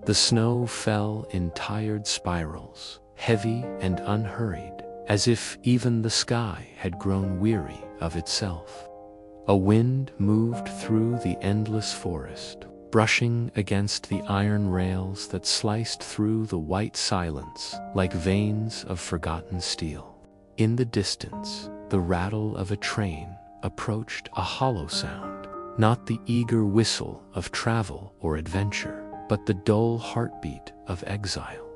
The snow fell in tired spirals, heavy and unhurried, as if even the sky had grown weary of itself. A wind moved through the endless forest, brushing against the iron rails that sliced through the white silence like veins of forgotten steel. In the distance, the rattle of a train approached a hollow sound, not the eager whistle of travel or adventure, but the dull heartbeat of exile.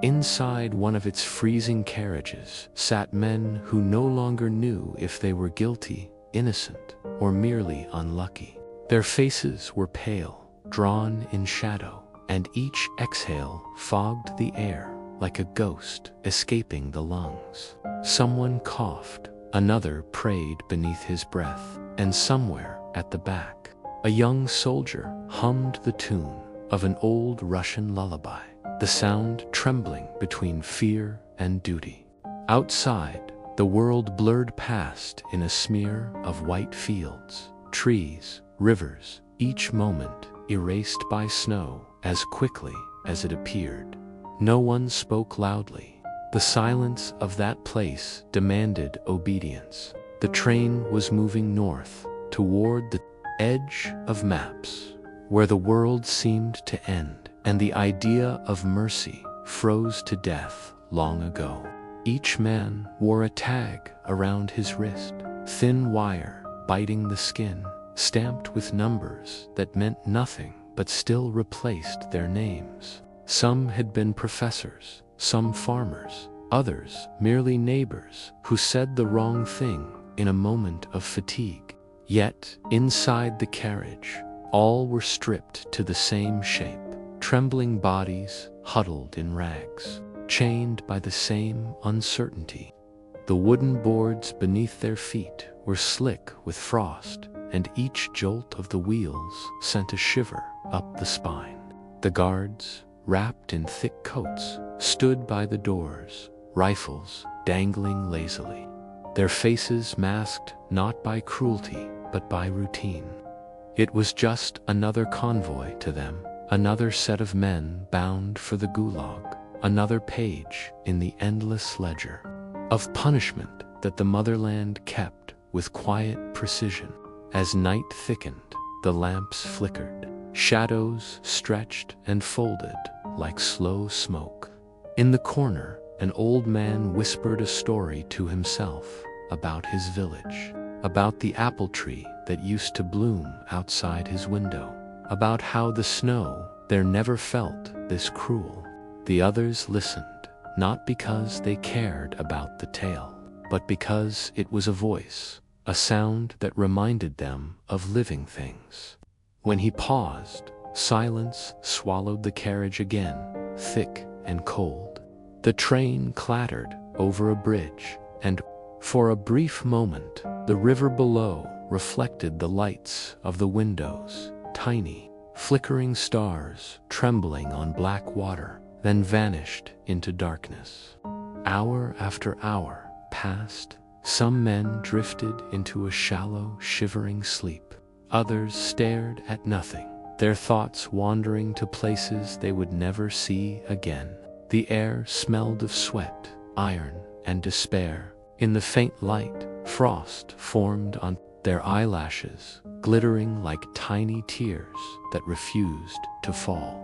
Inside one of its freezing carriages sat men who no longer knew if they were guilty, innocent, or merely unlucky. Their faces were pale, drawn in shadow, and each exhale fogged the air like a ghost escaping the lungs. Someone coughed, another prayed beneath his breath, and somewhere at the back, a young soldier hummed the tune of an old Russian lullaby, the sound trembling between fear and duty. Outside, the world blurred past in a smear of white fields, trees, rivers, each moment erased by snow as quickly as it appeared. No one spoke loudly. The silence of that place demanded obedience. The train was moving north, toward the edge of maps, where the world seemed to end, and the idea of mercy froze to death long ago. Each man wore a tag around his wrist, thin wire biting the skin, stamped with numbers that meant nothing but still replaced their names. Some had been professors, some farmers, others merely neighbors who said the wrong thing in a moment of fatigue. Yet, inside the carriage, all were stripped to the same shape, trembling bodies huddled in rags, chained by the same uncertainty. The wooden boards beneath their feet were slick with frost, and each jolt of the wheels sent a shiver up the spine. The guards, wrapped in thick coats, stood by the doors, rifles dangling lazily, their faces masked not by cruelty but by routine. It was just another convoy to them, another set of men bound for the Gulag, another page in the endless ledger of punishment that the motherland kept with quiet precision. As night thickened, the lamps flickered, shadows stretched and folded like slow smoke. In the corner, an old man whispered a story to himself about his village, about the apple tree that used to bloom outside his window, about how the snow there never felt this cruel. The others listened, not because they cared about the tale, but because it was a voice, a sound that reminded them of living things. When he paused, silence swallowed the carriage again, thick and cold. The train clattered over a bridge, and for a brief moment, the river below reflected the lights of the windows, tiny, flickering stars trembling on black water, then vanished into darkness. Hour after hour passed. Some men drifted into a shallow, shivering sleep. Others stared at nothing, their thoughts wandering to places they would never see again. The air smelled of sweat, iron, and despair. In the faint light, frost formed on their eyelashes, glittering like tiny tears that refused to fall.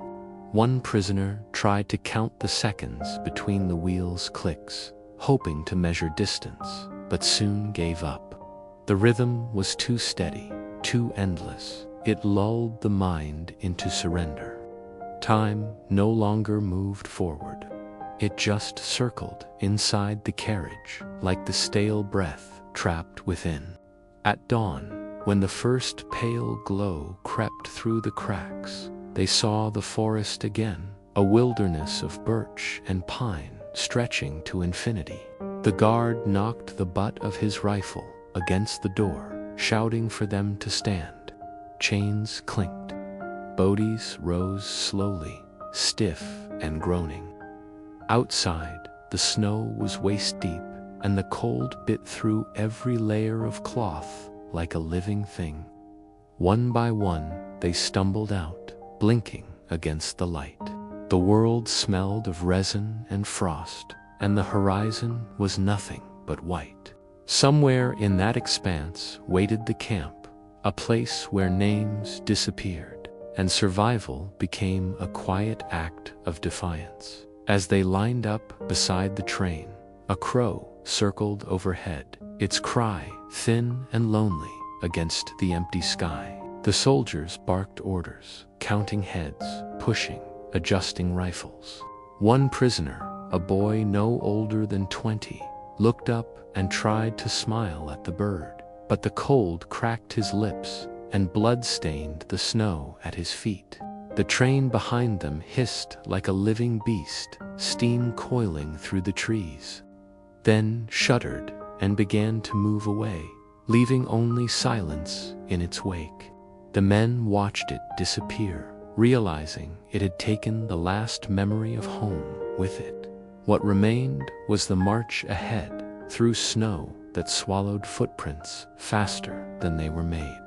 One prisoner tried to count the seconds between the wheels' clicks, hoping to measure distance, but soon gave up. The rhythm was too steady, too endless. It lulled the mind into surrender. Time no longer moved forward. It just circled inside the carriage, like the stale breath trapped within. At dawn, when the first pale glow crept through the cracks, they saw the forest again, a wilderness of birch and pine stretching to infinity. The guard knocked the butt of his rifle against the door, shouting for them to stand. Chains clinked. Bodies rose slowly, stiff and groaning. Outside, the snow was waist-deep, and the cold bit through every layer of cloth like a living thing. One by one, they stumbled out, blinking against the light. The world smelled of resin and frost, and the horizon was nothing but white. Somewhere in that expanse waited the camp, a place where names disappeared, and survival became a quiet act of defiance. As they lined up beside the train, a crow circled overhead, its cry thin and lonely against the empty sky. The soldiers barked orders, counting heads, pushing, adjusting rifles. One prisoner, a boy no older than 20, looked up and tried to smile at the bird, but the cold cracked his lips and blood stained the snow at his feet. The train behind them hissed like a living beast, steam coiling through the trees, then shuddered and began to move away, leaving only silence in its wake. The men watched it disappear, realizing it had taken the last memory of home with it. What remained was the march ahead, through snow that swallowed footprints faster than they were made,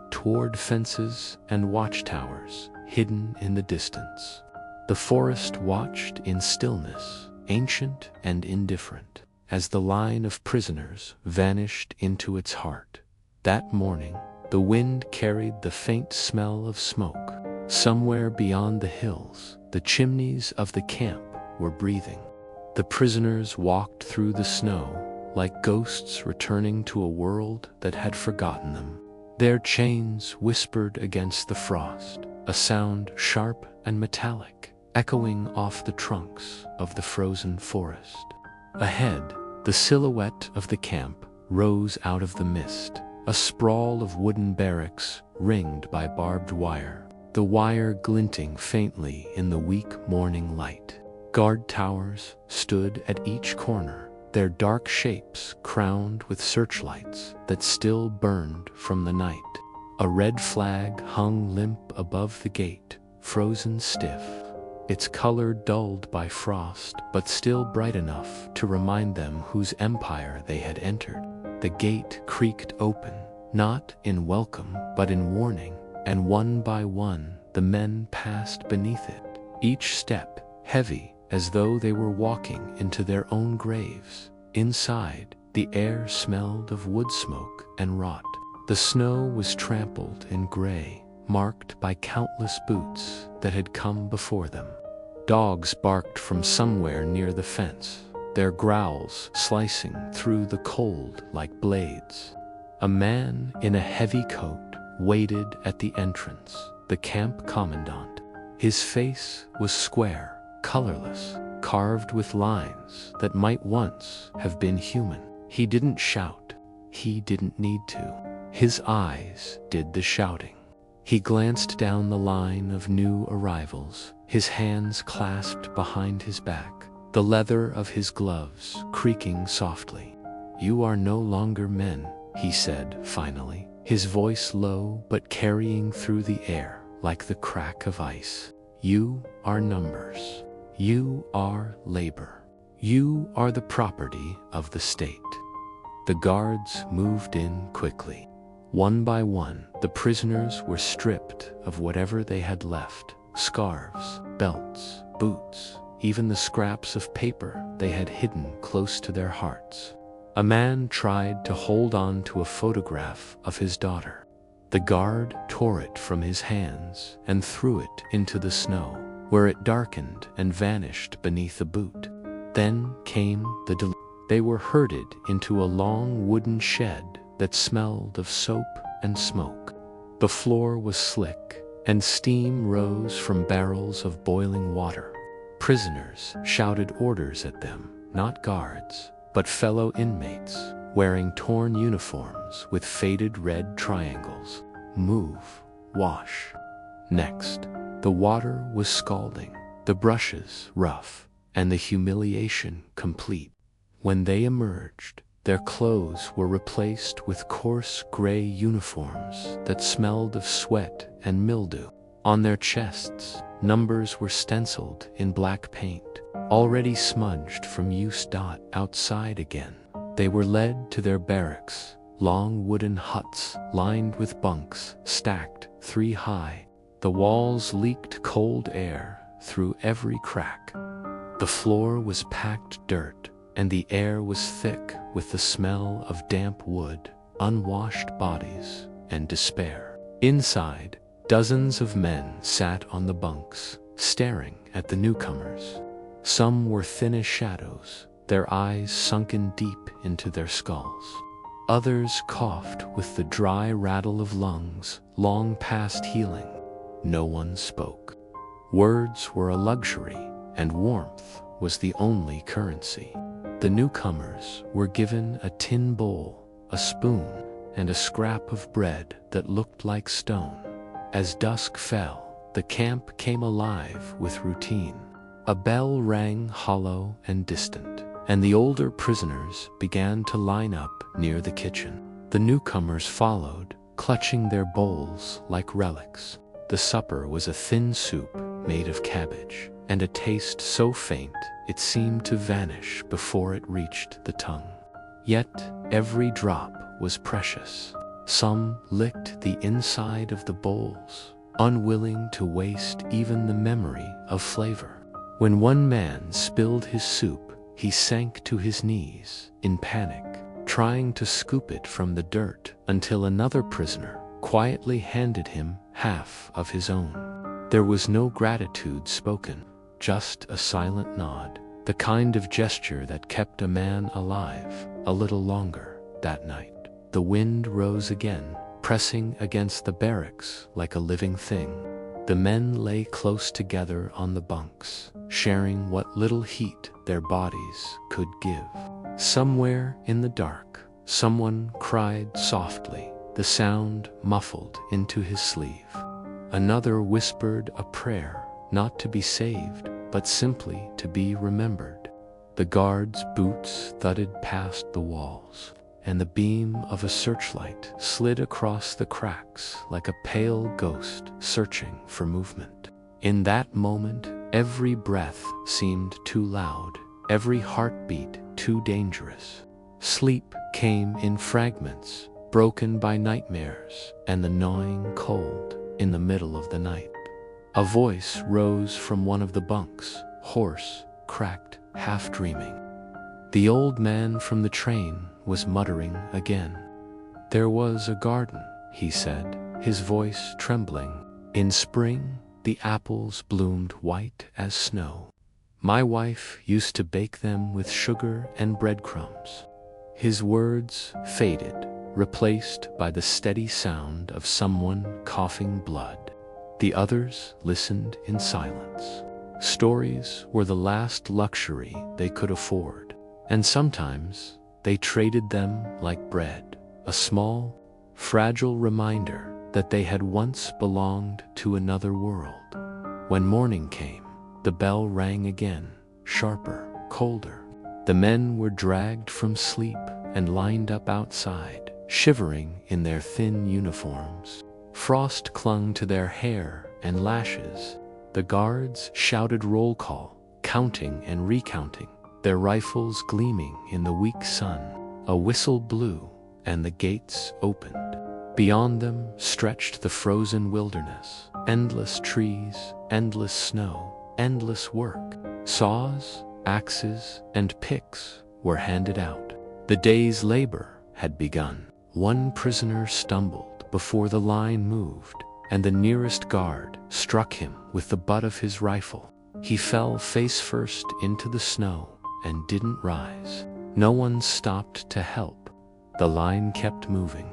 toward fences and watchtowers hidden in the distance. The forest watched in stillness, ancient and indifferent, as the line of prisoners vanished into its heart. That morning, the wind carried the faint smell of smoke. Somewhere beyond the hills, the chimneys of the camp were breathing. The prisoners walked through the snow like ghosts returning to a world that had forgotten them. Their chains whispered against the frost, a sound sharp and metallic, echoing off the trunks of the frozen forest. Ahead, the silhouette of the camp rose out of the mist, a sprawl of wooden barracks ringed by barbed wire, the wire glinting faintly in the weak morning light. Guard towers stood at each corner, their dark shapes crowned with searchlights that still burned from the night. A red flag hung limp above the gate, frozen stiff, its color dulled by frost but still bright enough to remind them whose empire they had entered. The gate creaked open, not in welcome but in warning, and one by one the men passed beneath it, each step heavy as though they were walking into their own graves. Inside, the air smelled of wood smoke and rot. The snow was trampled in gray, marked by countless boots that had come before them. Dogs barked from somewhere near the fence, their growls slicing through the cold like blades. A man in a heavy coat waited at the entrance, the camp commandant. His face was square, colorless, carved with lines that might once have been human. He didn't shout. He didn't need to. His eyes did the shouting. He glanced down the line of new arrivals, his hands clasped behind his back, the leather of his gloves creaking softly. "You are no longer men," he said finally, his voice low but carrying through the air like the crack of ice. "You are numbers. You are labor. You are the property of the state." The guards moved in quickly. One by one, the prisoners were stripped of whatever they had left: scarves, belts, boots, even the scraps of paper they had hidden close to their hearts. A man tried to hold on to a photograph of his daughter. The guard tore it from his hands and threw it into the snow, where it darkened and vanished beneath a boot. Then came the They were herded into a long wooden shed that smelled of soap and smoke. The floor was slick, and steam rose from barrels of boiling water. Prisoners shouted orders at them, not guards, but fellow inmates, wearing torn uniforms with faded red triangles. Move, wash. Next, the water was scalding, the brushes rough, and the humiliation complete. When they emerged, their clothes were replaced with coarse gray uniforms that smelled of sweat and mildew. On their chests, numbers were stenciled in black paint, already smudged from use. Outside again, they were led to their barracks, long wooden huts lined with bunks stacked 3 high. The walls leaked cold air through every crack. The floor was packed dirt, and the air was thick with the smell of damp wood, unwashed bodies, and despair. Inside, dozens of men sat on the bunks, staring at the newcomers. Some were thin as shadows, their eyes sunken deep into their skulls. Others coughed with the dry rattle of lungs long past healing. No one spoke. Words were a luxury, and warmth was the only currency. The newcomers were given a tin bowl, a spoon, and a scrap of bread that looked like stone. As dusk fell, the camp came alive with routine. A bell rang hollow and distant, and the older prisoners began to line up near the kitchen. The newcomers followed, clutching their bowls like relics. The supper was a thin soup made of cabbage, and a taste so faint it seemed to vanish before it reached the tongue. Yet every drop was precious. Some licked the inside of the bowls, unwilling to waste even the memory of flavor. When one man spilled his soup, he sank to his knees in panic, trying to scoop it from the dirt until another prisoner quietly handed him half of his own. There was no gratitude spoken, just a silent nod, the kind of gesture that kept a man alive a little longer that night. The wind rose again, pressing against the barracks like a living thing. The men lay close together on the bunks, sharing what little heat their bodies could give. Somewhere in the dark, someone cried softly, the sound muffled into his sleeve. Another whispered a prayer, not to be saved, but simply to be remembered. The guards' boots thudded past the walls, and the beam of a searchlight slid across the cracks like a pale ghost searching for movement. In that moment, every breath seemed too loud, every heartbeat too dangerous. Sleep came in fragments, broken by nightmares and the gnawing cold in the middle of the night. A voice rose from one of the bunks, hoarse, cracked, half-dreaming. The old man from the train was muttering again. "There was a garden," he said, his voice trembling. "In spring, the apples bloomed white as snow. My wife used to bake them with sugar and breadcrumbs." His words faded, replaced by the steady sound of someone coughing blood. The others listened in silence. Stories were the last luxury they could afford, and sometimes they traded them like bread, a small, fragile reminder that they had once belonged to another world. When morning came, the bell rang again, sharper, colder. The men were dragged from sleep and lined up outside, shivering in their thin uniforms. Frost clung to their hair and lashes. The guards shouted roll call, counting and recounting, their rifles gleaming in the weak sun. A whistle blew, and the gates opened. Beyond them stretched the frozen wilderness, endless trees, endless snow, endless work. Saws, axes, and picks were handed out. The day's labor had begun. One prisoner stumbled before the line moved, and the nearest guard struck him with the butt of his rifle. He fell face first into the snow and didn't rise. No one stopped to help. The line kept moving.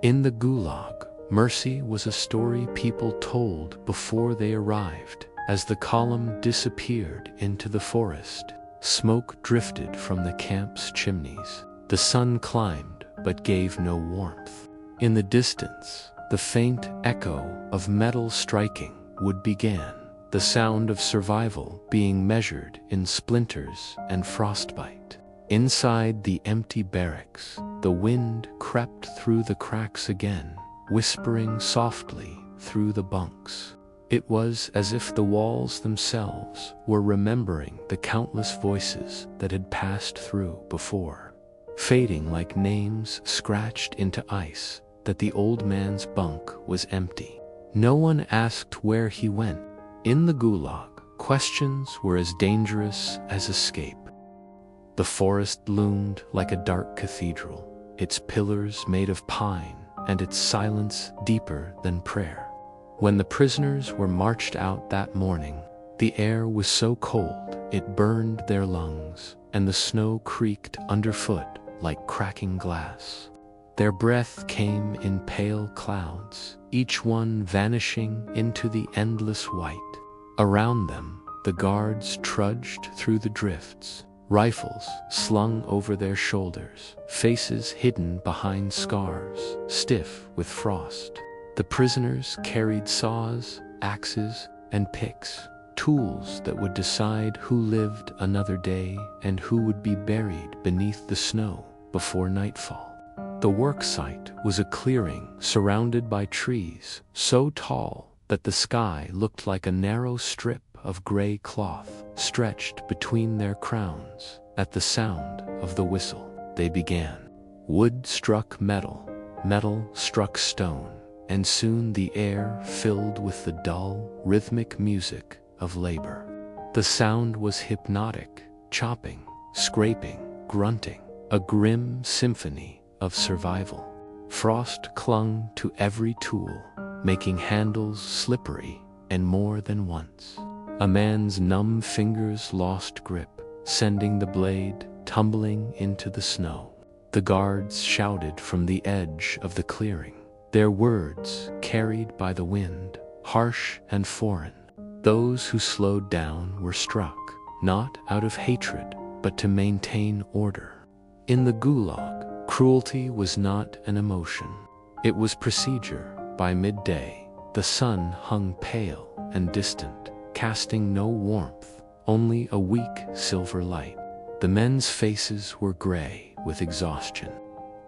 In the Gulag, mercy was a story people told before they arrived. As the column disappeared into the forest, smoke drifted from the camp's chimneys. The sun climbed but gave no warmth. In the distance, the faint echo of metal striking wood began, the sound of survival being measured in splinters and frostbite. Inside the empty barracks, the wind crept through the cracks again, whispering softly through the bunks. It was as if the walls themselves were remembering the countless voices that had passed through before, fading like names scratched into ice, that the old man's bunk was empty. No one asked where he went. In the Gulag, Questions were as dangerous as escape. The forest loomed like a dark cathedral, its pillars made of pine and its silence deeper than prayer. When the prisoners were marched out that morning, the air was so cold it burned their lungs, and the snow creaked underfoot like cracking glass. Their breath came in pale clouds, each one vanishing into the endless white. Around them, the guards trudged through the drifts, rifles slung over their shoulders, faces hidden behind scars, stiff with frost. The prisoners carried saws, axes, and picks, tools that would decide who lived another day and who would be buried beneath the snow before nightfall. The work site was a clearing surrounded by trees so tall that the sky looked like a narrow strip of gray cloth stretched between their crowns. At the sound of the whistle, they began. Wood struck metal, metal struck stone, and soon the air filled with the dull, rhythmic music of labor. The sound was hypnotic, chopping, scraping, grunting, a grim symphony of survival. Frost clung to every tool, making handles slippery, and more than once, a man's numb fingers lost grip, sending the blade tumbling into the snow. The guards shouted from the edge of the clearing, their words carried by the wind, harsh and foreign. Those who slowed down were struck, not out of hatred, but to maintain order. In the Gulag, cruelty was not an emotion. It was procedure. By midday, the sun hung pale and distant, casting no warmth, only a weak silver light. The men's faces were gray with exhaustion.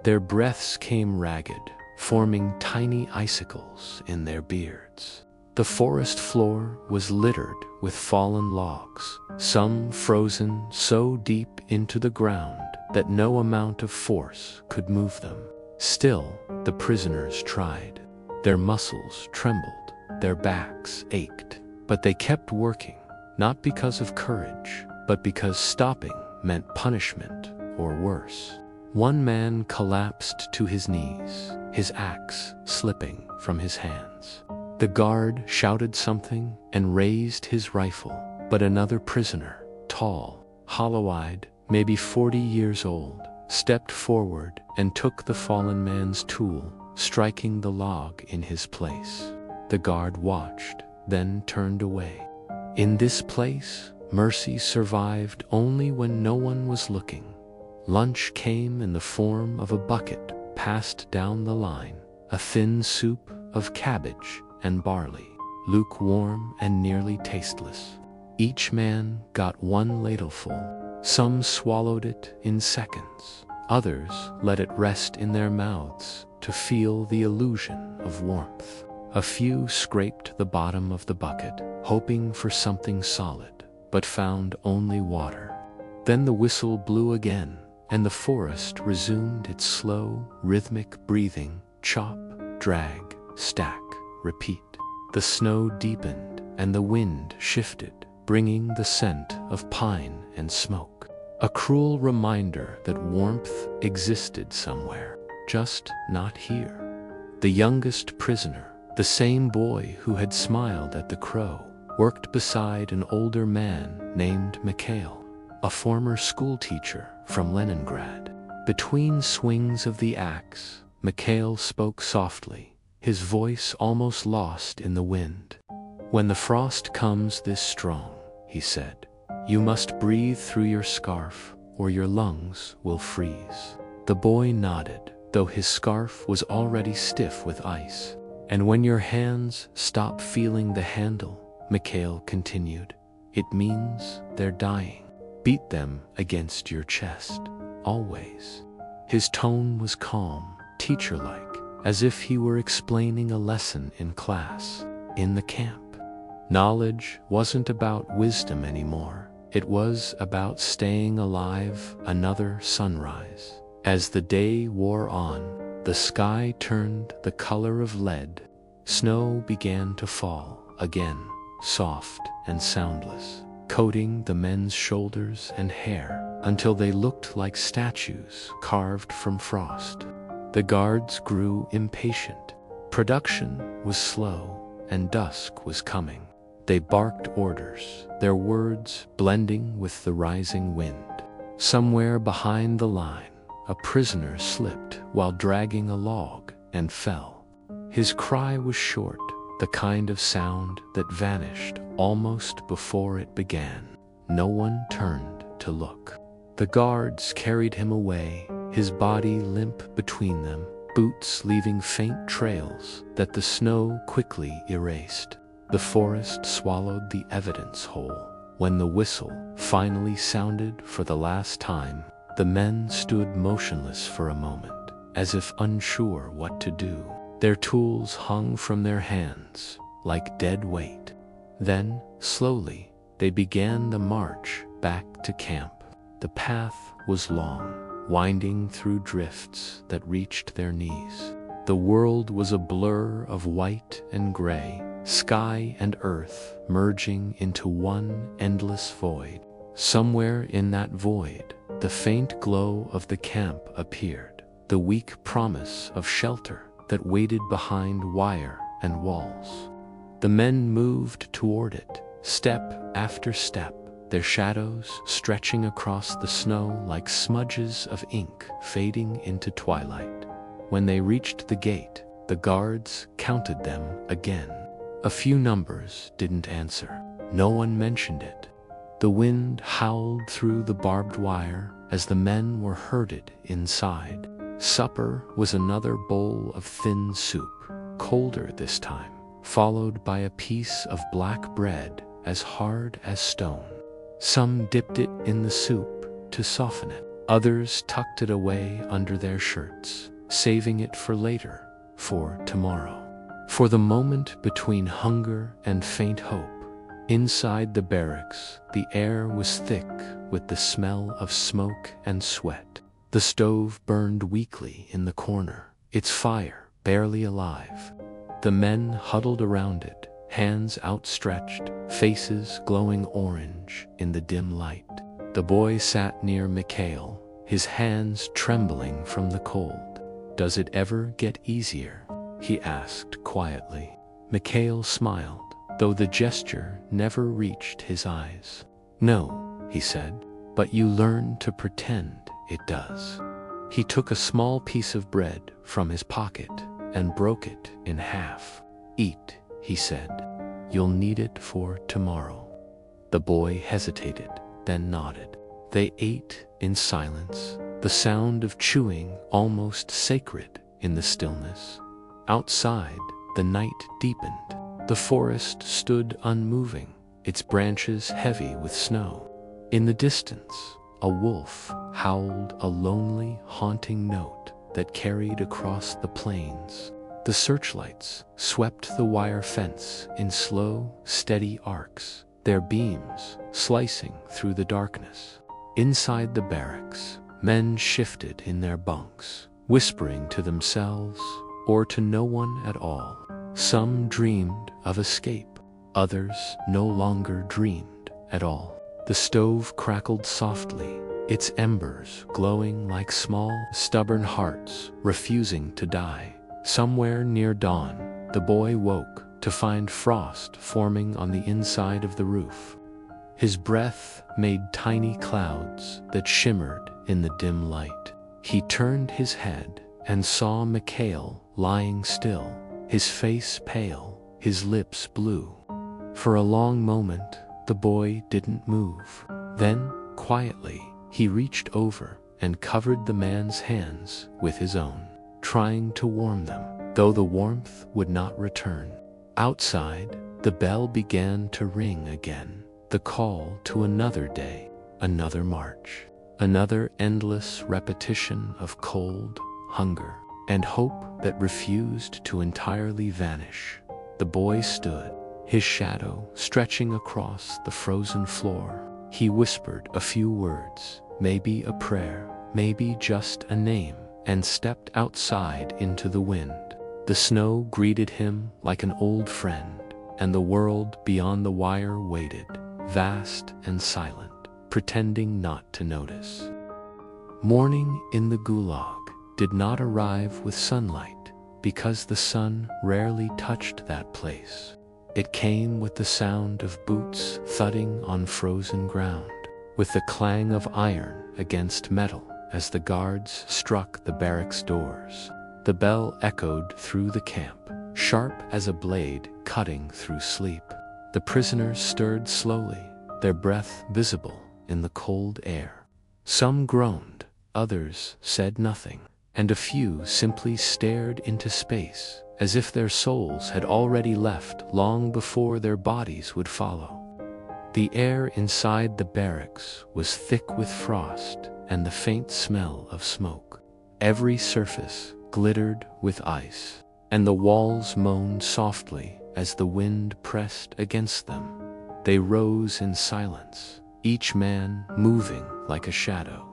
Their breaths came ragged, forming tiny icicles in their beards. The forest floor was littered with fallen logs, some frozen so deep into the ground that no amount of force could move them. Still, the prisoners tried. Their muscles trembled, their backs ached, but they kept working, not because of courage, but because stopping meant punishment or worse. One man collapsed to his knees, his axe slipping from his hands. The guard shouted something and raised his rifle, but another prisoner, tall, hollow-eyed, maybe 40 years old, stepped forward and took the fallen man's tool, striking the log in his place. The guard watched, then turned away. In this place, mercy survived only when no one was looking. Lunch came in the form of a bucket passed down the line, a thin soup of cabbage and barley, lukewarm and nearly tasteless. Each man got one ladleful. Some swallowed it in seconds. Others let it rest in their mouths to feel the illusion of warmth. A few scraped the bottom of the bucket, hoping for something solid, but found only water. Then the whistle blew again, and the forest resumed its slow, rhythmic breathing, chop, drag, stack, repeat. The snow deepened, and the wind shifted, bringing the scent of pine and smoke. A cruel reminder that warmth existed somewhere, just not here. The youngest prisoner, the same boy who had smiled at the crow, worked beside an older man named Mikhail, a former schoolteacher from Leningrad. Between swings of the axe, Mikhail spoke softly, his voice almost lost in the wind. "When the frost comes this strong," he said, "you must breathe through your scarf or your lungs will freeze." The boy nodded, though his scarf was already stiff with ice. "And when your hands stop feeling the handle," Mikhail continued, "it means they're dying. Beat them against your chest, always." His tone was calm, teacher-like, as if he were explaining a lesson in class, in the camp. Knowledge wasn't about wisdom anymore. It was about staying alive another sunrise. As the day wore on, the sky turned the color of lead. Snow began to fall again, soft and soundless, coating the men's shoulders and hair until they looked like statues carved from frost. The guards grew impatient. Production was slow, and dusk was coming. They barked orders, their words blending with the rising wind. Somewhere behind the line, a prisoner slipped while dragging a log and fell. His cry was short, the kind of sound that vanished almost before it began. No one turned to look. The guards carried him away, his body limp between them, boots leaving faint trails that the snow quickly erased. The forest swallowed the evidence whole. When the whistle finally sounded for the last time, the men stood motionless for a moment, as if unsure what to do. Their tools hung from their hands like dead weight. Then, slowly, they began the march back to camp. The path was long, winding through drifts that reached their knees. The world was a blur of white and gray, sky and earth merging into one endless void. Somewhere in that void, the faint glow of the camp appeared, the weak promise of shelter that waited behind wire and walls. The men moved toward it, step after step, their shadows stretching across the snow like smudges of ink fading into twilight. When they reached the gate, the guards counted them again. A few numbers didn't answer. No one mentioned it. The wind howled through the barbed wire as the men were herded inside. Supper was another bowl of thin soup, colder this time, followed by a piece of black bread as hard as stone. Some dipped it in the soup to soften it. Others tucked it away under their shirts, saving it for later, for tomorrow. For the moment between hunger and faint hope. Inside the barracks, the air was thick with the smell of smoke and sweat. The stove burned weakly in the corner, its fire barely alive. The men huddled around it, hands outstretched, faces glowing orange in the dim light. The boy sat near Mikhail, his hands trembling from the cold. "Does it ever get easier?" he asked quietly. Mikhail smiled, though the gesture never reached his eyes. "No," he said, "but you learn to pretend it does." He took a small piece of bread from his pocket and broke it in half. "Eat," he said. "You'll need it for tomorrow." The boy hesitated, then nodded. They ate in silence, the sound of chewing almost sacred in the stillness. Outside, the night deepened. The forest stood unmoving, its branches heavy with snow. In the distance, a wolf howled a lonely, haunting note that carried across the plains. The searchlights swept the wire fence in slow, steady arcs, their beams slicing through the darkness. Inside the barracks, men shifted in their bunks, whispering to themselves or to no one at all. Some dreamed of escape, others no longer dreamed at all. The stove crackled softly, its embers glowing like small, stubborn hearts refusing to die. Somewhere near dawn, the boy woke to find frost forming on the inside of the roof. His breath made tiny clouds that shimmered in the dim light. He turned his head and saw Mikhail lying still, his face pale, his lips blue. For a long moment, the boy didn't move. Then, quietly, he reached over and covered the man's hands with his own, trying to warm them, though the warmth would not return. Outside, the bell began to ring again, the call to another day, another march, another endless repetition of cold, hunger, and hope that refused to entirely vanish. The boy stood, his shadow stretching across the frozen floor. He whispered a few words, maybe a prayer, maybe just a name, and stepped outside into the wind. The snow greeted him like an old friend, and the world beyond the wire waited, vast and silent, pretending not to notice. Morning in the Gulag did not arrive with sunlight, because the sun rarely touched that place. It came with the sound of boots thudding on frozen ground, with the clang of iron against metal as the guards struck the barracks doors. The bell echoed through the camp, sharp as a blade cutting through sleep. The prisoners stirred slowly, their breath visible in the cold air. Some groaned, others said nothing, and a few simply stared into space, as if their souls had already left long before their bodies would follow. The air inside the barracks was thick with frost and the faint smell of smoke. Every surface glittered with ice, and the walls moaned softly as the wind pressed against them. They rose in silence, each man moving like a shadow,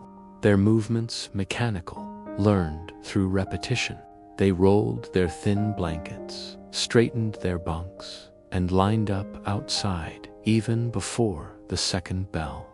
their movements mechanical, learned through repetition. They rolled their thin blankets, straightened their bunks, and lined up outside even before the second bell.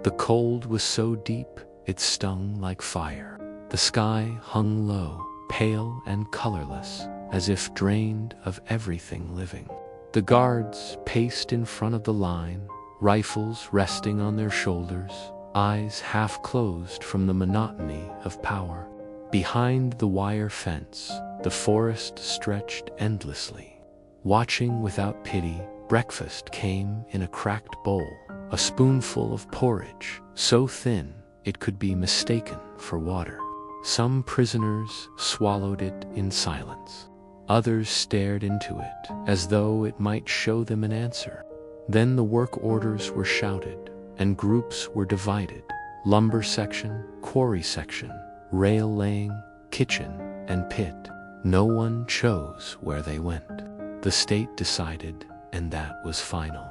The cold was so deep it stung like fire. The sky hung low, pale and colorless, as if drained of everything living. The guards paced in front of the line, rifles resting on their shoulders, eyes half closed from the monotony of power. Behind the wire fence, the forest stretched endlessly. Watching without pity, breakfast came in a cracked bowl, a spoonful of porridge, so thin it could be mistaken for water. Some prisoners swallowed it in silence. Others stared into it, as though it might show them an answer. Then the work orders were shouted, and groups were divided. Lumber section, quarry section, rail laying, kitchen, and pit. No one chose where they went. The state decided, and that was final.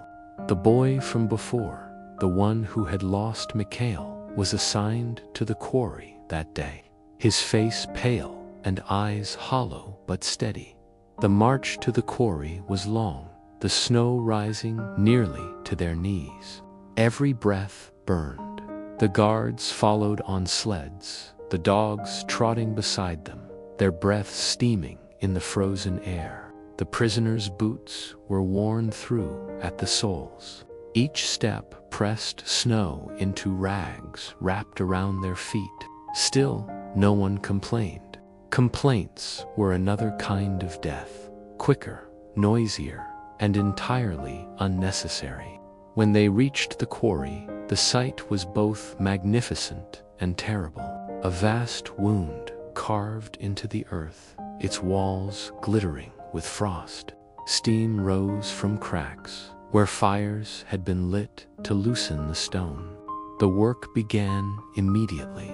The boy from before, the one who had lost Mikhail, was assigned to the quarry that day. His face pale and eyes hollow but steady. The march to the quarry was long, the snow rising nearly to their knees. Every breath burned. The guards followed on sleds, the dogs trotting beside them, their breath steaming in the frozen air. The prisoners' boots were worn through at the soles. Each step pressed snow into rags wrapped around their feet. Still, no one complained. Complaints were another kind of death, quicker, noisier, and entirely unnecessary. When they reached the quarry, the sight was both magnificent and terrible. A vast wound carved into the earth, its walls glittering with frost. Steam rose from cracks where fires had been lit to loosen the stone. The work began immediately.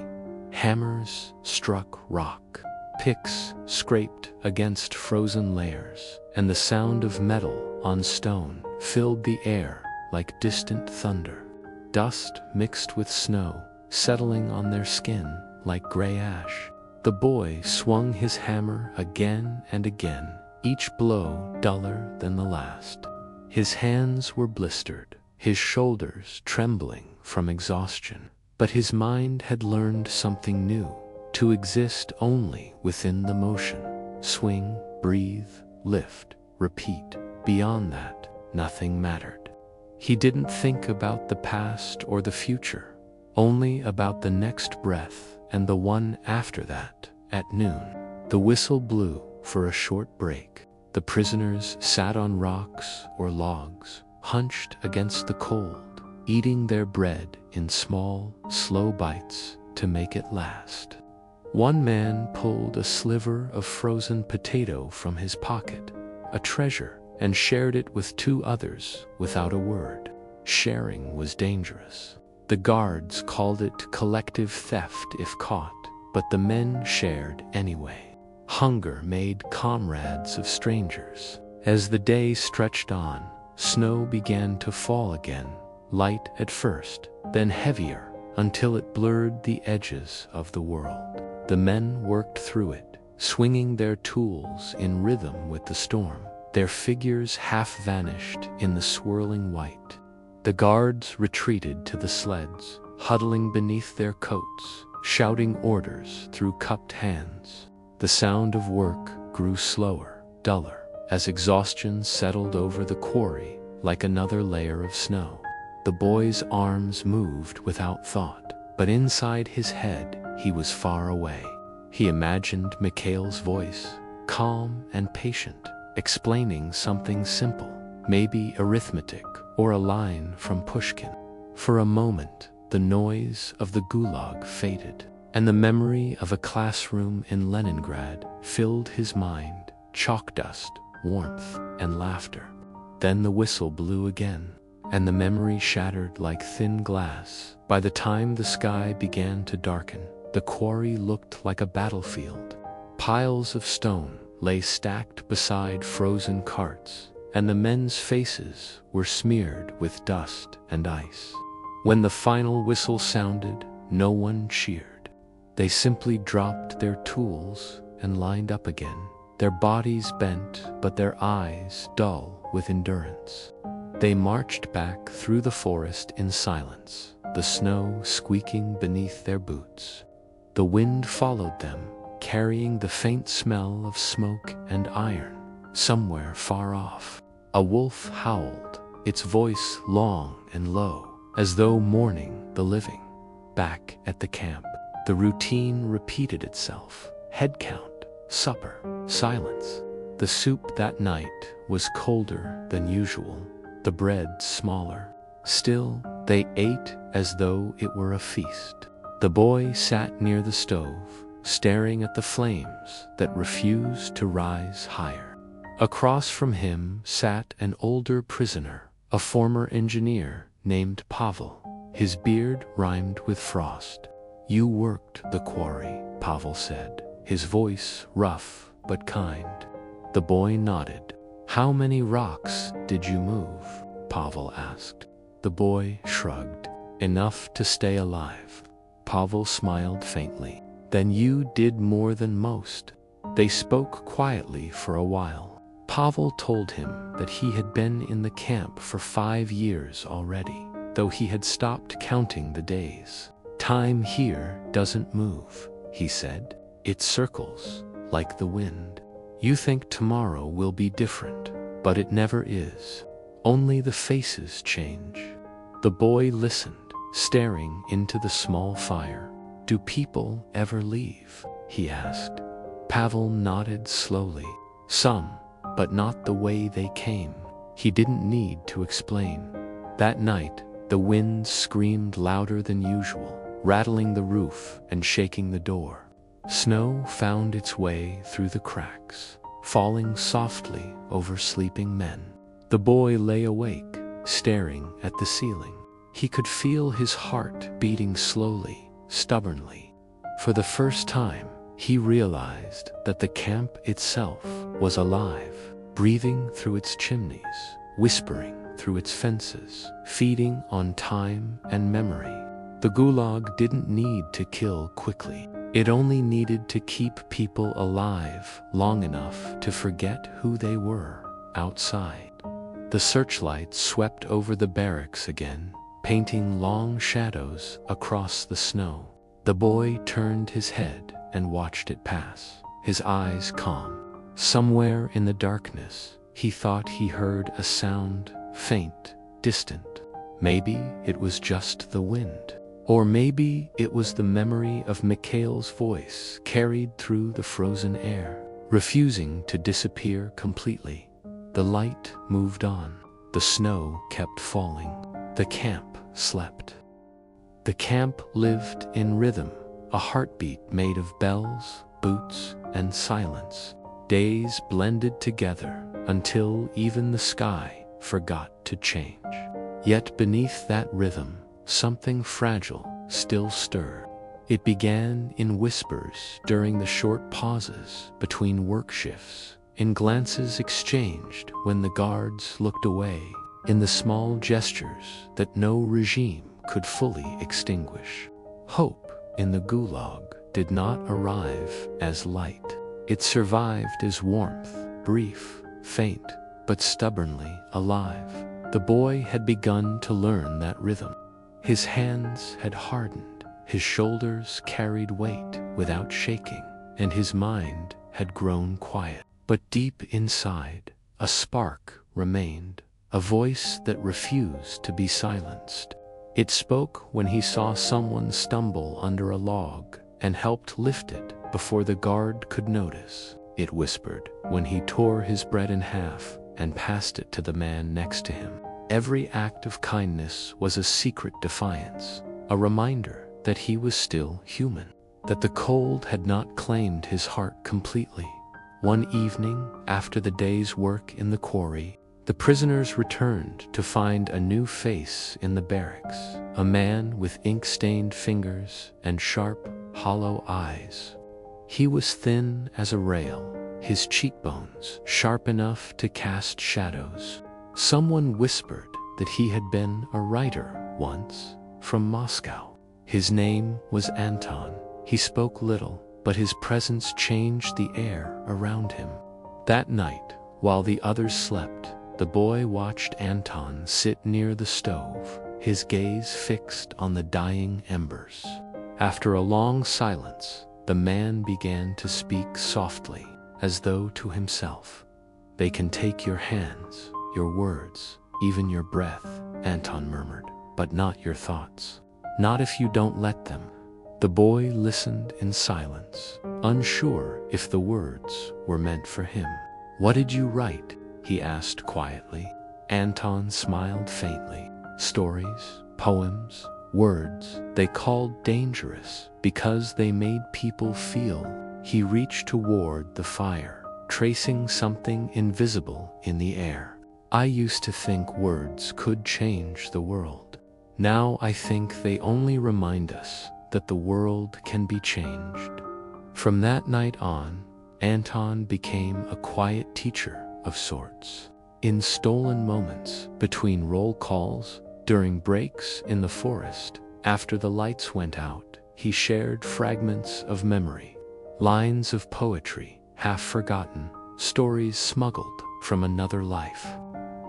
Hammers struck rock, picks scraped against frozen layers, and the sound of metal on stone filled the air like distant thunder. Dust mixed with snow, settling on their skin like gray ash. The boy swung his hammer again and again, each blow duller than the last. His hands were blistered, his shoulders trembling from exhaustion. But his mind had learned something new, to exist only within the motion. Swing, breathe, lift, repeat. Beyond that, nothing mattered. He didn't think about the past or the future, only about the next breath and the one after that. At noon, the whistle blew for a short break. The prisoners sat on rocks or logs, hunched against the cold, eating their bread in small, slow bites to make it last. One man pulled a sliver of frozen potato from his pocket, a treasure, and shared it with two others without a word. Sharing was dangerous. The guards called it collective theft if caught, but the men shared anyway. Hunger made comrades of strangers. As the day stretched on, snow began to fall again, light at first, then heavier, until it blurred the edges of the world. The men worked through it, swinging their tools in rhythm with the storm. their figures half vanished in the swirling white. The guards retreated to the sleds, huddling beneath their coats, shouting orders through cupped hands. The sound of work grew slower, duller, as exhaustion settled over the quarry like another layer of snow. The boy's arms moved without thought, but inside his head he was far away. He imagined Mikhail's voice, calm and patient, explaining something simple, maybe arithmetic or a line from Pushkin. For a moment, the noise of the Gulag faded, and the memory of a classroom in Leningrad filled his mind, chalk dust, warmth, and laughter. Then the whistle blew again, and the memory shattered like thin glass. By the time the sky began to darken, the quarry looked like a battlefield. Piles of stone lay stacked beside frozen carts, and the men's faces were smeared with dust and ice. When the final whistle sounded, no one cheered. They simply dropped their tools and lined up again, their bodies bent but their eyes dull with endurance. They marched back through the forest in silence, the snow squeaking beneath their boots. The wind followed them, carrying the faint smell of smoke and iron. Somewhere far off, a wolf howled, its voice long and low, as though mourning the living. Back at the camp, the routine repeated itself. Head count, supper, silence. The soup that night was colder than usual, the bread smaller. Still, they ate as though it were a feast. The boy sat near the stove, staring at the flames that refused to rise higher. Across from him sat an older prisoner, a former engineer named Pavel. His beard rhymed with frost. "You worked the quarry," Pavel said, his voice rough but kind. The boy nodded. "How many rocks did you move?" Pavel asked. The boy shrugged. "Enough to stay alive." Pavel smiled faintly. "Then you did more than most." They spoke quietly for a while. Pavel told him that he had been in the camp for 5 years already, though he had stopped counting the days. "Time here doesn't move," he said. "It circles, like the wind. You think tomorrow will be different, but it never is. Only the faces change." The boy listened, staring into the small fire. "Do people ever leave?" he asked. Pavel nodded slowly. "Some, but not the way they came." He didn't need to explain. That night, the wind screamed louder than usual, rattling the roof and shaking the door. Snow found its way through the cracks, falling softly over sleeping men. The boy lay awake, staring at the ceiling. He could feel his heart beating slowly, stubbornly. For the first time, he realized that the camp itself was alive, breathing through its chimneys, whispering through its fences, feeding on time and memory. The Gulag didn't need to kill quickly. It only needed to keep people alive long enough to forget who they were outside. The searchlights swept over the barracks again, painting long shadows across the snow. The boy turned his head and watched it pass, his eyes calm. Somewhere in the darkness, he thought he heard a sound, faint, distant. Maybe it was just the wind. Or maybe it was the memory of Mikhail's voice carried through the frozen air, refusing to disappear completely. The light moved on. The snow kept falling. The camp slept. The camp lived in rhythm, a heartbeat made of bells, boots, and silence. Days blended together until even the sky forgot to change. Yet beneath that rhythm, something fragile still stirred. It began in whispers during the short pauses between work shifts, in glances exchanged when the guards looked away, in the small gestures that no regime could fully extinguish. Hope in the Gulag did not arrive as light. It survived as warmth, brief, faint, but stubbornly alive. The boy had begun to learn that rhythm. His hands had hardened, his shoulders carried weight without shaking, and his mind had grown quiet. But deep inside, a spark remained, a voice that refused to be silenced. It spoke when he saw someone stumble under a log and helped lift it before the guard could notice. It whispered when he tore his bread in half and passed it to the man next to him. Every act of kindness was a secret defiance, a reminder that he was still human, that the cold had not claimed his heart completely. One evening, after the day's work in the quarry, the prisoners returned to find a new face in the barracks, a man with ink-stained fingers and sharp, hollow eyes. He was thin as a rail, his cheekbones sharp enough to cast shadows. Someone whispered that he had been a writer once, from Moscow. His name was Anton. He spoke little, but his presence changed the air around him. That night, while the others slept, the boy watched Anton sit near the stove, his gaze fixed on the dying embers. After a long silence, the man began to speak softly, as though to himself. "They can take your hands, your words, even your breath," Anton murmured, "but not your thoughts. Not if you don't let them." The boy listened in silence, unsure if the words were meant for him. "What did you write?" he asked quietly. Anton smiled faintly. "Stories, poems, words they called dangerous because they made people feel." He reached toward the fire, tracing something invisible in the air. "I used to think words could change the world. Now I think they only remind us that the world can be changed." From that night on, Anton became a quiet teacher of sorts. In stolen moments, between roll calls, during breaks in the forest, after the lights went out, he shared fragments of memory, lines of poetry, half forgotten, stories smuggled from another life.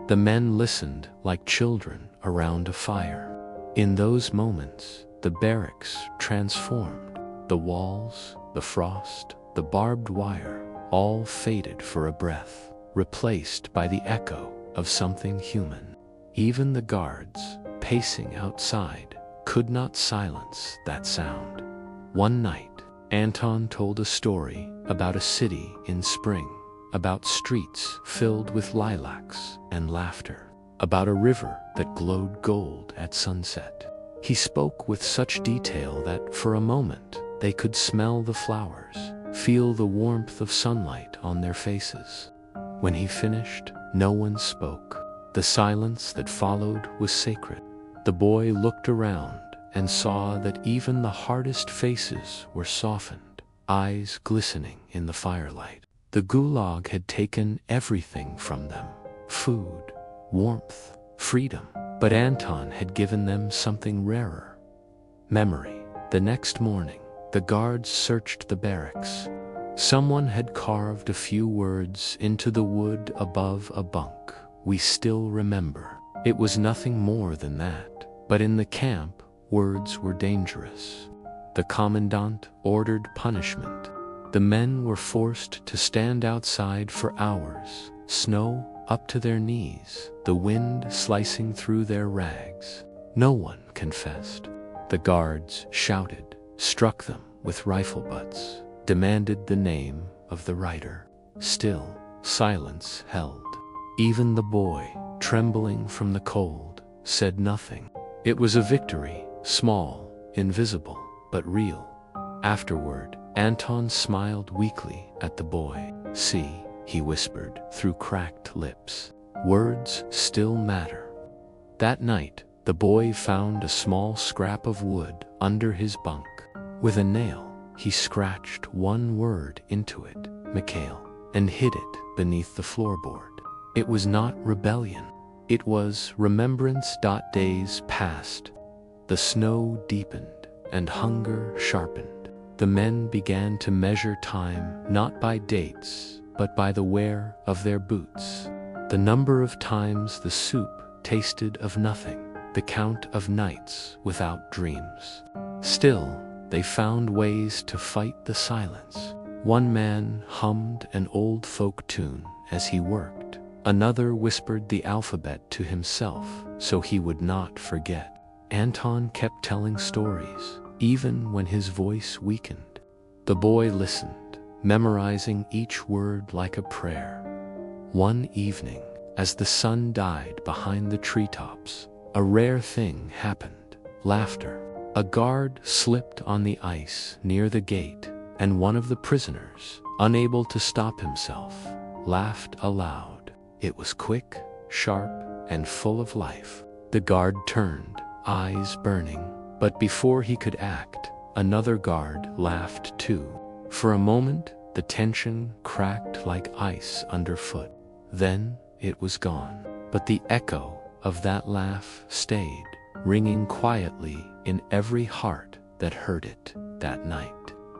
The men listened like children around a fire. In those moments, the barracks transformed. The walls, the frost, the barbed wire, all faded for a breath, replaced by the echo of something human. Even the guards, pacing outside, could not silence that sound. One night, Anton told a story about a city in spring, about streets filled with lilacs and laughter, about a river that glowed gold at sunset. He spoke with such detail that for a moment they could smell the flowers, feel the warmth of sunlight on their faces. When he finished, no one spoke. The silence that followed was sacred. The boy looked around and saw that even the hardest faces were softened, eyes glistening in the firelight. The Gulag had taken everything from them: food, warmth, freedom. But Anton had given them something rarer: memory. The next morning, the guards searched the barracks. Someone had carved a few words into the wood above a bunk. "We still remember." It was nothing more than that. But in the camp, words were dangerous. The commandant ordered punishment. The men were forced to stand outside for hours, snow up to their knees, the wind slicing through their rags. No one confessed. The guards shouted, struck them with rifle butts, demanded the name of the writer. Still, silence held. Even the boy, trembling from the cold, said nothing. It was a victory, small, invisible, but real. Afterward, Anton smiled weakly at the boy. "See," he whispered through cracked lips, "words still matter." That night, the boy found a small scrap of wood under his bunk. With a nail, he scratched one word into it, Mikhail, and hid it beneath the floorboard. It was not rebellion. It was remembrance. Days passed. The snow deepened and hunger sharpened. The men began to measure time not by dates, but by the wear of their boots. The number of times the soup tasted of nothing, the count of nights without dreams. Still, they found ways to fight the silence. One man hummed an old folk tune as he worked. Another whispered the alphabet to himself so he would not forget. Anton kept telling stories, even when his voice weakened. The boy listened, memorizing each word like a prayer. One evening, as the sun died behind the treetops, a rare thing happened: laughter. A guard slipped on the ice near the gate, and one of the prisoners, unable to stop himself, laughed aloud. It was quick, sharp, and full of life. The guard turned, eyes burning, but before he could act, another guard laughed too. For a moment, the tension cracked like ice underfoot. Then it was gone, but the echo of that laugh stayed, ringing quietly in every heart that heard it that night.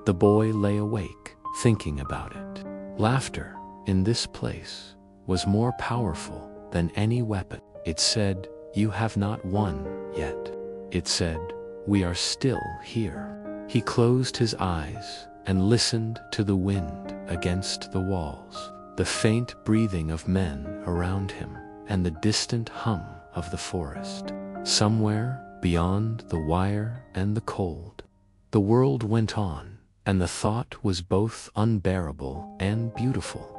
The boy lay awake, thinking about it. Laughter, in this place, was more powerful than any weapon. It said, "You have not won yet." It said, "We are still here." He closed his eyes and listened to the wind against the walls, the faint breathing of men around him, and the distant hum of the forest. Somewhere beyond the wire and the cold, the world went on, and the thought was both unbearable and beautiful.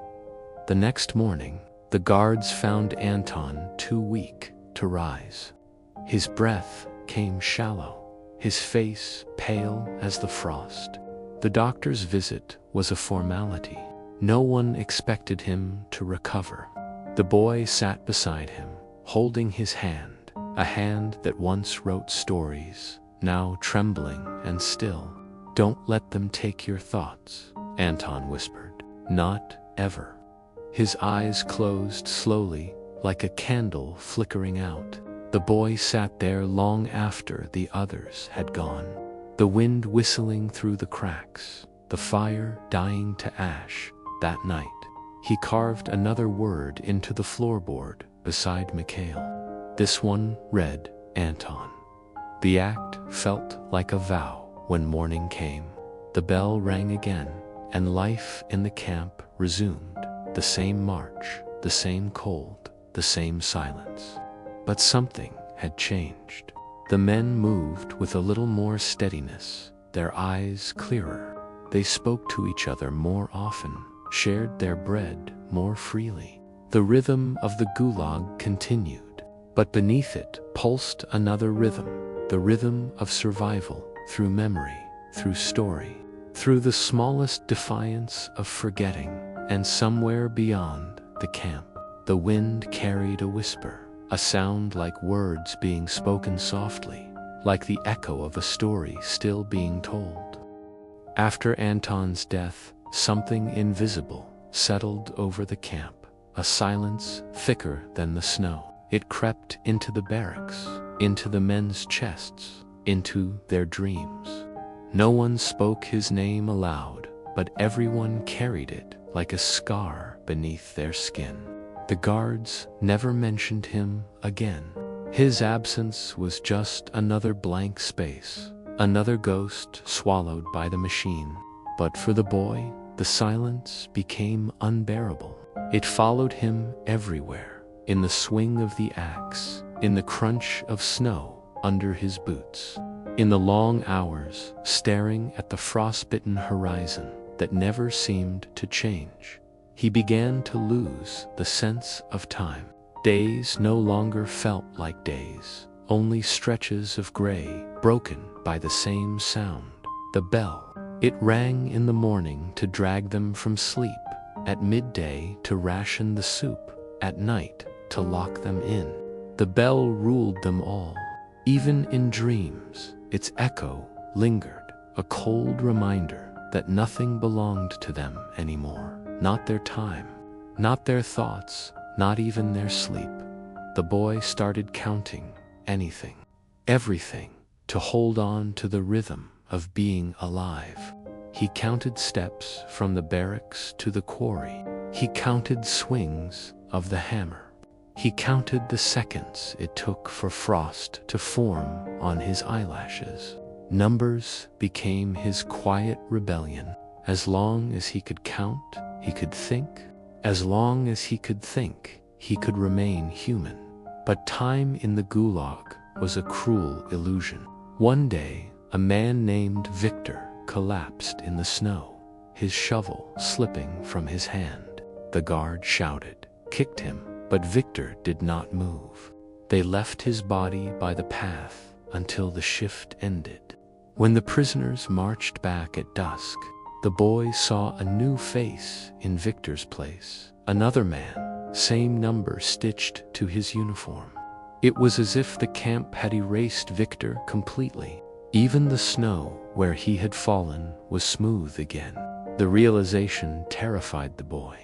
The next morning, the guards found Anton too weak to rise. His breath came shallow, his face pale as the frost. The doctor's visit was a formality. No one expected him to recover. The boy sat beside him, holding his hand, a hand that once wrote stories, now trembling and still. "Don't let them take your thoughts," Anton whispered. "Not ever." His eyes closed slowly, like a candle flickering out. The boy sat there long after the others had gone, the wind whistling through the cracks, the fire dying to ash. That night, he carved another word into the floorboard beside Mikhail. This one read, Anton. The act felt like a vow. When morning came, the bell rang again, and life in the camp resumed. The same march, the same cold, the same silence. But something had changed. The men moved with a little more steadiness, their eyes clearer. They spoke to each other more often, shared their bread more freely. The rhythm of the Gulag continued, but beneath it pulsed another rhythm, the rhythm of survival, through memory, through story, through the smallest defiance of forgetting. And somewhere beyond the camp, the wind carried a whisper, a sound like words being spoken softly, like the echo of a story still being told. After Anton's death, something invisible settled over the camp, a silence thicker than the snow. It crept into the barracks, into the men's chests, into their dreams. No one spoke his name aloud, but everyone carried it like a scar beneath their skin. The guards never mentioned him again. His absence was just another blank space, another ghost swallowed by the machine. But for the boy, the silence became unbearable. It followed him everywhere, in the swing of the axe, in the crunch of snow under his boots, in the long hours staring at the frostbitten horizon that never seemed to change. He began to lose the sense of time. Days no longer felt like days, only stretches of gray, broken by the same sound, the bell. It rang in the morning to drag them from sleep, at midday to ration the soup, at night to lock them in. The bell ruled them all. Even in dreams, its echo lingered, a cold reminder that nothing belonged to them anymore. Not their time, not their thoughts, not even their sleep. The boy started counting anything, everything, to hold on to the rhythm of being alive. He counted steps from the barracks to the quarry. He counted swings of the hammer. He counted the seconds it took for frost to form on his eyelashes. Numbers became his quiet rebellion. As long as he could count, he could think. As long as he could think, he could remain human. But time in the Gulag was a cruel illusion. One day, a man named Victor collapsed in the snow, his shovel slipping from his hand. The guard shouted, kicked him, but Victor did not move. They left his body by the path until the shift ended. When the prisoners marched back at dusk, the boy saw a new face in Victor's place. Another man, same number stitched to his uniform. It was as if the camp had erased Victor completely. Even the snow where he had fallen was smooth again. The realization terrified the boy.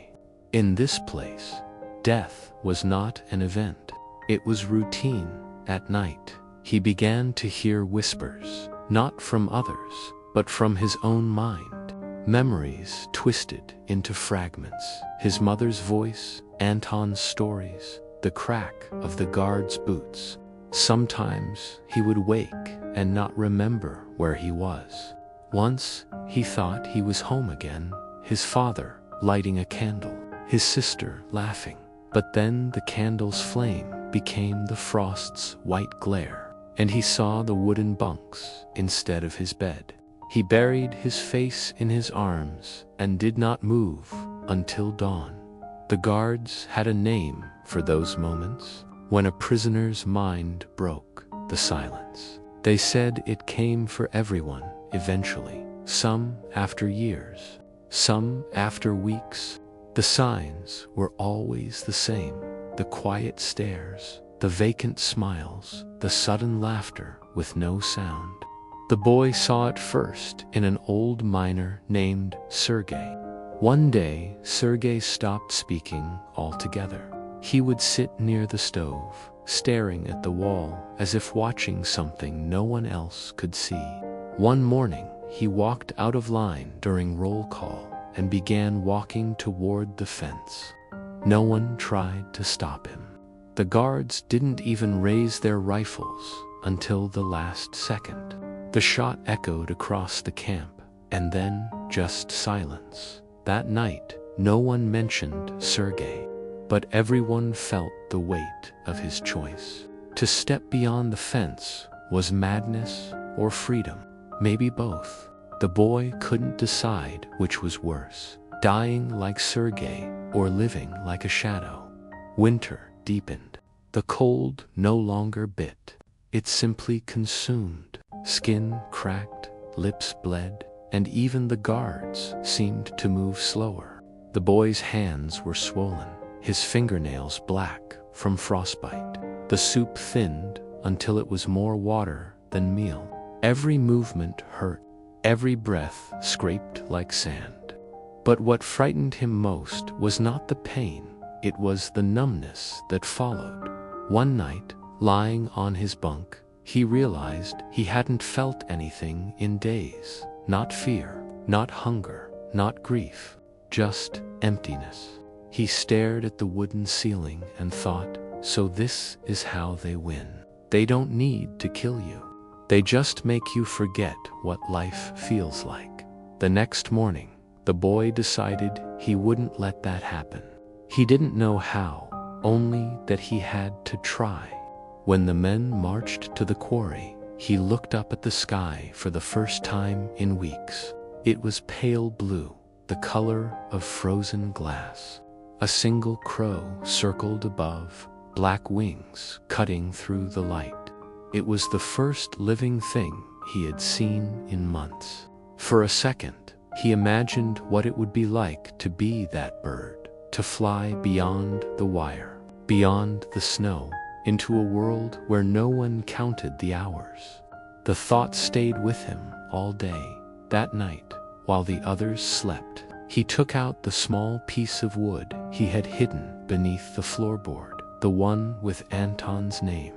In this place, death was not an event. It was routine. At night, he began to hear whispers, not from others, but from his own mind. Memories twisted into fragments. His mother's voice, Anton's stories, the crack of the guard's boots. Sometimes he would wake and not remember where he was. Once, he thought he was home again, his father lighting a candle, his sister laughing. But then the candle's flame became the frost's white glare, and he saw the wooden bunks instead of his bed. He buried his face in his arms and did not move until dawn. The guards had a name for those moments, when a prisoner's mind broke the silence. They said it came for everyone eventually, some after years, some after weeks. The signs were always the same: the quiet stares, the vacant smiles, the sudden laughter with no sound. The boy saw it first in an old miner named Sergei. One day, Sergei stopped speaking altogether. He would sit near the stove, staring at the wall as if watching something no one else could see. One morning, he walked out of line during roll call and began walking toward the fence. No one tried to stop him. The guards didn't even raise their rifles until the last second. The shot echoed across the camp, and then just silence. That night, no one mentioned Sergei, but everyone felt the weight of his choice. To step beyond the fence was madness or freedom, maybe both. The boy couldn't decide which was worse, dying like Sergei or living like a shadow. Winter deepened. The cold no longer bit. It simply consumed. Skin cracked, lips bled, and even the guards seemed to move slower. The boy's hands were swollen, his fingernails black from frostbite. The soup thinned until it was more water than meal. Every movement hurt, every breath scraped like sand. But what frightened him most was not the pain, it was the numbness that followed. One night, lying on his bunk, he realized he hadn't felt anything in days. Not fear, not hunger, not grief, just emptiness. He stared at the wooden ceiling and thought, so this is how they win. They don't need to kill you. They just make you forget what life feels like. The next morning, the boy decided he wouldn't let that happen. He didn't know how, only that he had to try. When the men marched to the quarry, he looked up at the sky for the first time in weeks. It was pale blue, the color of frozen glass. A single crow circled above, black wings cutting through the light. It was the first living thing he had seen in months. For a second, he imagined what it would be like to be that bird, to fly beyond the wire, beyond the snow, into a world where no one counted the hours. The thought stayed with him all day. That night, while the others slept, he took out the small piece of wood he had hidden beneath the floorboard, the one with Anton's name.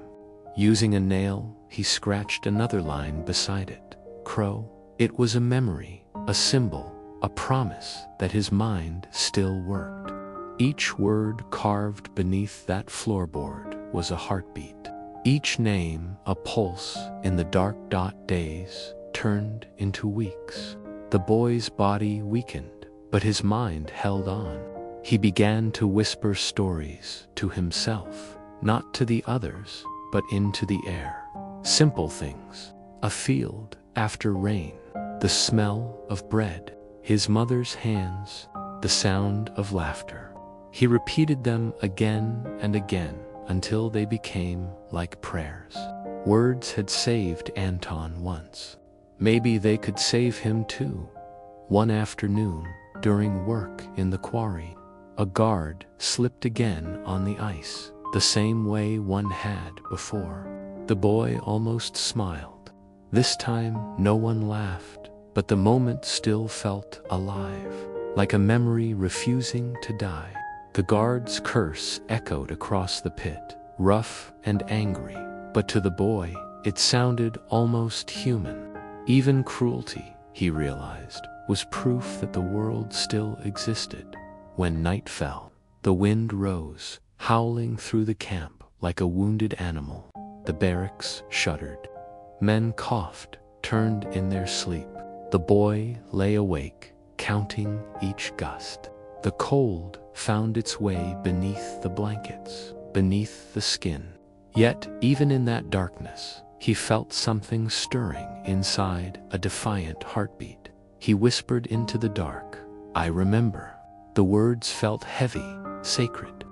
Using a nail, he scratched another line beside it. Crow. It was a memory, a symbol, a promise that his mind still worked. Each word carved beneath that floorboard was a heartbeat. Each name a pulse in the dark days turned into weeks. The boy's body weakened, but his mind held on. He began to whisper stories to himself, not to the others, but into the air. Simple things: a field after rain, the smell of bread, his mother's hands, the sound of laughter. He repeated them again and again until they became like prayers. Words had saved Anton once. Maybe they could save him too. One afternoon, during work in the quarry, a guard slipped again on the ice, the same way one had before. The boy almost smiled. This time no one laughed, but the moment still felt alive, like a memory refusing to die. The guard's curse echoed across the pit, rough and angry, but to the boy, it sounded almost human. Even cruelty, he realized, was proof that the world still existed. When night fell, the wind rose, howling through the camp like a wounded animal. The barracks shuddered. Men coughed, turned in their sleep. The boy lay awake, counting each gust. The cold found its way beneath the blankets, beneath the skin. Yet, even in that darkness, he felt something stirring inside, a defiant heartbeat. He whispered into the dark, "I remember." The words felt heavy, sacred.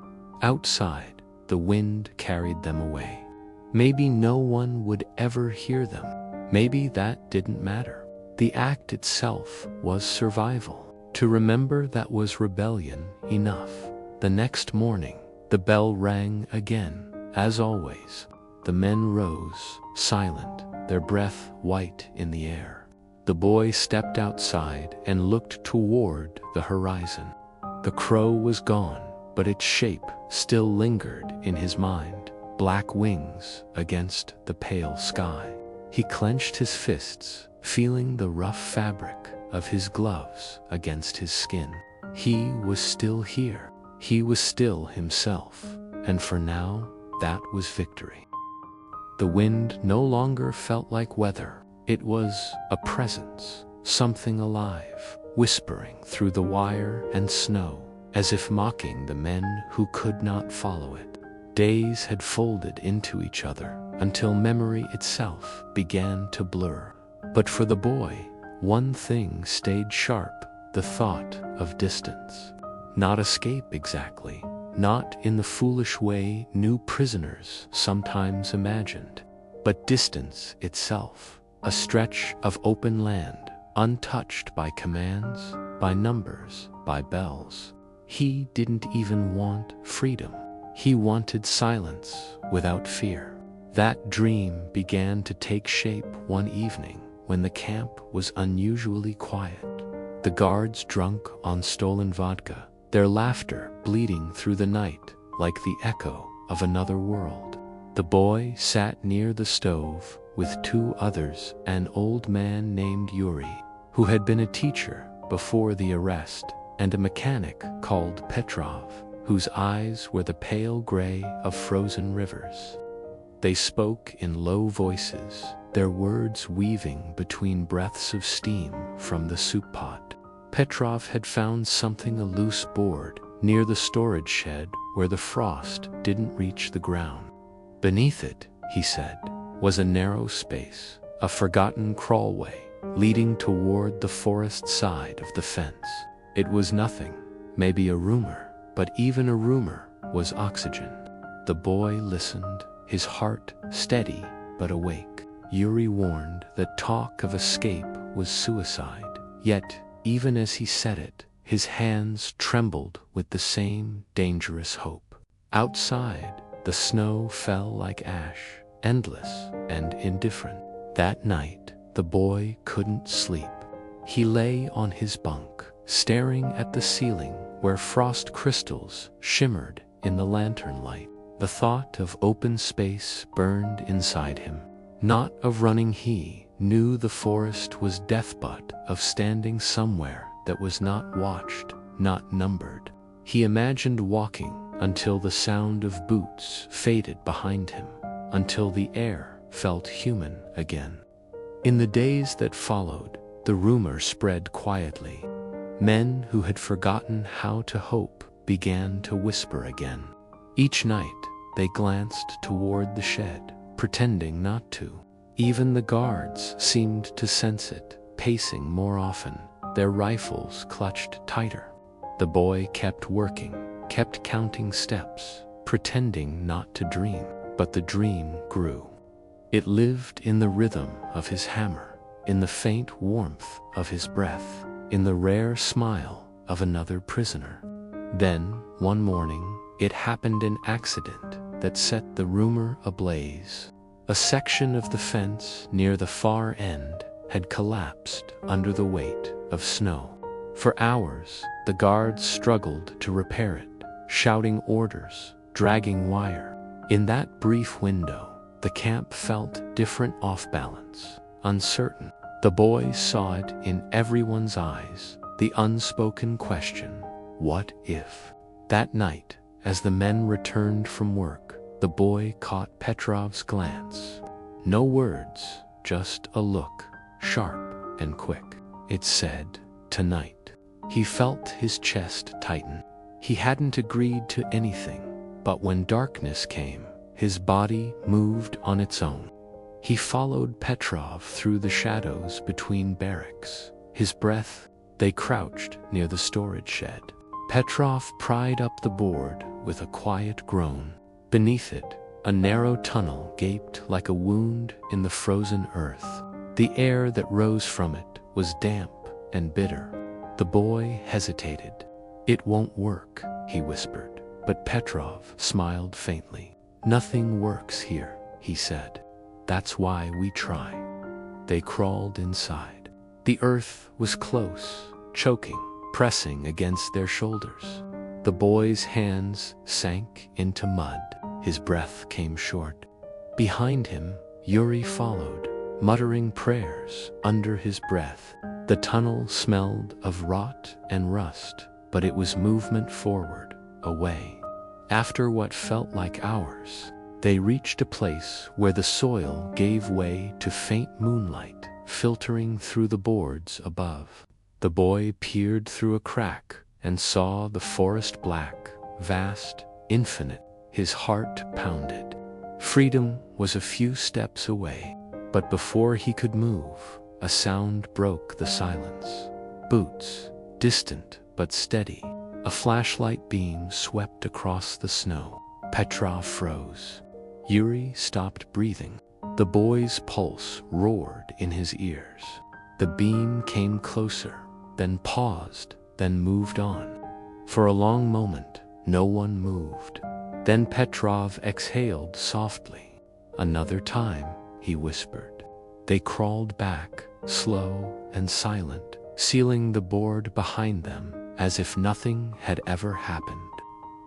Outside, the wind carried them away. Maybe no one would ever hear them. Maybe that didn't matter. The act itself was survival. To remember that was rebellion enough. The next morning, the bell rang again, as always. The men rose, silent, their breath white in the air. The boy stepped outside and looked toward the horizon. The crow was gone, but its shape still lingered in his mind, black wings against the pale sky. He clenched his fists, feeling the rough fabric of his gloves against his skin. He was still here. He was still himself, and for now, that was victory. The wind no longer felt like weather. It was a presence, something alive, whispering through the wire and snow, as if mocking the men who could not follow it. Days had folded into each other until memory itself began to blur. But for the boy, one thing stayed sharp: the thought of distance. Not escape exactly, not in the foolish way new prisoners sometimes imagined, but distance itself, a stretch of open land, untouched by commands, by numbers, by bells. He didn't even want freedom. He wanted silence without fear. That dream began to take shape one evening when the camp was unusually quiet. The guards drunk on stolen vodka, their laughter bleeding through the night like the echo of another world. The boy sat near the stove with two others, an old man named Yuri, who had been a teacher before the arrest, and a mechanic called Petrov, whose eyes were the pale gray of frozen rivers. They spoke in low voices, their words weaving between breaths of steam from the soup pot. Petrov had found something, a loose board, near the storage shed where the frost didn't reach the ground. Beneath it, he said, was a narrow space, a forgotten crawlway leading toward the forest side of the fence. It was nothing, maybe a rumor, but even a rumor was oxygen. The boy listened, his heart steady but awake. Yuri warned that talk of escape was suicide, yet, even as he said it, his hands trembled with the same dangerous hope. Outside, the snow fell like ash, endless and indifferent. That night, the boy couldn't sleep. He lay on his bunk, staring at the ceiling where frost crystals shimmered in the lantern light. The thought of open space burned inside him. Not of running. He knew the forest was death, but of standing somewhere that was not watched, not numbered. He imagined walking until the sound of boots faded behind him, until the air felt human again. In the days that followed, the rumor spread quietly. Men who had forgotten how to hope began to whisper again. Each night, they glanced toward the shed, pretending not to. Even the guards seemed to sense it, pacing more often, their rifles clutched tighter. The boy kept working, kept counting steps, pretending not to dream, but the dream grew. It lived in the rhythm of his hammer, in the faint warmth of his breath, in the rare smile of another prisoner. Then, one morning, it happened an accident that set the rumor ablaze. A section of the fence near the far end had collapsed under the weight of snow. For hours, the guards struggled to repair it, shouting orders, dragging wire. In that brief window, the camp felt different, off balance, uncertain. The boy saw it in everyone's eyes, the unspoken question, what if? That night, as the men returned from work, the boy caught Petrov's glance. No words, just a look, sharp and quick. It said, tonight. He felt his chest tighten. He hadn't agreed to anything, but when darkness came, his body moved on its own. He followed Petrov through the shadows between barracks. His breath, they crouched near the storage shed. Petrov pried up the board with a quiet groan. Beneath it, a narrow tunnel gaped like a wound in the frozen earth. The air that rose from it was damp and bitter. The boy hesitated. It won't work, he whispered, but Petrov smiled faintly. Nothing works here, he said. That's why we try. They crawled inside. The earth was close, choking, pressing against their shoulders. The boy's hands sank into mud. His breath came short. Behind him, Yuri followed, muttering prayers under his breath. The tunnel smelled of rot and rust, but it was movement forward, away. After what felt like hours, they reached a place where the soil gave way to faint moonlight filtering through the boards above. The boy peered through a crack and saw the forest black, vast, infinite. His heart pounded. Freedom was a few steps away, but before he could move, a sound broke the silence. Boots, distant but steady. A flashlight beam swept across the snow. Petrov froze. Yuri stopped breathing. The boy's pulse roared in his ears. The beam came closer, then paused, then moved on. For a long moment, no one moved. Then Petrov exhaled softly. Another time, he whispered. They crawled back, slow and silent, sealing the board behind them as if nothing had ever happened.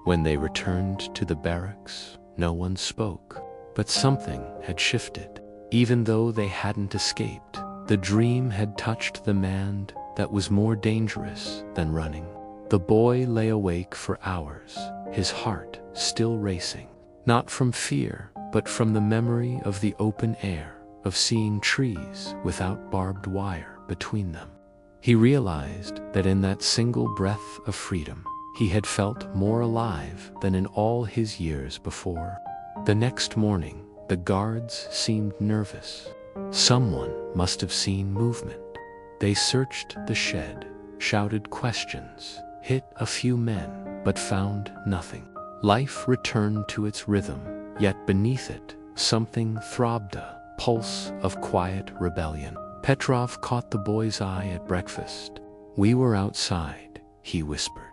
When they returned to the barracks, no one spoke. But something had shifted. Even though they hadn't escaped, the dream had touched the man that was more dangerous than running. The boy lay awake for hours, his heart still racing, not from fear, but from the memory of the open air, of seeing trees without barbed wire between them. He realized that in that single breath of freedom, he had felt more alive than in all his years before. The next morning, the guards seemed nervous. Someone must have seen movement. They searched the shed, shouted questions, hit a few men, but found nothing. Life returned to its rhythm, yet beneath it, something throbbed, a pulse of quiet rebellion. Petrov caught the boy's eye at breakfast. "We were outside," he whispered.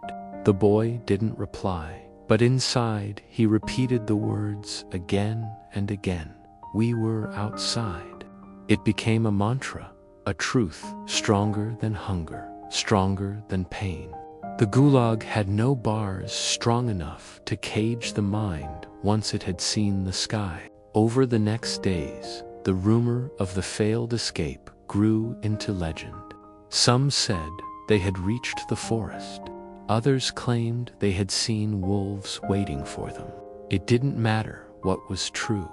The boy didn't reply, but inside he repeated the words again and again. We were outside. It became a mantra, a truth stronger than hunger, stronger than pain. The Gulag had no bars strong enough to cage the mind once it had seen the sky. Over the next days, the rumor of the failed escape grew into legend. Some said they had reached the forest. Others claimed they had seen wolves waiting for them. It didn't matter what was true.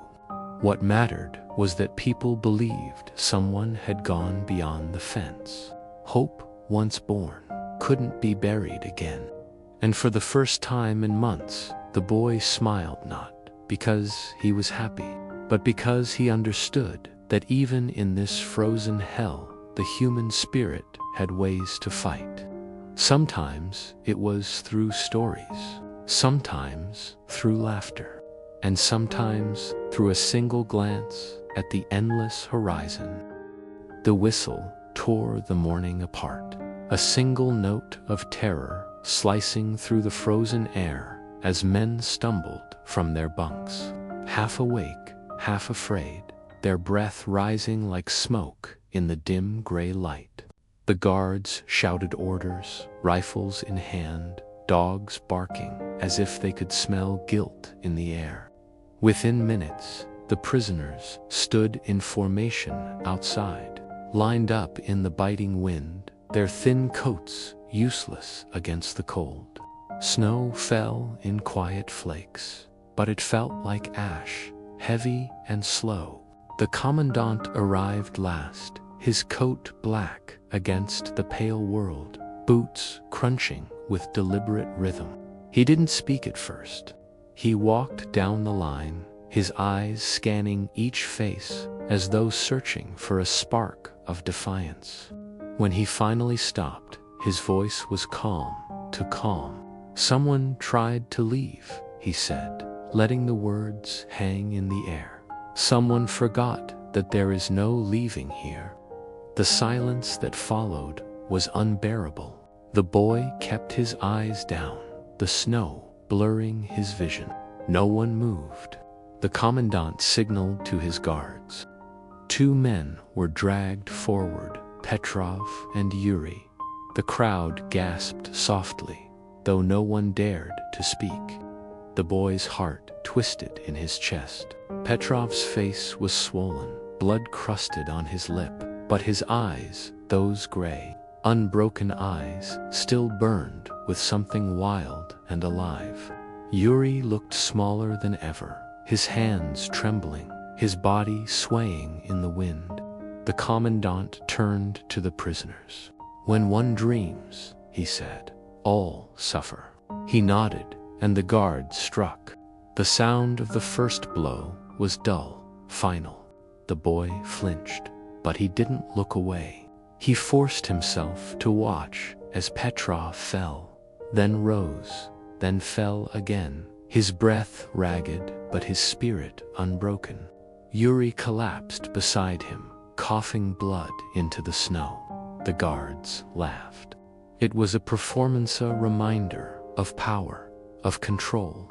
What mattered was that people believed someone had gone beyond the fence. Hope, once born, couldn't be buried again. And for the first time in months, the boy smiled not because he was happy, but because he understood that even in this frozen hell, the human spirit had ways to fight. Sometimes it was through stories, sometimes through laughter, and sometimes through a single glance at the endless horizon. The whistle tore the morning apart, a single note of terror slicing through the frozen air as men stumbled from their bunks, half awake, half afraid, their breath rising like smoke in the dim gray light. The guards shouted orders, rifles in hand, dogs barking as if they could smell guilt in the air. Within minutes, the prisoners stood in formation outside, lined up in the biting wind, their thin coats useless against the cold. Snow fell in quiet flakes, but it felt like ash, heavy and slow. The commandant arrived last, his coat black against the pale world, boots crunching with deliberate rhythm. He didn't speak at first. He walked down the line, his eyes scanning each face as though searching for a spark of defiance. When he finally stopped, his voice was calm to calm. "Someone tried to leave," he said, letting the words hang in the air. "Someone forgot that there is no leaving here." The silence that followed was unbearable. The boy kept his eyes down, the snow blurring his vision. No one moved. The commandant signaled to his guards. 2 men were dragged forward, Petrov and Yuri. The crowd gasped softly, though no one dared to speak. The boy's heart twisted in his chest. Petrov's face was swollen, blood crusted on his lip, but his eyes, those gray, unbroken eyes, still burned with something wild and alive. Yuri looked smaller than ever, his hands trembling, his body swaying in the wind. The commandant turned to the prisoners. "When one dreams," he said, "all suffer." He nodded, and the guard struck. The sound of the first blow was dull, final. The boy flinched, but he didn't look away. He forced himself to watch as Petrov fell, then rose, then fell again, his breath ragged but his spirit unbroken. Yuri collapsed beside him, coughing blood into the snow. The guards laughed. It was a performance, a reminder of power, of control.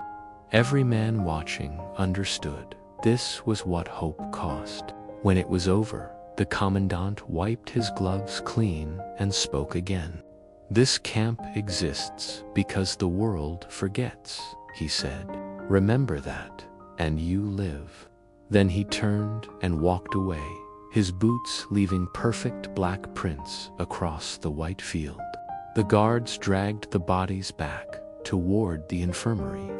Every man watching understood this was what hope cost. When it was over, the commandant wiped his gloves clean and spoke again. "This camp exists because the world forgets," he said. "Remember that, and you live." Then he turned and walked away, his boots leaving perfect black prints across the white field. The guards dragged the bodies back toward the infirmary.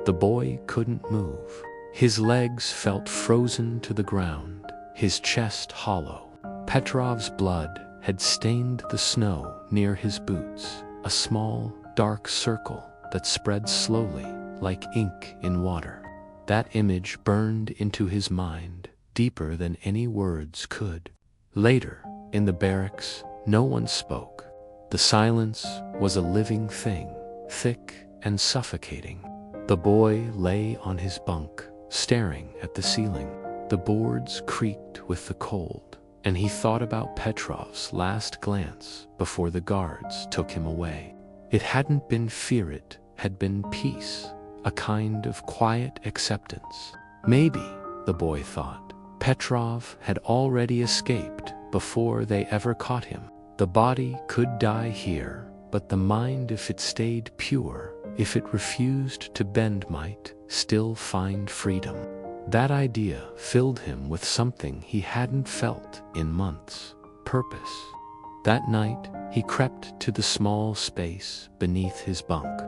The boy couldn't move. His legs felt frozen to the ground, his chest hollow. Petrov's blood had stained the snow near his boots, a small, dark circle that spread slowly like ink in water. That image burned into his mind, deeper than any words could. Later, in the barracks, no one spoke. The silence was a living thing, thick and suffocating. The boy lay on his bunk, staring at the ceiling. The boards creaked with the cold, and he thought about Petrov's last glance before the guards took him away. It hadn't been fear, it had been peace, a kind of quiet acceptance. Maybe, the boy thought, Petrov had already escaped before they ever caught him. The body could die here, but the mind, if it stayed pure, if it refused to bend, might still find freedom. That idea filled him with something he hadn't felt in months: purpose. That night, He crept to the small space beneath his bunk,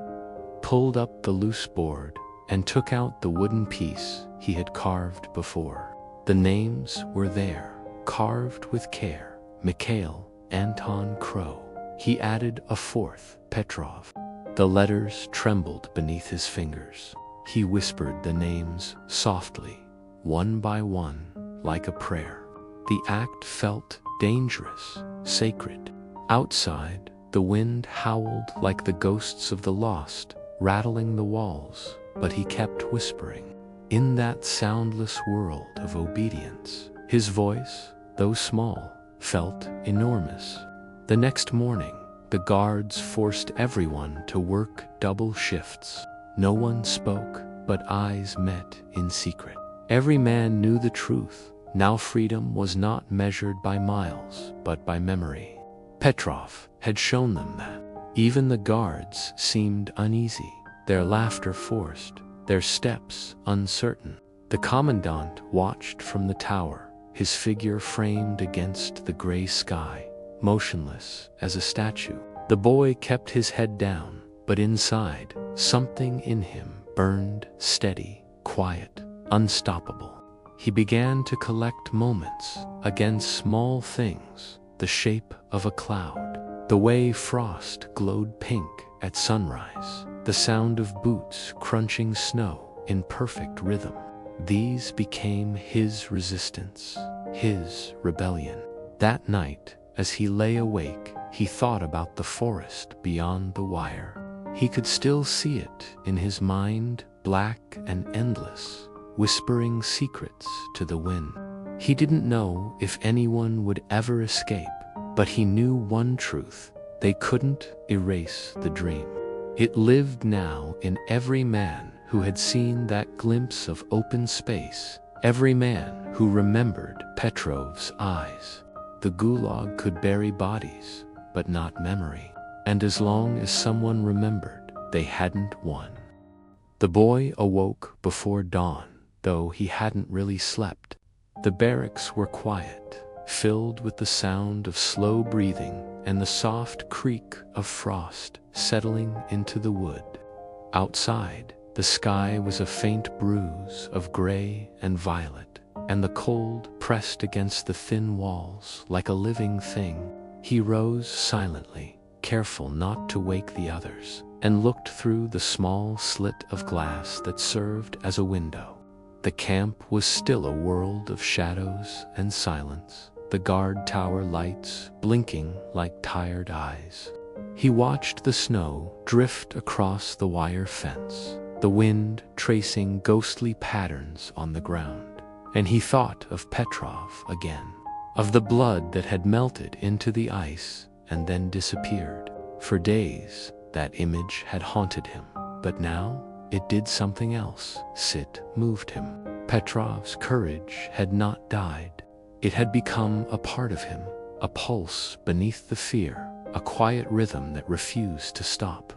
pulled up the loose board, and took out the wooden piece he had carved before. The names were there, carved with care: Mikhail Anton Crow. He added a fourth, Petrov. The letters trembled beneath his fingers. He whispered the names softly, one by one, like a prayer. The act felt dangerous, sacred. Outside, the wind howled like the ghosts of the lost, rattling the walls, but he kept whispering. In that soundless world of obedience, his voice, though small, felt enormous. The next morning, the guards forced everyone to work double shifts. No one spoke, but eyes met in secret. Every man knew the truth. Now freedom was not measured by miles, but by memory. Petrov had shown them that. Even the guards seemed uneasy, their laughter forced, their steps uncertain. The commandant watched from the tower, his figure framed against the gray sky, motionless as a statue. The boy kept his head down, but inside, something in him burned steady, quiet, unstoppable. He began to collect moments, again small things, the shape of a cloud, the way frost glowed pink at sunrise, the sound of boots crunching snow in perfect rhythm. These became his resistance, his rebellion. That night, as he lay awake, he thought about the forest beyond the wire. He could still see it in his mind, black and endless, whispering secrets to the wind. He didn't know if anyone would ever escape, but he knew one truth: they couldn't erase the dream. It lived now in every man who had seen that glimpse of open space, every man who remembered Petrov's eyes. The Gulag could bury bodies, but not memory. And as long as someone remembered, they hadn't won. The boy awoke before dawn, though he hadn't really slept. The barracks were quiet, filled with the sound of slow breathing and the soft creak of frost settling into the wood. Outside, the sky was a faint bruise of gray and violet, and the cold pressed against the thin walls like a living thing. He rose silently, careful not to wake the others, and looked through the small slit of glass that served as a window. The camp was still a world of shadows and silence, the guard tower lights blinking like tired eyes. He watched the snow drift across the wire fence, the wind tracing ghostly patterns on the ground, and he thought of Petrov again, of the blood that had melted into the ice and then disappeared. For days, that image had haunted him, but now it did something else. It moved him. Petrov's courage had not died. It had become a part of him, a pulse beneath the fear, a quiet rhythm that refused to stop.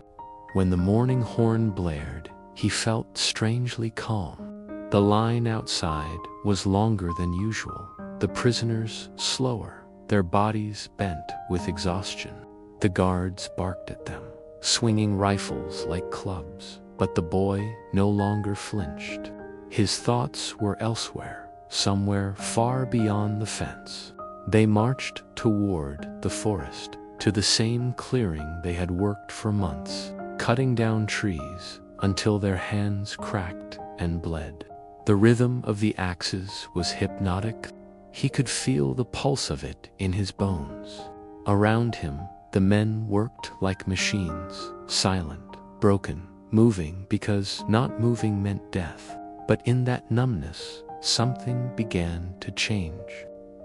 When the morning horn blared, he felt strangely calm. The line outside was longer than usual, the prisoners slower, their bodies bent with exhaustion. The guards barked at them, swinging rifles like clubs, but the boy no longer flinched. His thoughts were elsewhere, somewhere far beyond the fence. They marched toward the forest, to the same clearing they had worked for months, cutting down trees until their hands cracked and bled. The rhythm of the axes was hypnotic. He could feel the pulse of it in his bones. Around him, the men worked like machines, silent, broken, moving because not moving meant death. But in that numbness, something began to change.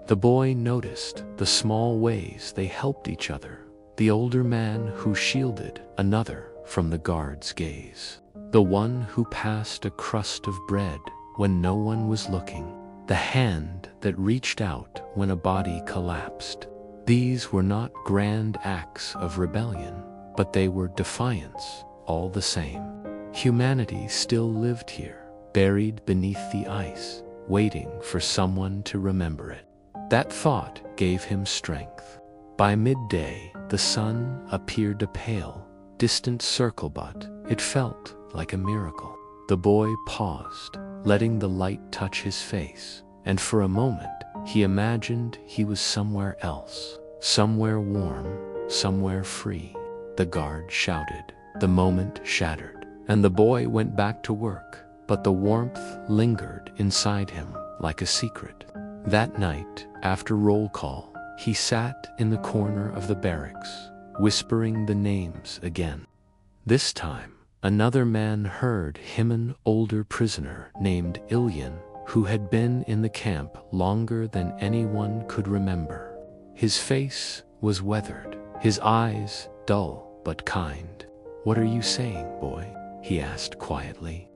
The boy noticed the small ways they helped each other, the older man who shielded another from the guard's gaze, the one who passed a crust of bread when no one was looking, the hand that reached out when a body collapsed. These were not grand acts of rebellion, but they were defiance all the same. Humanity still lived here, buried beneath the ice, waiting for someone to remember it. That thought gave him strength. By midday, the sun appeared a pale, distant circle, but it felt like a miracle. The boy paused, letting the light touch his face, and for a moment, he imagined he was somewhere else, somewhere warm, somewhere free. The guard shouted. The moment shattered, and the boy went back to work, but the warmth lingered inside him like a secret. That night, after roll call, he sat in the corner of the barracks, whispering the names again. This time, another man heard him, an older prisoner named Ilyin, who had been in the camp longer than anyone could remember. His face was weathered, his eyes dull but kind. "What are you saying, boy?" he asked quietly.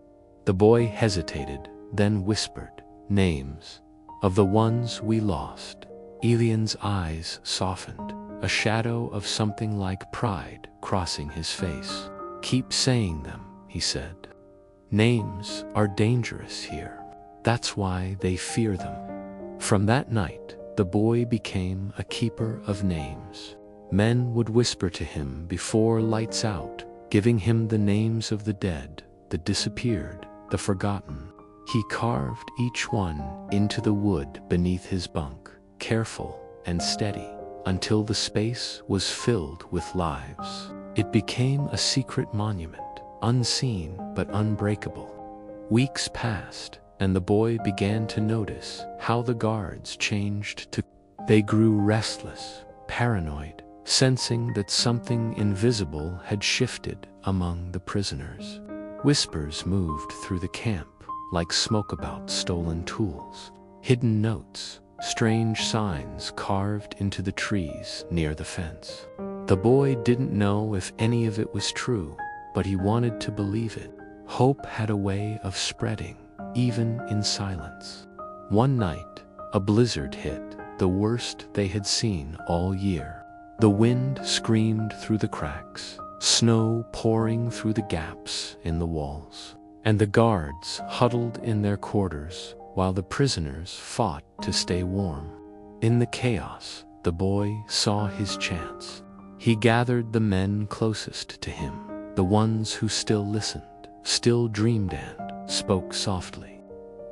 The boy hesitated, then whispered, "Names of the ones we lost." Ilyin's eyes softened, a shadow of something like pride crossing his face. "Keep saying them," he said. "Names are dangerous here. That's why they fear them." From that night, the boy became a keeper of names. Men would whisper to him before lights out, giving him the names of the dead, the disappeared, the forgotten. He carved each one into the wood beneath his bunk, careful and steady, until the space was filled with lives. It became a secret monument, unseen but unbreakable. Weeks passed, and the boy began to notice how the guards changed too. They grew restless, paranoid, sensing that something invisible had shifted among the prisoners. Whispers moved through the camp like smoke about stolen tools, hidden notes, strange signs carved into the trees near the fence. The boy didn't know if any of it was true, but he wanted to believe it. Hope had a way of spreading, even in silence. One night, a blizzard hit, the worst they had seen all year. The wind screamed through the cracks, snow pouring through the gaps in the walls, and the guards huddled in their quarters while the prisoners fought to stay warm. In the chaos, the boy saw his chance. He gathered the men closest to him, the ones who still listened, still dreamed, and spoke softly.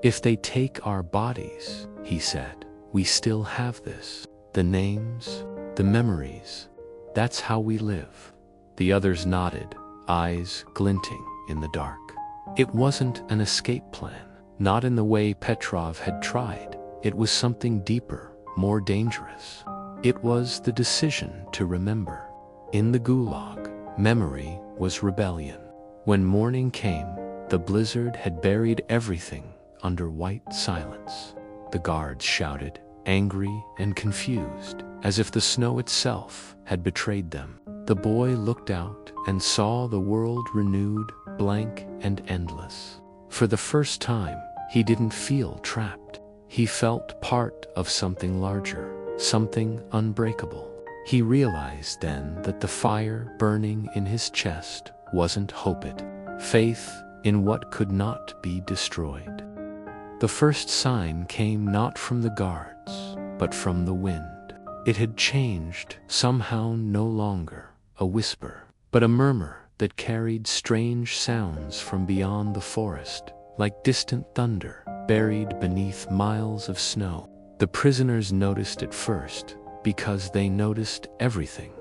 "If they take our bodies," he said, "we still have this. The names, the memories. That's how we live." The others nodded, eyes glinting in the dark. It wasn't an escape plan, not in the way Petrov had tried. It was something deeper, more dangerous. It was the decision to remember. In the Gulag, memory was rebellion. When morning came, the blizzard had buried everything under white silence. The guards shouted, angry and confused, as if the snow itself had betrayed them. The boy looked out and saw the world renewed, blank and endless. For the first time, he didn't feel trapped. He felt part of something larger, something unbreakable. He realized then that the fire burning in his chest wasn't hope, it faith in what could not be destroyed. The first sign came not from the guards, but from the wind. It had changed, somehow no longer a whisper, but a murmur that carried strange sounds from beyond the forest, like distant thunder buried beneath miles of snow. The prisoners noticed it first, because they noticed everything.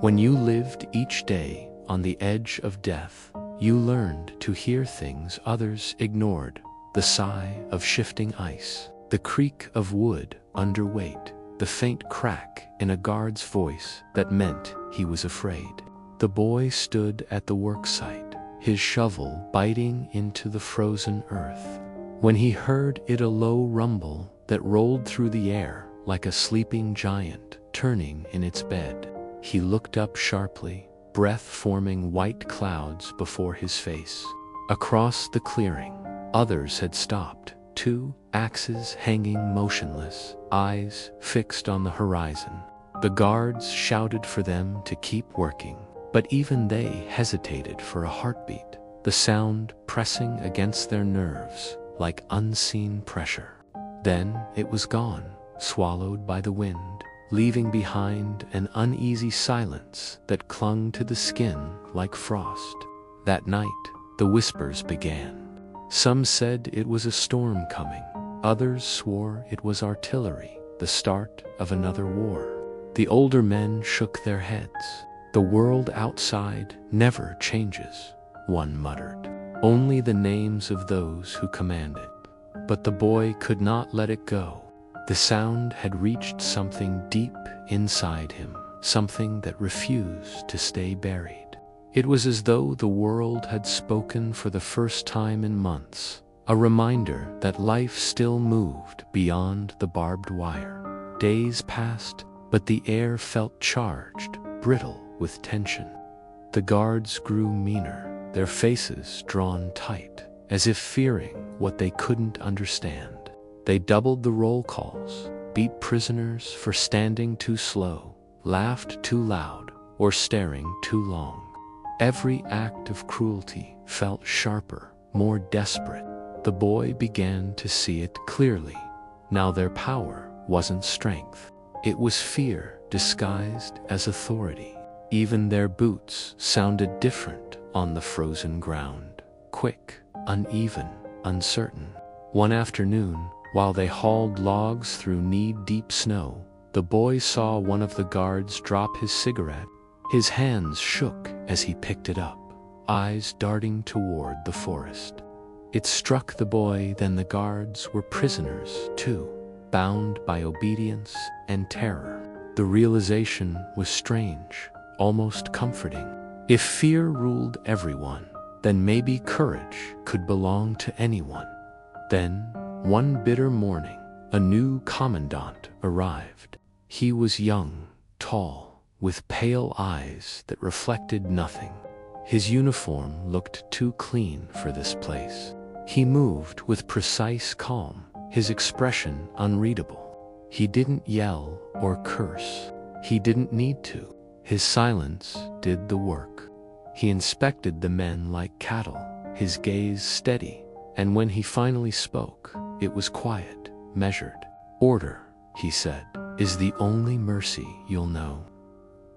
When you lived each day on the edge of death, you learned to hear things others ignored: the sigh of shifting ice, the creak of wood under weight, the faint crack in a guard's voice that meant he was afraid. The boy stood at the worksite, his shovel biting into the frozen earth. When he heard it, a low rumble that rolled through the air like a sleeping giant turning in its bed. He looked up sharply, breath forming white clouds before his face. Across the clearing, others had stopped, too, axes hanging motionless, eyes fixed on the horizon. The guards shouted for them to keep working, but even they hesitated for a heartbeat, the sound pressing against their nerves like unseen pressure. Then it was gone, swallowed by the wind, leaving behind an uneasy silence that clung to the skin like frost. That night, the whispers began. Some said it was a storm coming. Others swore it was artillery, the start of another war. The older men shook their heads. "The world outside never changes," one muttered. "Only the names of those who command it." But the boy could not let it go. The sound had reached something deep inside him, something that refused to stay buried. It was as though the world had spoken for the first time in months, a reminder that life still moved beyond the barbed wire. Days passed, but the air felt charged, brittle with tension. The guards grew meaner, their faces drawn tight, as if fearing what they couldn't understand. They doubled the roll calls, beat prisoners for standing too slow, laughed too loud, or staring too long. Every act of cruelty felt sharper, more desperate. The boy began to see it clearly. Now their power wasn't strength. It was fear disguised as authority. Even their boots sounded different on the frozen ground. Quick, uneven, uncertain. One afternoon, while they hauled logs through knee-deep snow, the boy saw one of the guards drop his cigarette. His hands shook as he picked it up, eyes darting toward the forest. It struck the boy then the guards were prisoners too, bound by obedience and terror. The realization was strange, almost comforting. If fear ruled everyone, then maybe courage could belong to anyone. Then, one bitter morning, a new commandant arrived. He was young, tall, with pale eyes that reflected nothing. His uniform looked too clean for this place. He moved with precise calm, his expression unreadable. He didn't yell or curse. He didn't need to. His silence did the work. He inspected the men like cattle, his gaze steady, and when he finally spoke, it was quiet, measured. "Order," he said, "is the only mercy you'll know."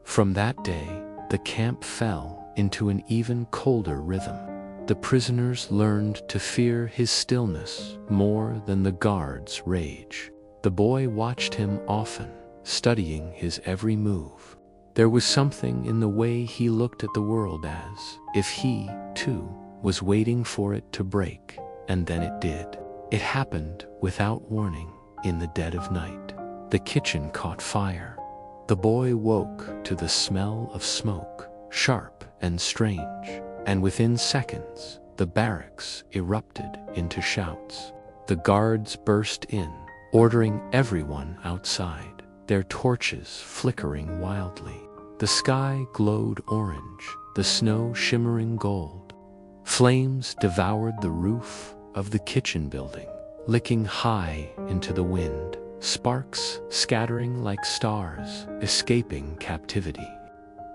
From that day, the camp fell into an even colder rhythm. The prisoners learned to fear his stillness more than the guards' rage. The boy watched him often, studying his every move. There was something in the way he looked at the world as if he, too, was waiting for it to break, and then it did. It happened without warning, in the dead of night. The kitchen caught fire. The boy woke to the smell of smoke, sharp and strange, and within seconds, the barracks erupted into shouts. The guards burst in, ordering everyone outside, their torches flickering wildly. The sky glowed orange, the snow shimmering gold. Flames devoured the roof of the kitchen building, licking high into the wind. Sparks scattering like stars, escaping captivity.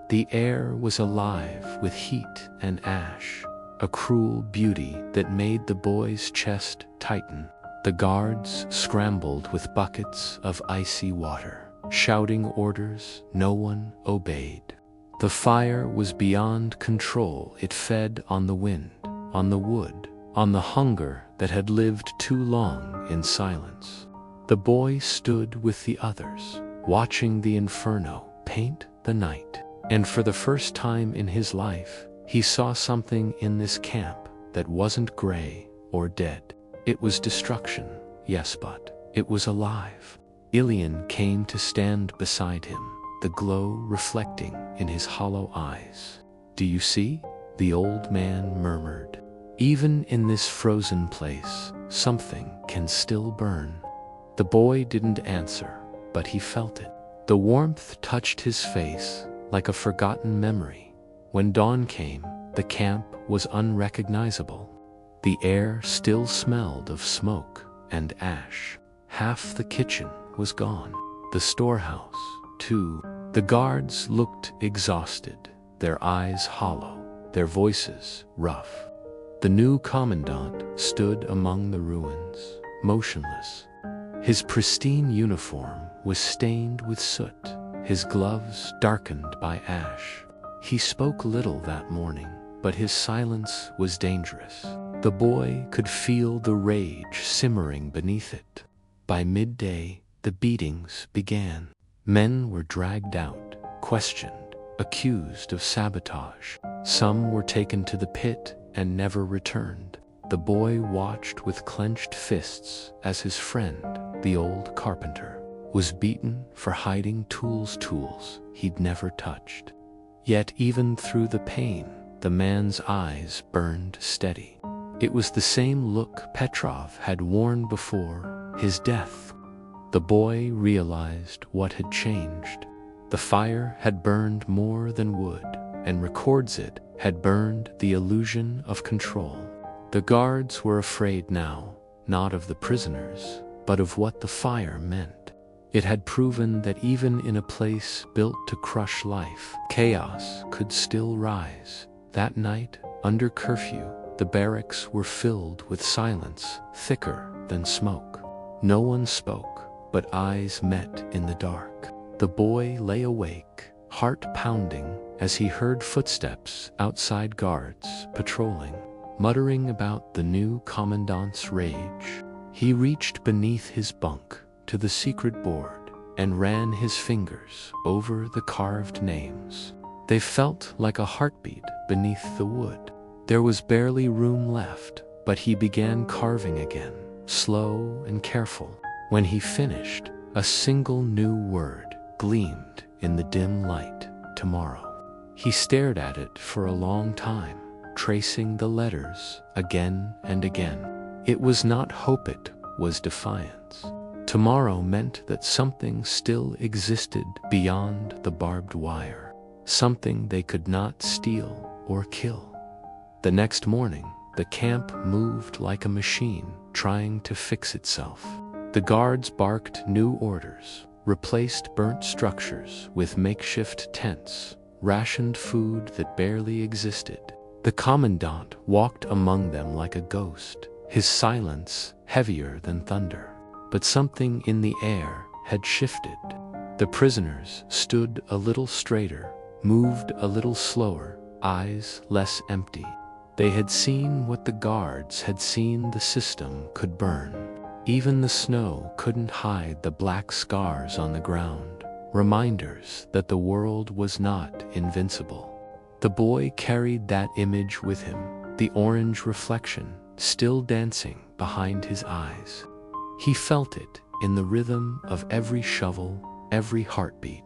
The air was alive with heat and ash, a cruel beauty that made the boy's chest tighten. The guards scrambled with buckets of icy water, shouting orders no one obeyed. The fire was beyond control. It fed on the wind, on the wood, on the hunger that had lived too long in silence. The boy stood with the others, watching the inferno paint the night. And for the first time in his life, he saw something in this camp that wasn't gray or dead. It was destruction, yes, but it was alive. Ilian came to stand beside him, the glow reflecting in his hollow eyes. "Do you see?" the old man murmured. "Even in this frozen place, something can still burn." The boy didn't answer, but he felt it. The warmth touched his face like a forgotten memory. When dawn came, the camp was unrecognizable. The air still smelled of smoke and ash. Half the kitchen was gone. The storehouse, too. The guards looked exhausted, their eyes hollow, their voices rough. The new commandant stood among the ruins, motionless. His pristine uniform was stained with soot, his gloves darkened by ash. He spoke little that morning, but his silence was dangerous. The boy could feel the rage simmering beneath it. By midday, the beatings began. Men were dragged out, questioned, accused of sabotage. Some were taken to the pit and never returned. The boy watched with clenched fists as his friend, the old carpenter, was beaten for hiding tools he'd never touched. Yet even through the pain, the man's eyes burned steady. It was the same look Petrov had worn before his death. The boy realized what had changed. The fire had burned more than wood, and records it had burned the illusion of control. The guards were afraid now, not of the prisoners, but of what the fire meant. It had proven that even in a place built to crush life, chaos could still rise. That night, under curfew, the barracks were filled with silence, thicker than smoke. No one spoke, but eyes met in the dark. The boy lay awake, heart pounding, as he heard footsteps outside, guards patrolling, muttering about the new commandant's rage. He reached beneath his bunk to the secret board and ran his fingers over the carved names. They felt like a heartbeat beneath the wood. There was barely room left, but he began carving again, slow and careful. When he finished, a single new word gleamed in the dim light: tomorrow. He stared at it for a long time, tracing the letters again and again. It was not hope, it was defiance. Tomorrow meant that something still existed beyond the barbed wire, something they could not steal or kill. The next morning, the camp moved like a machine trying to fix itself. The guards barked new orders, replaced burnt structures with makeshift tents, rationed food that barely existed. The commandant walked among them like a ghost, his silence heavier than thunder. But something in the air had shifted. The prisoners stood a little straighter, moved a little slower, eyes less empty. They had seen what the guards had seen the system could burn. Even the snow couldn't hide the black scars on the ground, reminders that the world was not invincible. The boy carried that image with him, the orange reflection still dancing behind his eyes. He felt it in the rhythm of every shovel, every heartbeat.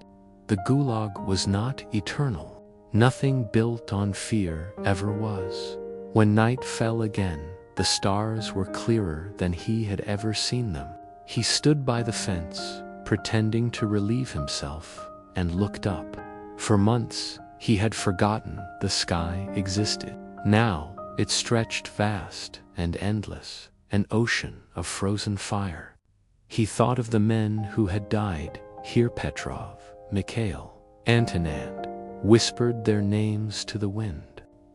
The Gulag was not eternal. Nothing built on fear ever was. When night fell again, the stars were clearer than he had ever seen them. He stood by the fence, pretending to relieve himself, and looked up. For months, he had forgotten the sky existed. Now, it stretched vast and endless, an ocean of frozen fire. He thought of the men who had died here: Petrov, Mikhail, Antonand, whispered their names to the wind.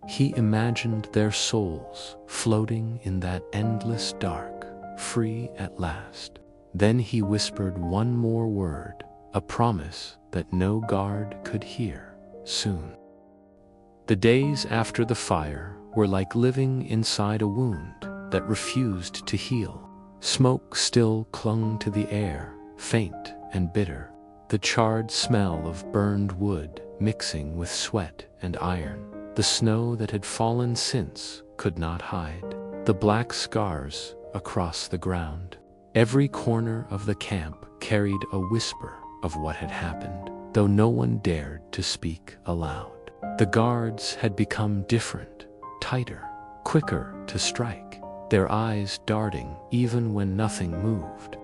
He imagined their souls floating in that endless dark, free at last. Then he whispered one more word, a promise that no guard could hear: soon. The days after the fire were like living inside a wound that refused to heal. Smoke still clung to the air, faint and bitter, the charred smell of burned wood mixing with sweat and iron. The snow that had fallen since could not hide the black scars across the ground. Every corner of the camp carried a whisper of what had happened, though no one dared to speak aloud. The guards had become different, tighter, quicker to strike, their eyes darting even when nothing moved.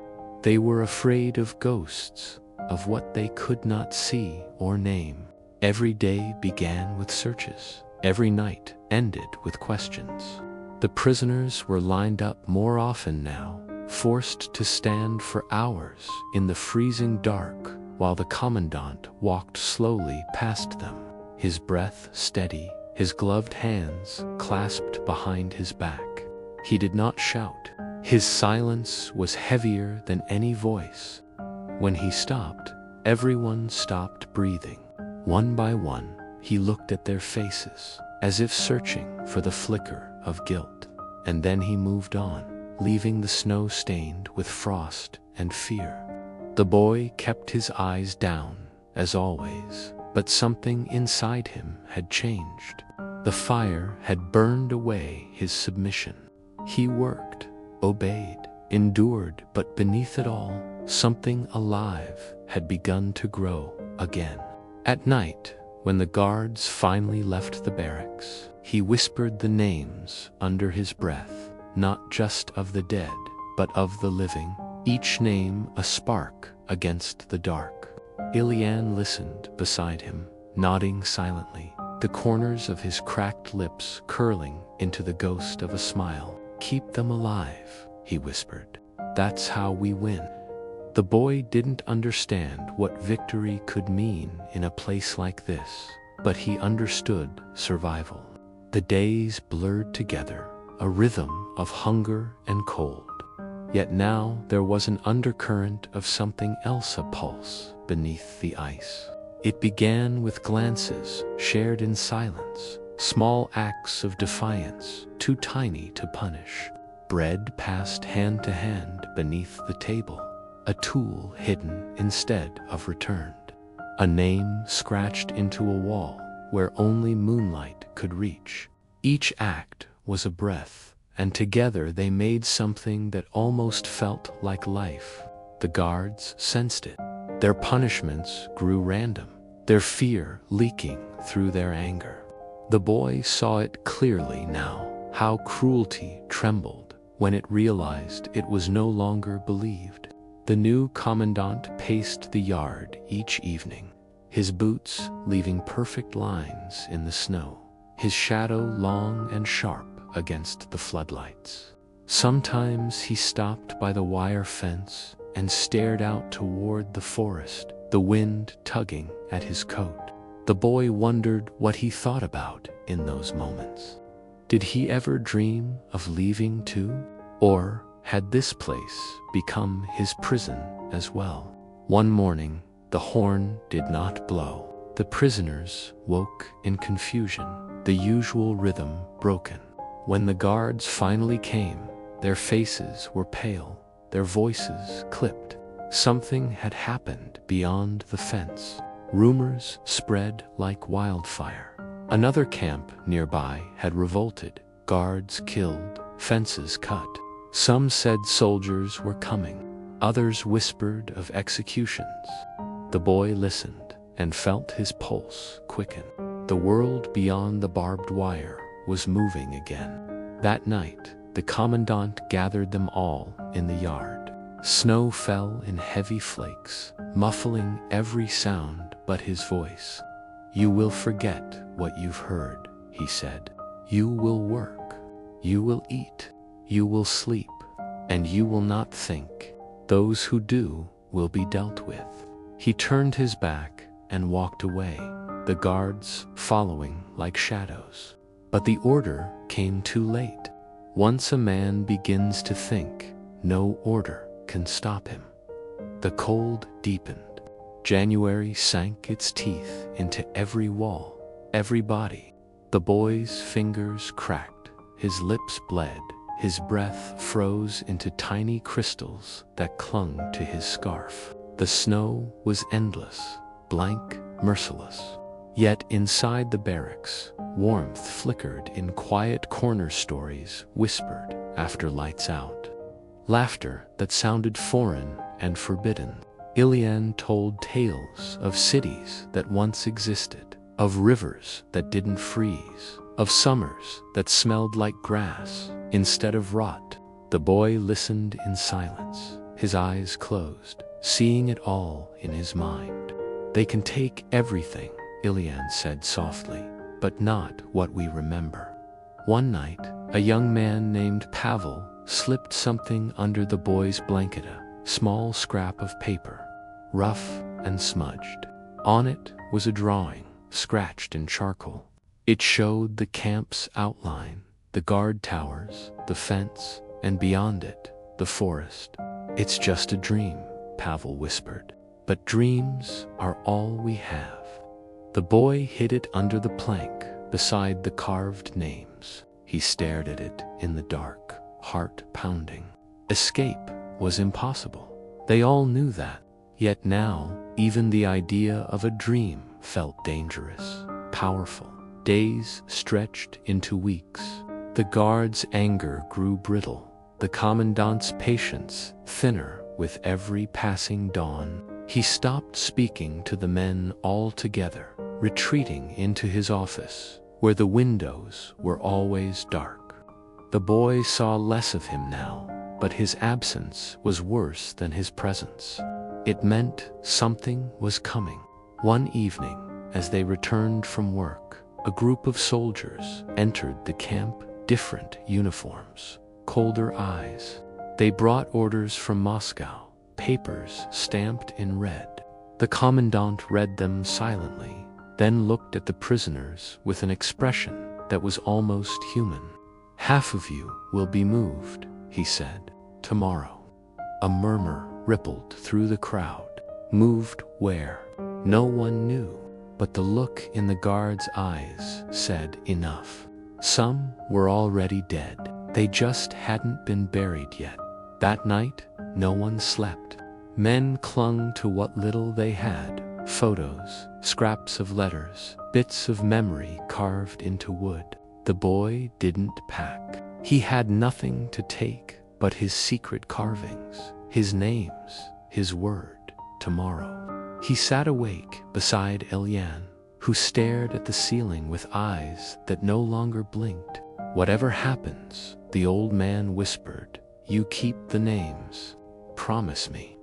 They were afraid of ghosts, of what they could not see or name. Every day began with searches. Every night ended with questions. The prisoners were lined up more often now, forced to stand for hours in the freezing dark while the commandant walked slowly past them, his breath steady, his gloved hands clasped behind his back. He did not shout. His silence was heavier than any voice. When he stopped, everyone stopped breathing. One by one, he looked at their faces, as if searching for the flicker of guilt. And then he moved on, leaving the snow stained with frost and fear. The boy kept his eyes down, as always, but something inside him had changed. The fire had burned away his submission. He worked, obeyed, endured, but beneath it all, something alive had begun to grow again. At night, when the guards finally left the barracks, he whispered the names under his breath, not just of the dead, but of the living, each name a spark against the dark. Ilian listened beside him, nodding silently, the corners of his cracked lips curling into the ghost of a smile. "Keep them alive," he whispered. "That's how we win." The boy didn't understand what victory could mean in a place like this, but he understood survival. The days blurred together, a rhythm of hunger and cold. Yet now there was an undercurrent of something else, a pulse beneath the ice. It began with glances shared in silence, small acts of defiance, too tiny to punish. Bread passed hand to hand beneath the table, a tool hidden instead of returned. A name scratched into a wall where only moonlight could reach. Each act was a breath, and together they made something that almost felt like life. The guards sensed it. Their punishments grew random, their fear leaking through their anger. The boy saw it clearly now, how cruelty trembled when it realized it was no longer believed. The new commandant paced the yard each evening, his boots leaving perfect lines in the snow, his shadow long and sharp against the floodlights. Sometimes he stopped by the wire fence and stared out toward the forest, the wind tugging at his coat. The boy wondered what he thought about in those moments. Did he ever dream of leaving too? Or had this place become his prison as well? One morning, the horn did not blow. The prisoners woke in confusion, the usual rhythm broken. When the guards finally came, their faces were pale, their voices clipped. Something had happened beyond the fence. Rumors spread like wildfire. Another camp nearby had revolted, guards killed, fences cut. Some said soldiers were coming, others whispered of executions. The boy listened and felt his pulse quicken. The world beyond the barbed wire was moving again. That night, the commandant gathered them all in the yard. Snow fell in heavy flakes, muffling every sound but his voice. "You will forget what you've heard," he said. "You will work, you will eat, you will sleep, and you will not think. Those who do will be dealt with." He turned his back and walked away, the guards following like shadows. But the order came too late. Once a man begins to think, no order can stop him. The cold deepened. January sank its teeth into every wall, every body. The boy's fingers cracked, his lips bled, his breath froze into tiny crystals that clung to his scarf. The snow was endless, blank, merciless. Yet inside the barracks, warmth flickered in quiet corner stories whispered after lights out. Laughter that sounded foreign and forbidden. Ilian told tales of cities that once existed, of rivers that didn't freeze, of summers that smelled like grass instead of rot. The boy listened in silence, his eyes closed, seeing it all in his mind. "They can take everything," Ilian said softly, "but not what we remember." One night, a young man named Pavel slipped something under the boy's blanket, a small scrap of paper, rough and smudged. On it was a drawing, scratched in charcoal. It showed the camp's outline, the guard towers, the fence, and beyond it, the forest. "It's just a dream," Pavel whispered. "But dreams are all we have." The boy hid it under the plank, beside the carved names. He stared at it in the dark, heart pounding. Escape was impossible. They all knew that. Yet now, even the idea of a dream felt dangerous, powerful. Days stretched into weeks. The guard's anger grew brittle, the commandant's patience thinner with every passing dawn. He stopped speaking to the men altogether, retreating into his office, where the windows were always dark. The boy saw less of him now, but his absence was worse than his presence. It meant something was coming. One evening, as they returned from work, a group of soldiers entered the camp, different uniforms, colder eyes. They brought orders from Moscow, papers stamped in red. The commandant read them silently, then looked at the prisoners with an expression that was almost human. "Half of you will be moved," he said, "tomorrow." A murmur rippled through the crowd. Moved where? No one knew, but the look in the guard's eyes said enough. Some were already dead. They just hadn't been buried yet. That night, no one slept. Men clung to what little they had: photos, scraps of letters, bits of memory carved into wood. The boy didn't pack. He had nothing to take but his secret carvings, his names, his word, tomorrow. He sat awake beside Ilyan, who stared at the ceiling with eyes that no longer blinked. "Whatever happens," the old man whispered, "you keep the names. Promise me."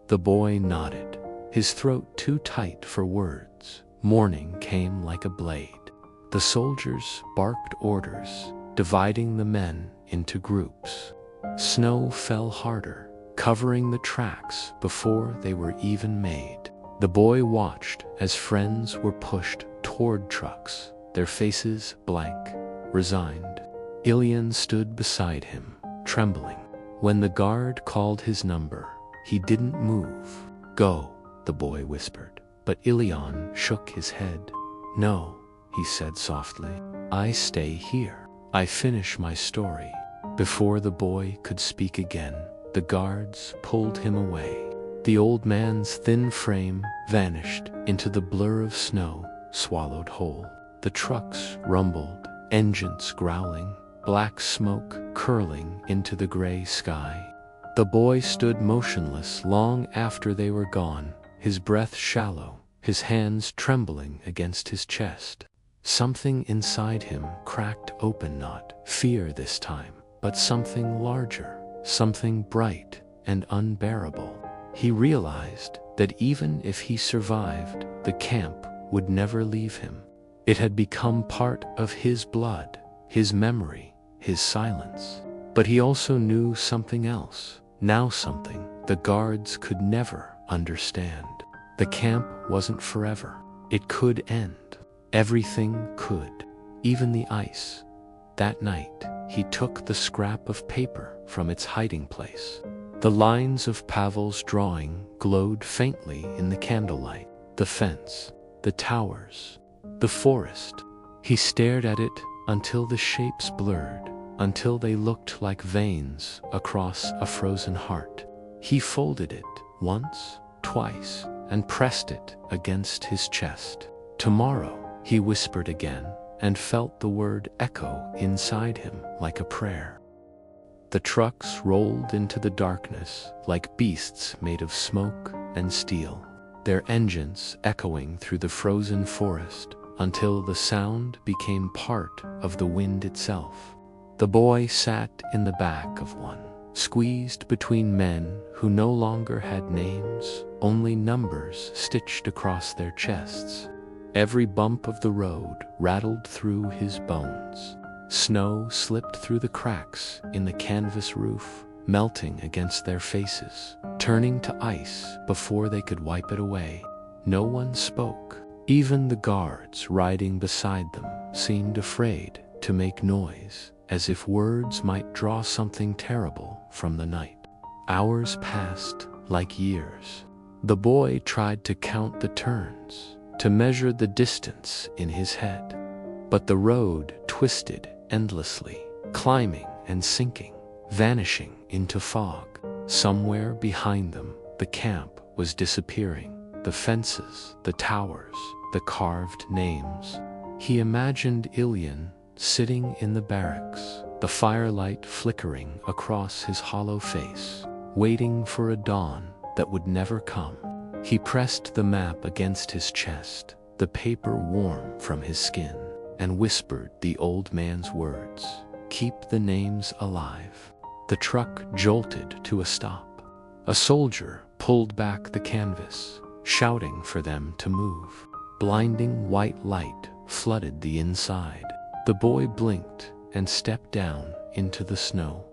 The boy nodded, his throat too tight for words. Morning came like a blade. The soldiers barked orders, dividing the men into groups. Snow fell harder, covering the tracks before they were even made. The boy watched as friends were pushed toward trucks, their faces blank, resigned. Ilyan stood beside him, trembling. When the guard called his number, he didn't move. "Go," the boy whispered, but Ilyan shook his head. "No," he said softly, "I stay here. I finish my story." Before the boy could speak again, the guards pulled him away. The old man's thin frame vanished into the blur of snow, swallowed whole. The trucks rumbled, engines growling, black smoke curling into the gray sky. The boy stood motionless long after they were gone, his breath shallow, his hands trembling against his chest. Something inside him cracked open, not fear this time, but something larger, something bright and unbearable. He realized that even if he survived, the camp would never leave him. It had become part of his blood, his memory, his silence. But he also knew something else, now something the guards could never understand. The camp wasn't forever. It could end. Everything could, even the ice. That night, he took the scrap of paper from its hiding place. The lines of Pavel's drawing glowed faintly in the candlelight. The fence, the towers, the forest. He stared at it until the shapes blurred, until they looked like veins across a frozen heart. He folded it once, twice, and pressed it against his chest. "Tomorrow," he whispered again, and felt the word echo inside him like a prayer. The trucks rolled into the darkness like beasts made of smoke and steel, their engines echoing through the frozen forest until the sound became part of the wind itself. The boy sat in the back of one, squeezed between men who no longer had names, only numbers stitched across their chests. Every bump of the road rattled through his bones. Snow slipped through the cracks in the canvas roof, melting against their faces, turning to ice before they could wipe it away. No one spoke. Even the guards riding beside them seemed afraid to make noise, as if words might draw something terrible from the night. Hours passed, like years. The boy tried to count the turns, to measure the distance in his head. But the road twisted endlessly, climbing and sinking, vanishing into fog. Somewhere behind them, the camp was disappearing. The fences, the towers, the carved names. He imagined Ilyin sitting in the barracks, the firelight flickering across his hollow face, waiting for a dawn that would never come. He pressed the map against his chest, the paper warm from his skin, and whispered the old man's words, "Keep the names alive." The truck jolted to a stop. A soldier pulled back the canvas, shouting for them to move. Blinding white light flooded the inside. The boy blinked and stepped down into the snow.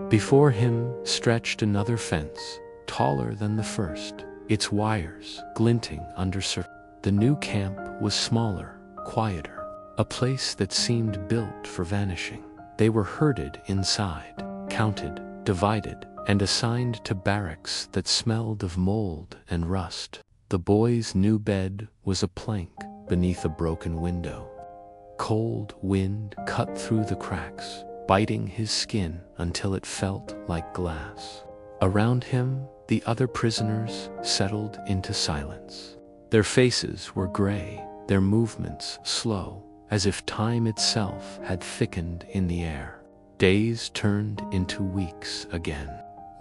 Before him stretched another fence, taller than the first, its wires glinting under surface. The new camp was smaller, quieter, a place that seemed built for vanishing. They were herded inside, counted, divided, and assigned to barracks that smelled of mold and rust. The boy's new bed was a plank beneath a broken window. Cold wind cut through the cracks, biting his skin until it felt like glass. Around him, the other prisoners settled into silence. Their faces were gray, their movements slow, as if time itself had thickened in the air. Days turned into weeks again.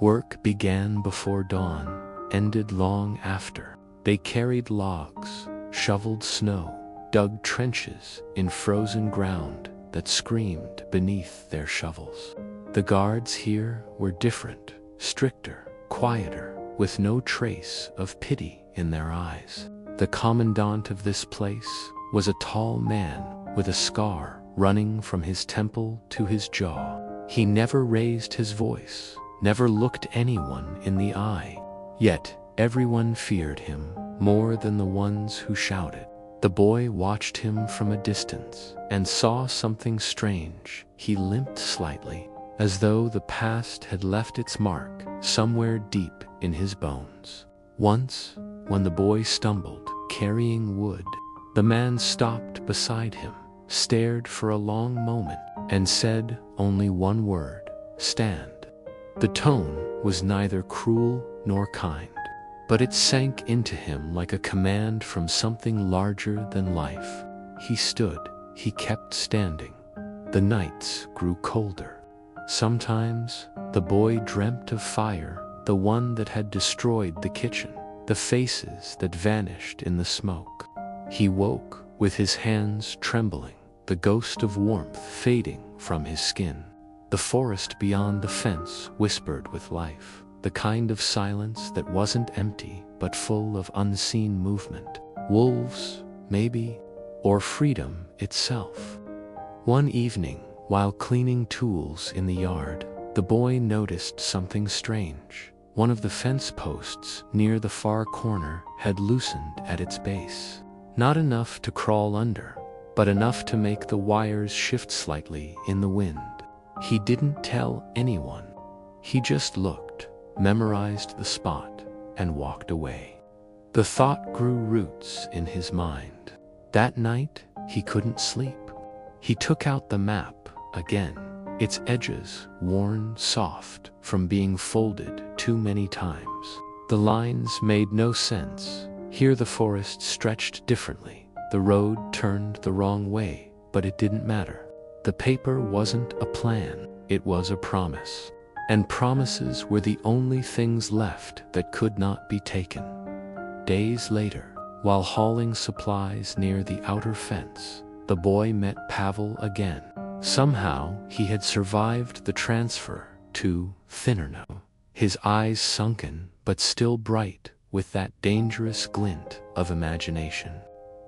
Work began before dawn, ended long after. They carried logs, shoveled snow, dug trenches in frozen ground that screamed beneath their shovels. The guards here were different, stricter, quieter, with no trace of pity in their eyes. The commandant of this place was a tall man with a scar running from his temple to his jaw. He never raised his voice, never looked anyone in the eye. Yet everyone feared him more than the ones who shouted. The boy watched him from a distance and saw something strange. He limped slightly, as though the past had left its mark somewhere deep in his bones. Once, when the boy stumbled, carrying wood, the man stopped beside him, stared for a long moment, and said only one word, "Stand." The tone was neither cruel nor kind, but it sank into him like a command from something larger than life. He stood, he kept standing. The nights grew colder. Sometimes the boy dreamt of fire, the one that had destroyed the kitchen, the faces that vanished in the smoke. He woke with his hands trembling, the ghost of warmth fading from his skin. The forest beyond the fence whispered with life, the kind of silence that wasn't empty but full of unseen movement. Wolves, maybe, or freedom itself. One evening, while cleaning tools in the yard, the boy noticed something strange. One of the fence posts near the far corner had loosened at its base. Not enough to crawl under, but enough to make the wires shift slightly in the wind. He didn't tell anyone. He just looked, memorized the spot, and walked away. The thought grew roots in his mind. That night, he couldn't sleep. He took out the map again, its edges worn soft from being folded too many times. The lines made no sense. Here the forest stretched differently. The road turned the wrong way, but it didn't matter. The paper wasn't a plan, it was a promise. And promises were the only things left that could not be taken. Days later, while hauling supplies near the outer fence, the boy met Pavel again. Somehow, he had survived the transfer to Thinnerno, his eyes sunken but still bright with that dangerous glint of imagination.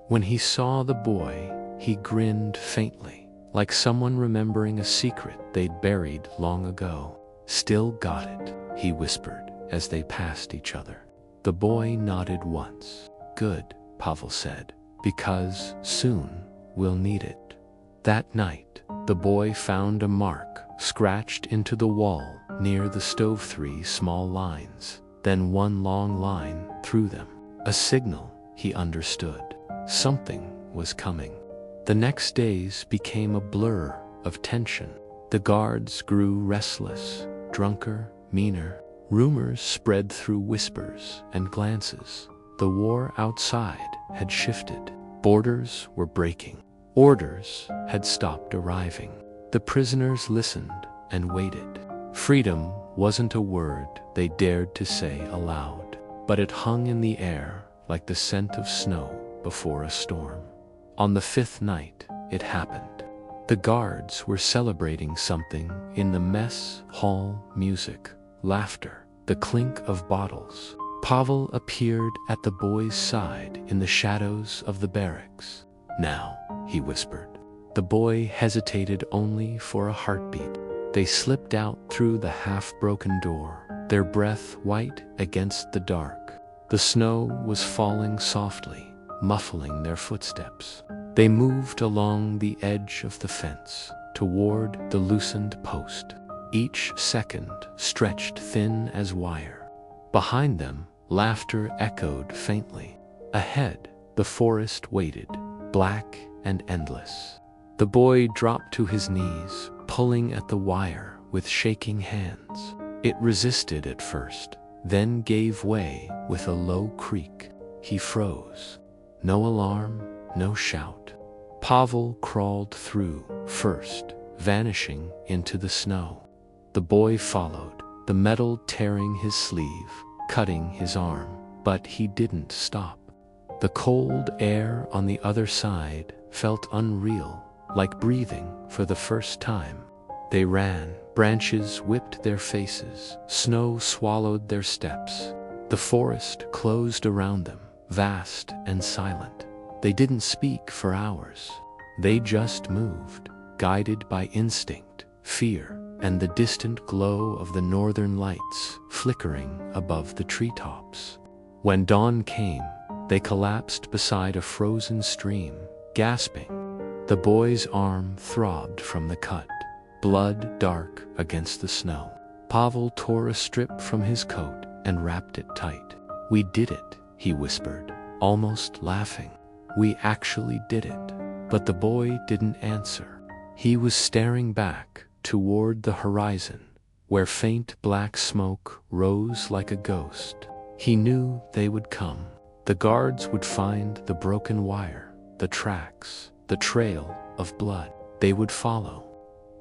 When he saw the boy, he grinned faintly, like someone remembering a secret they'd buried long ago. "Still got it," he whispered as they passed each other. The boy nodded once. "Good," Pavel said, "because soon we'll need it." That night, the boy found a mark scratched into the wall near the stove, 3 small lines. then one long line through them. A signal, he understood. Something was coming. The next days became a blur of tension. The guards grew restless, drunker, meaner. Rumors spread through whispers and glances. The war outside had shifted. Borders were breaking. Orders had stopped arriving. The prisoners listened and waited. Freedom wasn't a word they dared to say aloud, but it hung in the air like the scent of snow before a storm. On the fifth night, it happened. The guards were celebrating something in the mess hall. Music, laughter, the clink of bottles. Pavel appeared at the boy's side in the shadows of the barracks. "Now," he whispered. The boy hesitated only for a heartbeat. They slipped out through the half-broken door, their breath white against the dark. The snow was falling softly, muffling their footsteps. They moved along the edge of the fence, toward the loosened post. Each second stretched thin as wire. Behind them, laughter echoed faintly. Ahead, the forest waited, black and endless. The boy dropped to his knees, pulling at the wire with shaking hands. It resisted at first, then gave way with a low creak. He froze. No alarm, no shout. Pavel crawled through first, vanishing into the snow. The boy followed, the metal tearing his sleeve, cutting his arm, but he didn't stop. The cold air on the other side felt unreal, like breathing for the first time. They ran, branches whipped their faces, snow swallowed their steps. The forest closed around them, vast and silent. They didn't speak for hours. They just moved, guided by instinct, fear, and the distant glow of the northern lights flickering above the treetops. When dawn came, they collapsed beside a frozen stream, gasping. The boy's arm throbbed from the cut, blood dark against the snow. Pavel tore a strip from his coat and wrapped it tight. "We did it," he whispered, almost laughing. "We actually did it." But the boy didn't answer. He was staring back toward the horizon, where faint black smoke rose like a ghost. He knew they would come. The guards would find the broken wire, the tracks, the trail of blood. They would follow.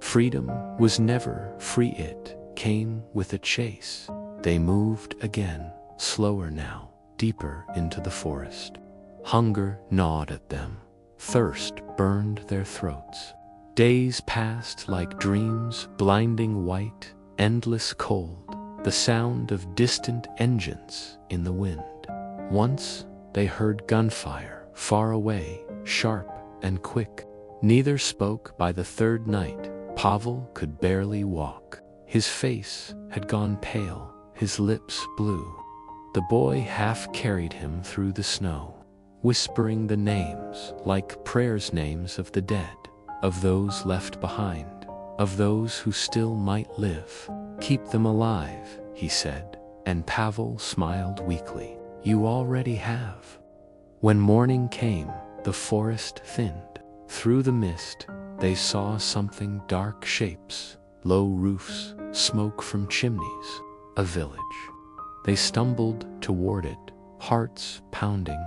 Freedom was never free. It came with a chase. They moved again, slower now, deeper into the forest. Hunger gnawed at them. Thirst burned their throats. Days passed like dreams, blinding white, endless cold, the sound of distant engines in the wind. Once they heard gunfire, far away, sharp and quick. Neither spoke by the third night. Pavel could barely walk. His face had gone pale, his lips blue. The boy half carried him through the snow, whispering the names like prayers, names of the dead, of those left behind, of those who still might live. "Keep them alive," he said, and Pavel smiled weakly. "You already have." When morning came, the forest thinned. Through the mist, they saw something, dark shapes, low roofs, smoke from chimneys, a village. They stumbled toward it, hearts pounding.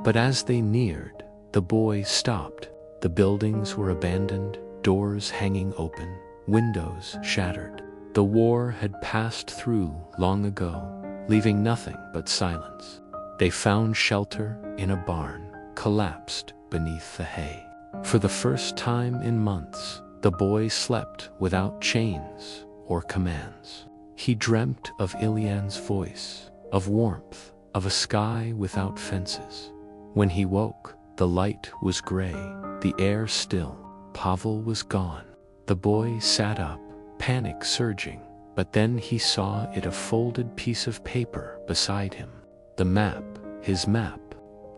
But as they neared, the boy stopped. The buildings were abandoned, doors hanging open, windows shattered. The war had passed through long ago, leaving nothing but silence. They found shelter in a barn, collapsed beneath the hay. For the first time in months, the boy slept without chains or commands. He dreamt of Ilyan's voice, of warmth, of a sky without fences. When he woke, the light was gray, the air still. Pavel was gone. The boy sat up, panic surging, but then he saw it, a folded piece of paper beside him. The map, his map.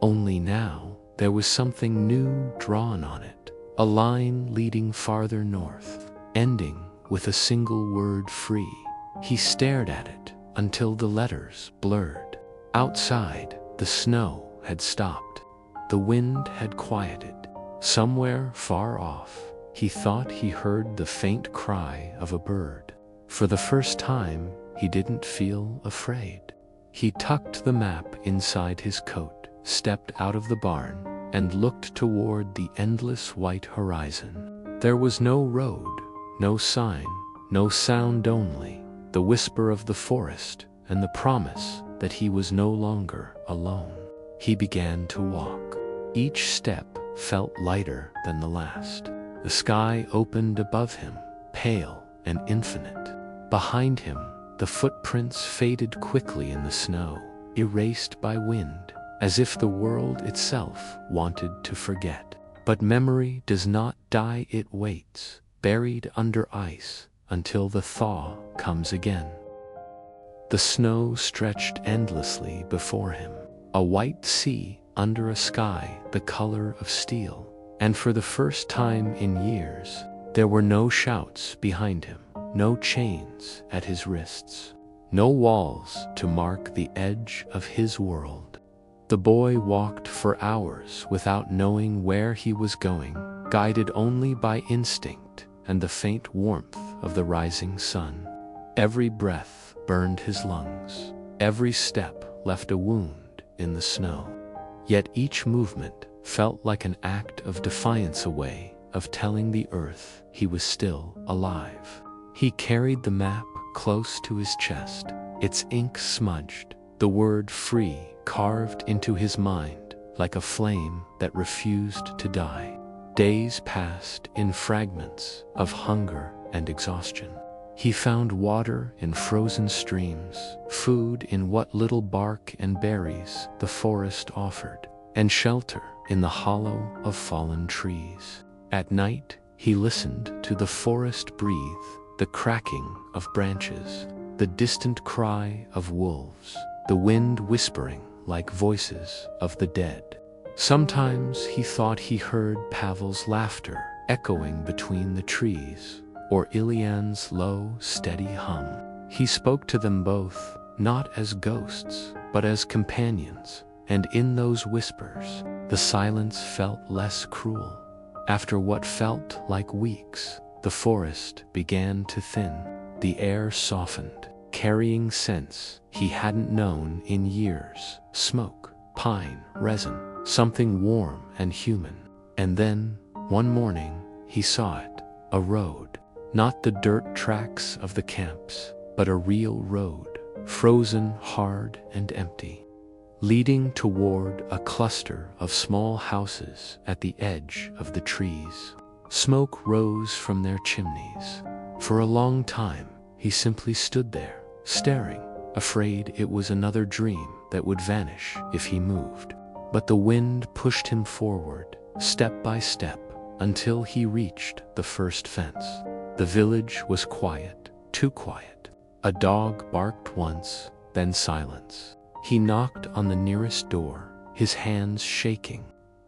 Only now, there was something new drawn on it, a line leading farther north, ending with a single word, free. He stared at it, until the letters blurred. Outside, the snow had stopped. The wind had quieted. Somewhere far off, he thought he heard the faint cry of a bird. For the first time, he didn't feel afraid. He tucked the map inside his coat, stepped out of the barn, and looked toward the endless white horizon. There was no road, no sign, no sound, only the whisper of the forest and the promise that he was no longer alone. He began to walk. Each step felt lighter than the last. The sky opened above him, pale and infinite. Behind him, the footprints faded quickly in the snow, erased by wind, as if the world itself wanted to forget. But memory does not die, it waits, buried under ice, until the thaw comes again. The snow stretched endlessly before him, a white sea under a sky the color of steel. And for the first time in years, there were no shouts behind him, no chains at his wrists, no walls to mark the edge of his world. The boy walked for hours without knowing where he was going, guided only by instinct and the faint warmth of the rising sun. Every breath burned his lungs. Every step left a wound in the snow. Yet each movement felt like an act of defiance, a way of telling the earth he was still alive. He carried the map close to his chest, its ink smudged, the word free carved into his mind like a flame that refused to die. Days passed in fragments of hunger and exhaustion. He found water in frozen streams, food in what little bark and berries the forest offered, and shelter in the hollow of fallen trees. At night, he listened to the forest breathe, the cracking of branches, the distant cry of wolves, the wind whispering like voices of the dead. Sometimes he thought he heard Pavel's laughter echoing between the trees, or Ilyan's low, steady hum. He spoke to them both, not as ghosts, but as companions, and in those whispers, the silence felt less cruel. After what felt like weeks, the forest began to thin. The air softened, carrying scents he hadn't known in years: smoke, pine, resin, something warm and human. And then, one morning, he saw it, a road. Not the dirt tracks of the camps, but a real road, frozen hard and empty, leading toward a cluster of small houses at the edge of the trees. Smoke rose from their chimneys. For a long time, he simply stood there, staring, afraid it was another dream that would vanish if he moved. But the wind pushed him forward, step by step, until he reached the first fence. The village was quiet, too quiet. A dog barked once, then silence. He knocked on the nearest door, his hands shaking.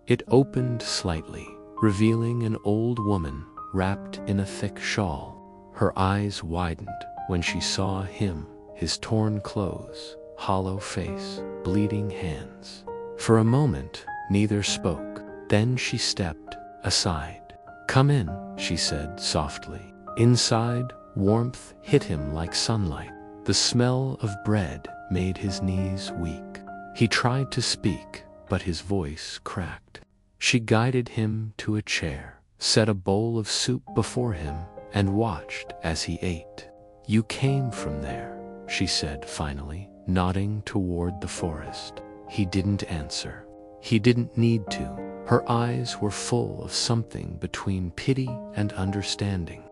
It opened slightly, revealing an old woman wrapped in a thick shawl. Her eyes widened when she saw him, his torn clothes, hollow face, bleeding hands. For a moment, neither spoke. Then she stepped aside. "Come in," she said softly. Inside, warmth hit him like sunlight. The smell of bread made his knees weak. He tried to speak, but his voice cracked. She guided him to a chair, set a bowl of soup before him, and watched as he ate. "You came from there," she said finally, nodding toward the forest. He didn't answer. He didn't need to. Her eyes were full of something between pity and understanding.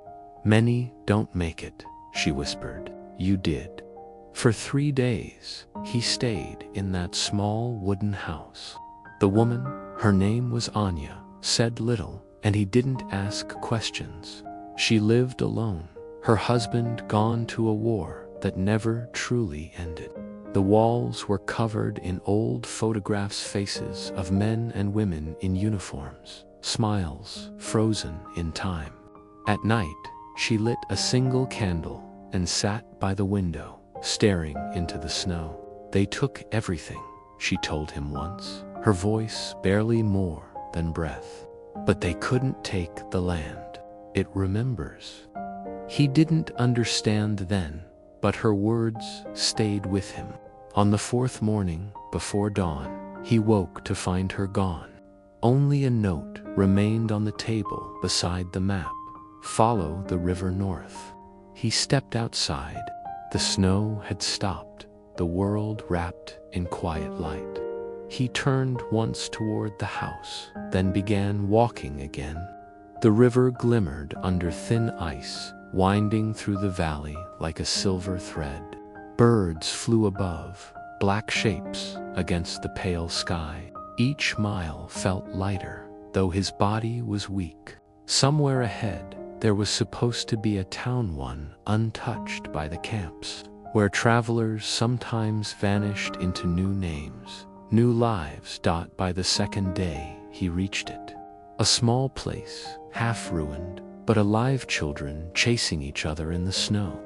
"Many don't make it," she whispered. "You did." For 3 days, he stayed in that small wooden house. The woman, her name was Anya, said little, and he didn't ask questions. She lived alone, her husband gone to a war that never truly ended. The walls were covered in old photographs, faces of men and women in uniforms, smiles frozen in time. At night, she lit a single candle and sat by the window, staring into the snow. "They took everything," she told him once, her voice barely more than breath. "But they couldn't take the land. It remembers." He didn't understand then, but her words stayed with him. On the fourth morning, before dawn, he woke to find her gone. Only a note remained on the table beside the map: "Follow the river north." He stepped outside. The snow had stopped, the world wrapped in quiet light. He turned once toward the house, then began walking again. The river glimmered under thin ice, winding through the valley like a silver thread. Birds flew above, black shapes against the pale sky. Each mile felt lighter, though his body was weak. Somewhere ahead, there was supposed to be a town, one untouched by the camps, where travelers sometimes vanished into new names, new lives. By the second day, he reached it. A small place, half ruined, but alive, children chasing each other in the snow,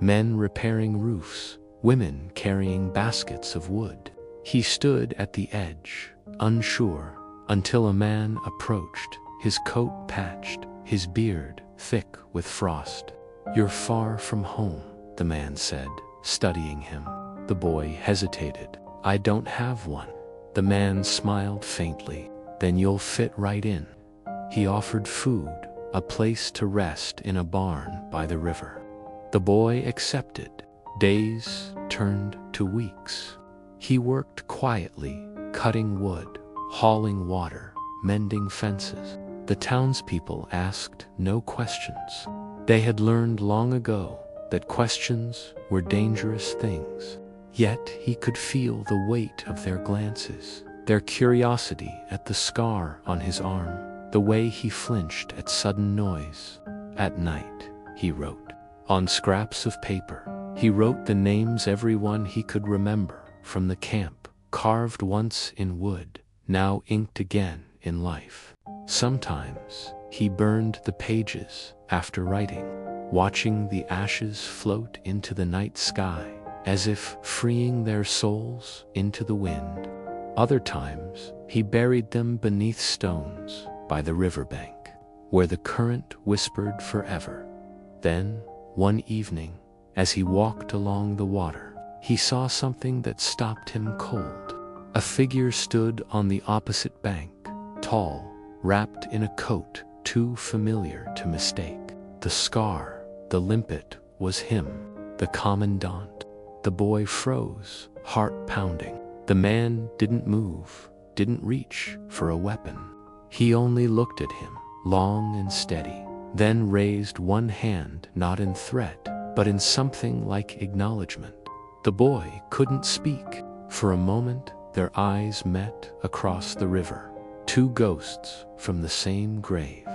men repairing roofs, women carrying baskets of wood. He stood at the edge, unsure, until a man approached, his coat patched, his beard thick with frost. "You're far from home," the man said, studying him. The boy hesitated. "I don't have one." The man smiled faintly. "Then you'll fit right in." He offered food, a place to rest in a barn by the river. The boy accepted. Days turned to weeks. He worked quietly, cutting wood, hauling water, mending fences. The townspeople asked no questions. They had learned long ago that questions were dangerous things. Yet he could feel the weight of their glances, their curiosity at the scar on his arm, the way he flinched at sudden noise. At night, he wrote. On scraps of paper, he wrote the names everyone he could remember from the camp, carved once in wood, now inked again in life. Sometimes he burned the pages after writing, watching the ashes float into the night sky, as if freeing their souls into the wind. Other times, he buried them beneath stones by the riverbank, where the current whispered forever. Then, one evening, as he walked along the water, he saw something that stopped him cold. A figure stood on the opposite bank, tall, wrapped in a coat too familiar to mistake. The scar, the limpet, was him, the commandant. The boy froze, heart pounding. The man didn't move, didn't reach for a weapon. He only looked at him, long and steady, then raised one hand, not in threat, but in something like acknowledgement. The boy couldn't speak. For a moment, their eyes met across the river. Two ghosts from the same grave.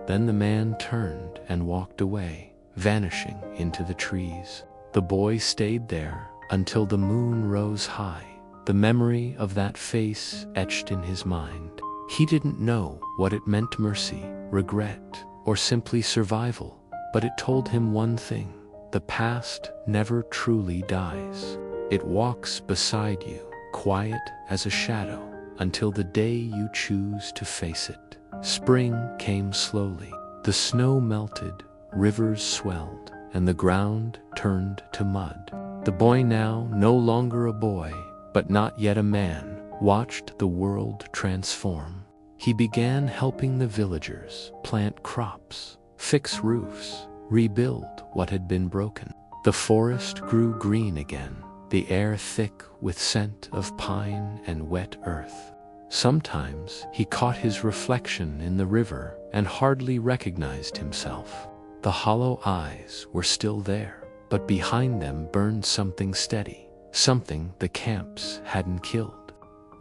Then the man turned and walked away, vanishing into the trees. The boy stayed there until the moon rose high, the memory of that face etched in his mind. He didn't know what it meant: mercy, regret, or simply survival, but it told him one thing: the past never truly dies. It walks beside you, quiet as a shadow, until the day you choose to face it. Spring came slowly. The snow melted, rivers swelled, and the ground turned to mud. The boy, now no longer a boy, but not yet a man, watched the world transform. He began helping the villagers plant crops, fix roofs, rebuild what had been broken. The forest grew green again, the air thick with scent of pine and wet earth. Sometimes he caught his reflection in the river and hardly recognized himself. The hollow eyes were still there, but behind them burned something steady, something the camps hadn't killed.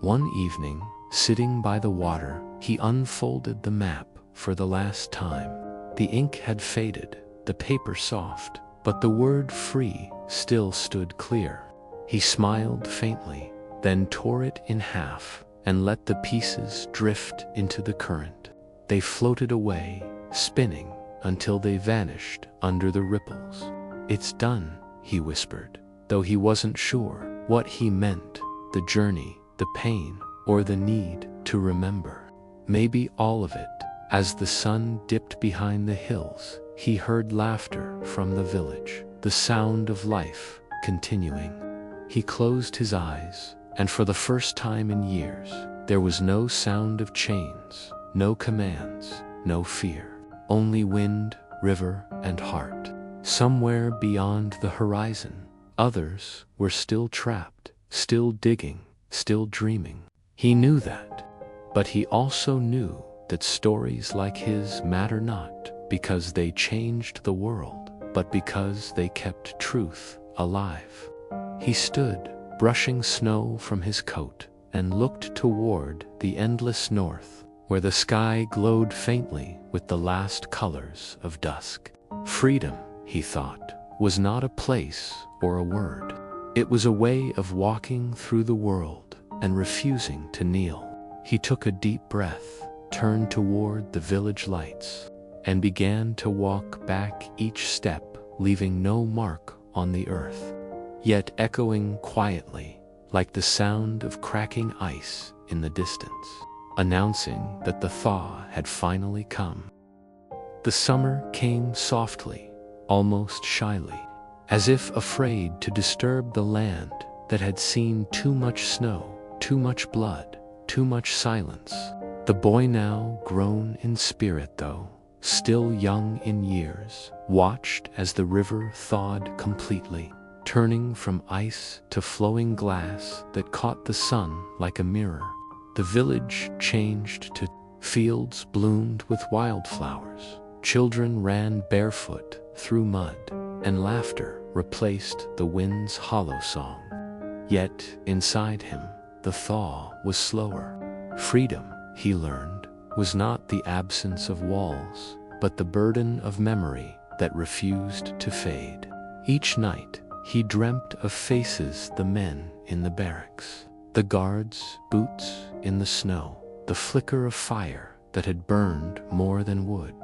One evening, sitting by the water, he unfolded the map for the last time. The ink had faded, the paper soft, but the word free still stood clear. He smiled faintly, then tore it in half and let the pieces drift into the current. They floated away, spinning, until they vanished under the ripples. "It's done," he whispered. though he wasn't sure what he meant, the journey, the pain, or the need to remember. Maybe all of it. As the sun dipped behind the hills, he heard laughter from the village, the sound of life continuing. He closed his eyes, and for the first time in years, there was no sound of chains, no commands, no fear. Only wind, river, and heart. Somewhere beyond the horizon, others were still trapped, still digging, still dreaming. He knew that, but he also knew that stories like his matter not because they changed the world, but because they kept truth alive. He stood, brushing snow from his coat, and looked toward the endless north, where the sky glowed faintly with the last colors of dusk. Freedom, he thought, was not a place or a word. It was a way of walking through the world and refusing to kneel. He took a deep breath, turned toward the village lights, and began to walk back each step, leaving no mark on the earth, yet echoing quietly, like the sound of cracking ice in the distance, announcing that the thaw had finally come. The summer came softly, almost shyly, as if afraid to disturb the land that had seen too much snow, too much blood, too much silence. The boy, now grown in spirit though still young in years, watched as the river thawed completely, turning from ice to flowing glass that caught the sun like a mirror. The village changed to fields bloomed with wildflowers. Children ran barefoot through mud, and laughter replaced the wind's hollow song. Yet inside him, the thaw was slower. Freedom, he learned, was not the absence of walls, but the burden of memory that refused to fade. Each night, he dreamt of faces, the men in the barracks, the guards' boots in the snow, the flicker of fire that had burned more than wood.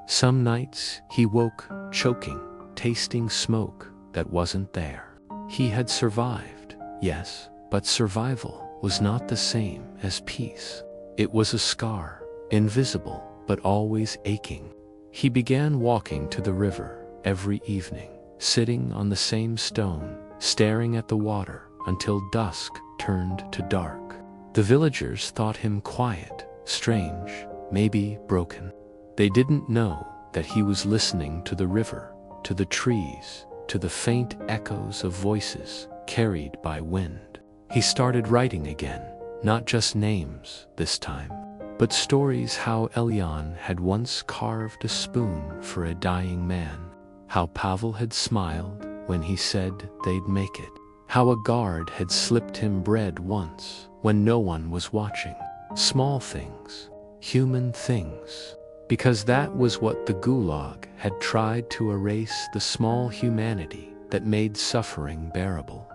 Some nights he woke choking, tasting smoke that wasn't there. He had survived, yes, but survival was not the same as peace. It was a scar, invisible but always aching. He began walking to the river every evening, sitting on the same stone, staring at the water until dusk turned to dark. The villagers thought him quiet, strange, maybe broken. They didn't know that he was listening to the river, to the trees, to the faint echoes of voices carried by wind. He started writing again, not just names this time, but stories: how Elyon had once carved a spoon for a dying man, how Pavel had smiled when he said they'd make it, how a guard had slipped him bread once when no one was watching. Small things, human things, because that was what the Gulag had tried to erase, the small humanity that made suffering bearable.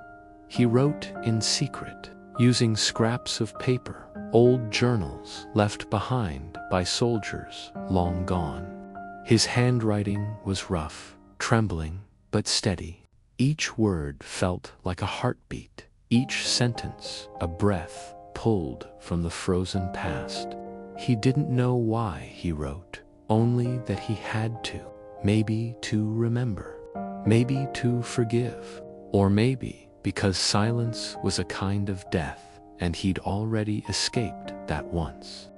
He wrote in secret, using scraps of paper, old journals left behind by soldiers long gone. His handwriting was rough, trembling, but steady. Each word felt like a heartbeat, each sentence a breath pulled from the frozen past. He didn't know why he wrote, only that he had to. Maybe to remember, maybe to forgive, or maybe because silence was a kind of death, and he'd already escaped that once.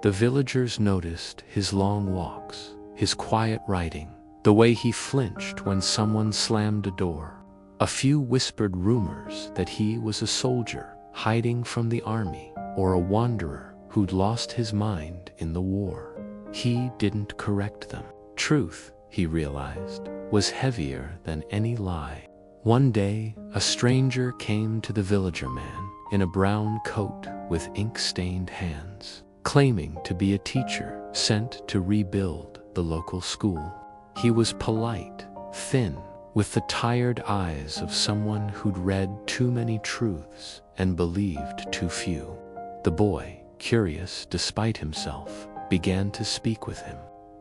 The villagers noticed his long walks, his quiet writing, the way he flinched when someone slammed a door. A few whispered rumors that he was a soldier hiding from the army, or a wanderer who'd lost his mind in the war. He didn't correct them. Truth, he realized, was heavier than any lie. One day, a stranger came to the villager man in a brown coat with ink-stained hands, claiming to be a teacher sent to rebuild the local school. He was polite, thin, with the tired eyes of someone who'd read too many truths and believed too few. The boy, curious despite himself, began to speak with him.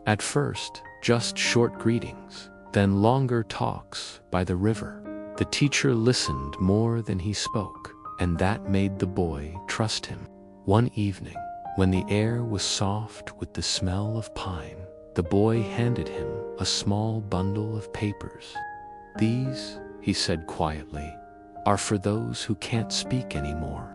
At first, just short greetings, then longer talks by the river. The teacher listened more than he spoke, and that made the boy trust him. One evening, when the air was soft with the smell of pine, the boy handed him a small bundle of papers. "These," he said quietly, "are for those who can't speak anymore."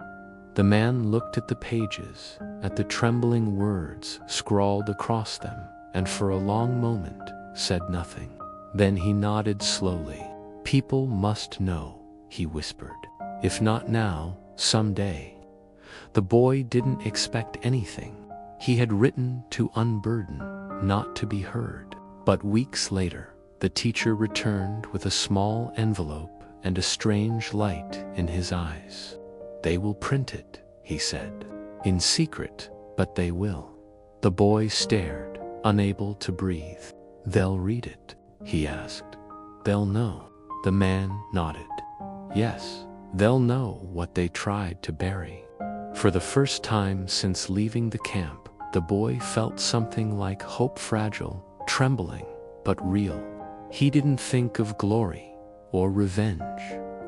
The man looked at the pages, at the trembling words scrawled across them, and for a long moment said nothing. Then he nodded slowly. "People must know," he whispered. "If not now, someday." The boy didn't expect anything. He had written to unburden, not to be heard. But weeks later, the teacher returned with a small envelope and a strange light in his eyes. "They will print it," he said. "In secret, but they will." The boy stared, unable to breathe. "They'll read it?" he asked. "They'll know." The man nodded. "Yes, they'll know what they tried to bury." For the first time since leaving the camp, the boy felt something like hope, fragile, trembling, but real. He didn't think of glory, or revenge,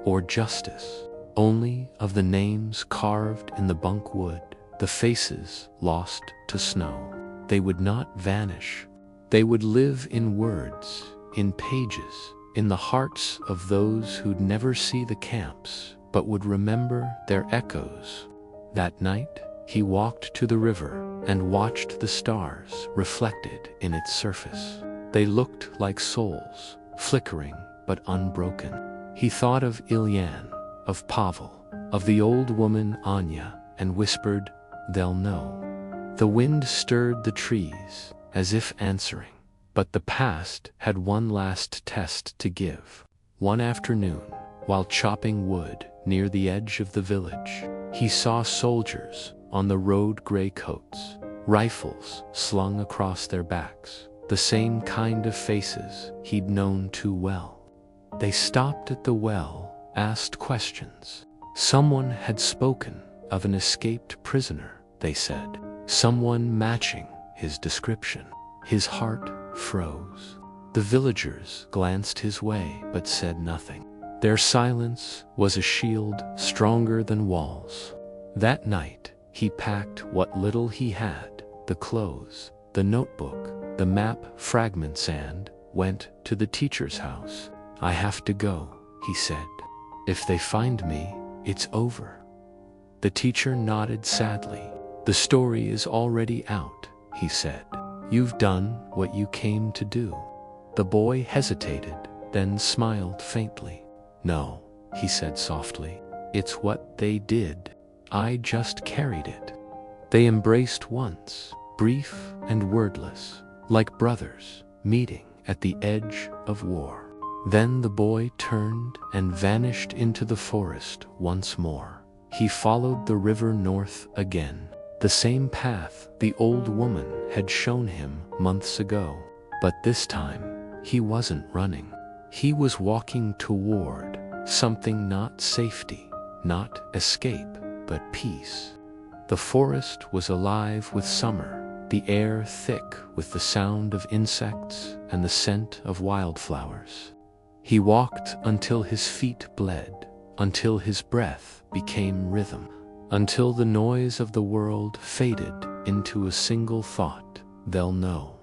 or justice, only of the names carved in the bunk wood, the faces lost to snow. They would not vanish. They would live in words, in pages, in the hearts of those who'd never see the camps, but would remember their echoes. That night, he walked to the river and watched the stars reflected in its surface. They looked like souls, flickering but unbroken. He thought of Ilyan, of Pavel, of the old woman Anya, and whispered, "They'll know." The wind stirred the trees, as if answering. But the past had one last test to give. One afternoon, while chopping wood near the edge of the village, he saw soldiers on the road, gray coats, rifles slung across their backs, the same kind of faces he'd known too well. They stopped at the well, asked questions. Someone had spoken of an escaped prisoner, they said, someone matching his description. His heart froze. The villagers glanced his way but said nothing. Their silence was a shield stronger than walls. That night, he packed what little he had, the clothes, the notebook, the map fragments, and went to the teacher's house. "I have to go," he said. "If they find me, it's over." The teacher nodded sadly. "The story is already out," he said. "You've done what you came to do." The boy hesitated, then smiled faintly. "No," he said softly. "It's what they did. I just carried it." They embraced once, brief and wordless, like brothers meeting at the edge of war. Then the boy turned and vanished into the forest once more. He followed the river north again, the same path the old woman had shown him months ago. But this time, he wasn't running. He was walking toward something, not safety, not escape, but peace. The forest was alive with summer, the air thick with the sound of insects and the scent of wildflowers. He walked until his feet bled, until his breath became rhythm, until the noise of the world faded into a single thought: "They'll know."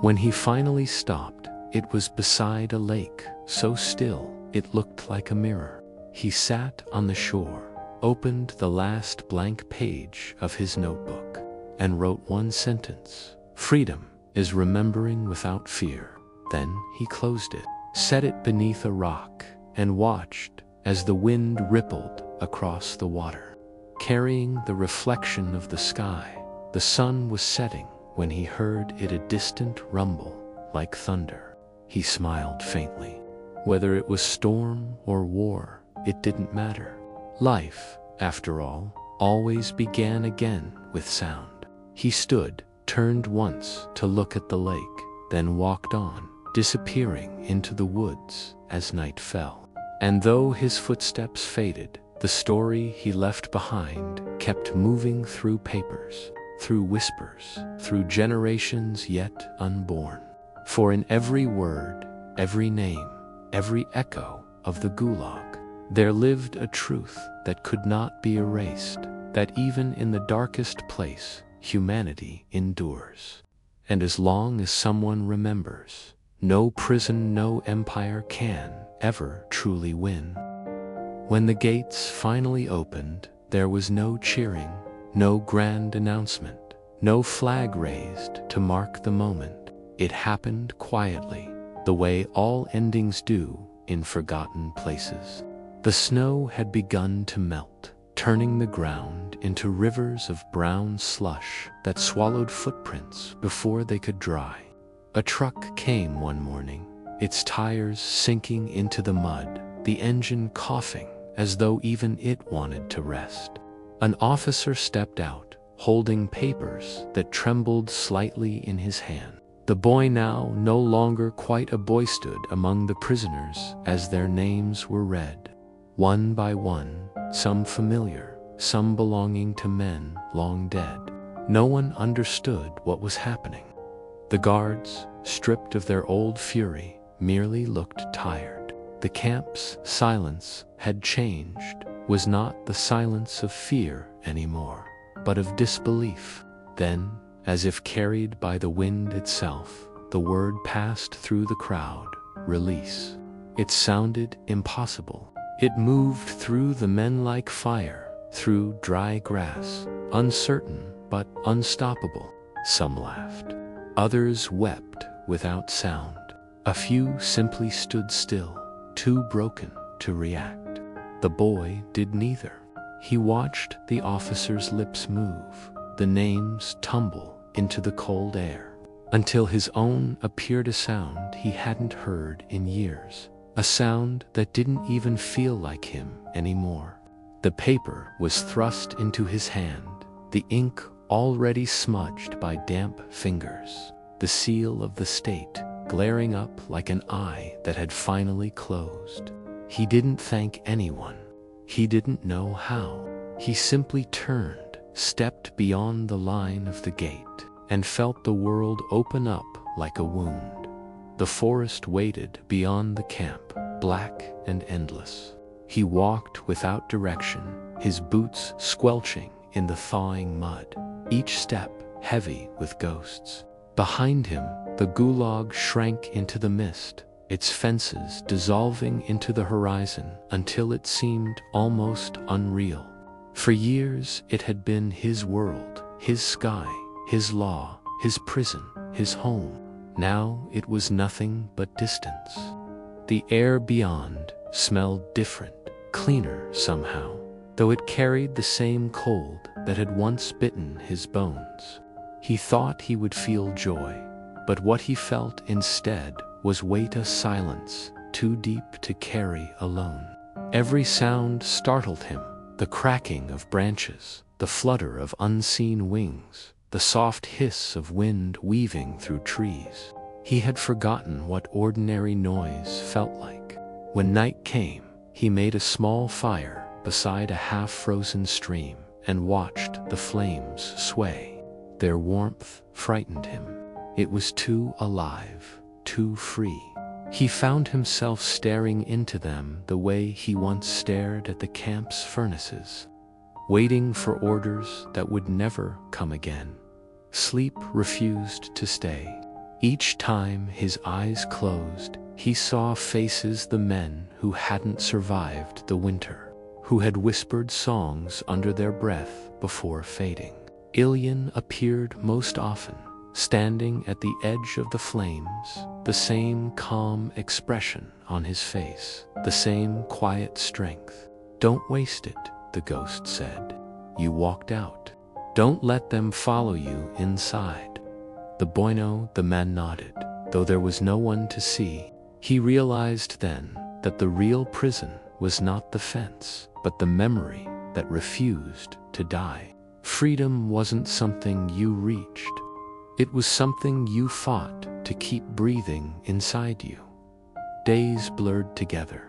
When he finally stopped, it was beside a lake, so still it looked like a mirror. He sat on the shore, opened the last blank page of his notebook, and wrote one sentence: "Freedom is remembering without fear." Then he closed it, set it beneath a rock, and watched as the wind rippled across the water, carrying the reflection of the sky. The sun was setting when he heard it, a distant rumble like thunder. He smiled faintly. Whether it was storm or war, it didn't matter. Life, after all, always began again with sound. He stood, turned once to look at the lake, then walked on, disappearing into the woods as night fell. And though his footsteps faded, the story he left behind kept moving through papers, through whispers, through generations yet unborn. For in every word, every name, every echo, of the Gulag. There lived a truth that could not be erased, that even in the darkest place, humanity endures. And as long as someone remembers, no prison, no empire can ever truly win. When the gates finally opened, there was no cheering, no grand announcement, no flag raised to mark the moment. It happened quietly, the way all endings do in forgotten places. The snow had begun to melt, turning the ground into rivers of brown slush that swallowed footprints before they could dry. A truck came one morning, its tires sinking into the mud, the engine coughing as though even it wanted to rest. An officer stepped out, holding papers that trembled slightly in his hand. The boy, now no longer quite a boy, stood among the prisoners as their names were read. One by one, some familiar, some belonging to men long dead. No one understood what was happening. The guards, stripped of their old fury, merely looked tired. The camp's silence had changed, was not the silence of fear anymore, but of disbelief. Then, as if carried by the wind itself, the word passed through the crowd: release. It sounded impossible. It moved through the men like fire, through dry grass, uncertain but unstoppable. Some laughed. Others wept without sound. A few simply stood still, too broken to react. The boy did neither. He watched the officer's lips move, the names tumble into the cold air, until his own appeared, a sound he hadn't heard in years, a sound that didn't even feel like him anymore. The paper was thrust into his hand, the ink already smudged by damp fingers, the seal of the state glaring up like an eye that had finally closed. He didn't thank anyone. He didn't know how. He simply turned, stepped beyond the line of the gate, and felt the world open up like a wound. The forest waited beyond the camp, black and endless. He walked without direction, his boots squelching in the thawing mud, each step heavy with ghosts. Behind him, the Gulag shrank into the mist, its fences dissolving into the horizon until it seemed almost unreal. For years it had been his world, his sky, his law, his prison, his home. Now it was nothing but distance. The air beyond smelled different, cleaner somehow, though it carried the same cold that had once bitten his bones. He thought he would feel joy, but what he felt instead was weight, a silence too deep to carry alone. Every sound startled him: the cracking of branches, the flutter of unseen wings, the soft hiss of wind weaving through trees. He had forgotten what ordinary noise felt like. When night came, he made a small fire beside a half-frozen stream and watched the flames sway. Their warmth frightened him. It was too alive, too free. He found himself staring into them the way he once stared at the camp's furnaces, waiting for orders that would never come again. Sleep refused to stay. Each time his eyes closed, he saw faces, the men who hadn't survived the winter, who had whispered songs under their breath before fading. Ilyin appeared most often, standing at the edge of the flames, the same calm expression on his face, the same quiet strength. "Don't waste it," the ghost said. "You walked out. Don't let them follow you inside." The man nodded, though there was no one to see. He realized then that the real prison was not the fence, but the memory that refused to die. Freedom wasn't something you reached. It was something you fought to keep breathing inside you. Days blurred together.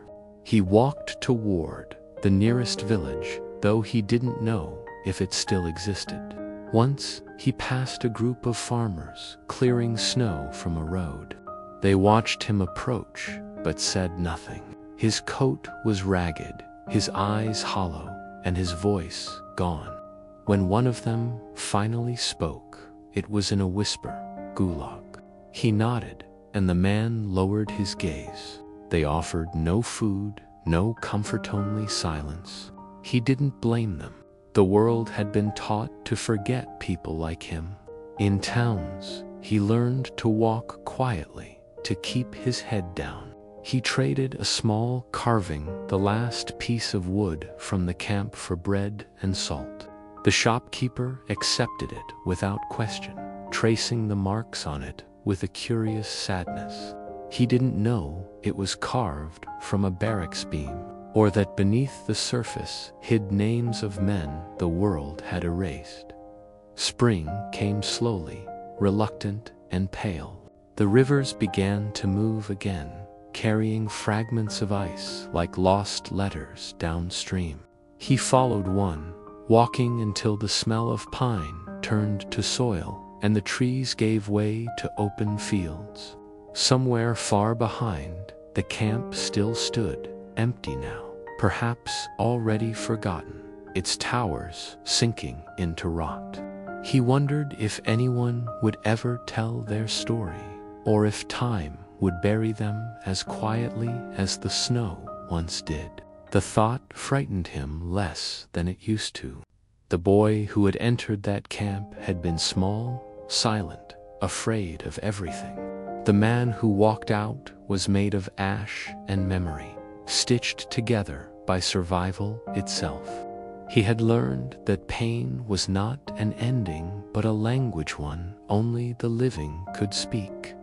He walked toward the nearest village, though he didn't know if it still existed. Once, he passed a group of farmers clearing snow from a road. They watched him approach, but said nothing. His coat was ragged, his eyes hollow, and his voice gone. When one of them finally spoke, it was in a whisper, "Gulag." He nodded, and the man lowered his gaze. They offered no food, no comfort, only silence. He didn't blame them. The world had been taught to forget people like him. In towns, he learned to walk quietly, to keep his head down. He traded a small carving, the last piece of wood from the camp, for bread and salt. The shopkeeper accepted it without question, tracing the marks on it with a curious sadness. He didn't know it was carved from a barracks beam, or that beneath the surface hid names of men the world had erased. Spring came slowly, reluctant and pale. The rivers began to move again, carrying fragments of ice like lost letters downstream. He followed one, walking until the smell of pine turned to soil and the trees gave way to open fields. Somewhere far behind, the camp still stood, empty now, perhaps already forgotten, its towers sinking into rot. He wondered if anyone would ever tell their story, or if time would bury them as quietly as the snow once did. The thought frightened him less than it used to. The boy who had entered that camp had been small, silent, afraid of everything. The man who walked out was made of ash and memory, stitched together by survival itself. He had learned that pain was not an ending but a language one only the living could speak.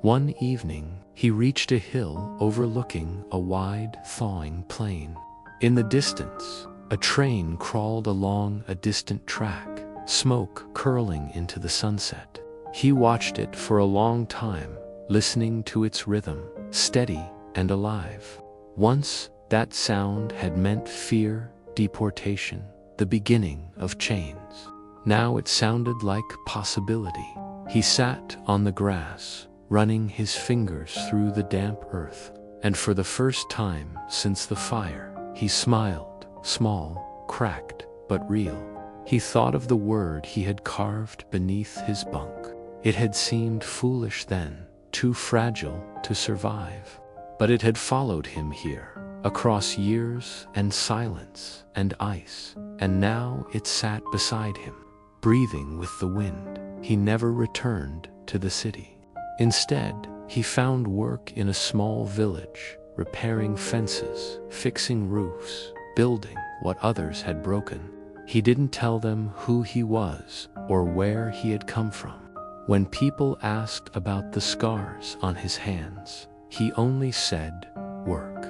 One evening, he reached a hill overlooking a wide, thawing plain. In the distance, a train crawled along a distant track, smoke curling into the sunset. He watched it for a long time, listening to its rhythm, steady and alive. Once, that sound had meant fear, deportation, the beginning of chains. Now it sounded like possibility. He sat on the grass, running his fingers through the damp earth, and for the first time since the fire, he smiled, small, cracked, but real. He thought of the word he had carved beneath his bunk. It had seemed foolish then, too fragile to survive. But it had followed him here, across years and silence and ice, and now it sat beside him, breathing with the wind. He never returned to the city. Instead, he found work in a small village, repairing fences, fixing roofs, building what others had broken. He didn't tell them who he was or where he had come from. When people asked about the scars on his hands, he only said, "Work."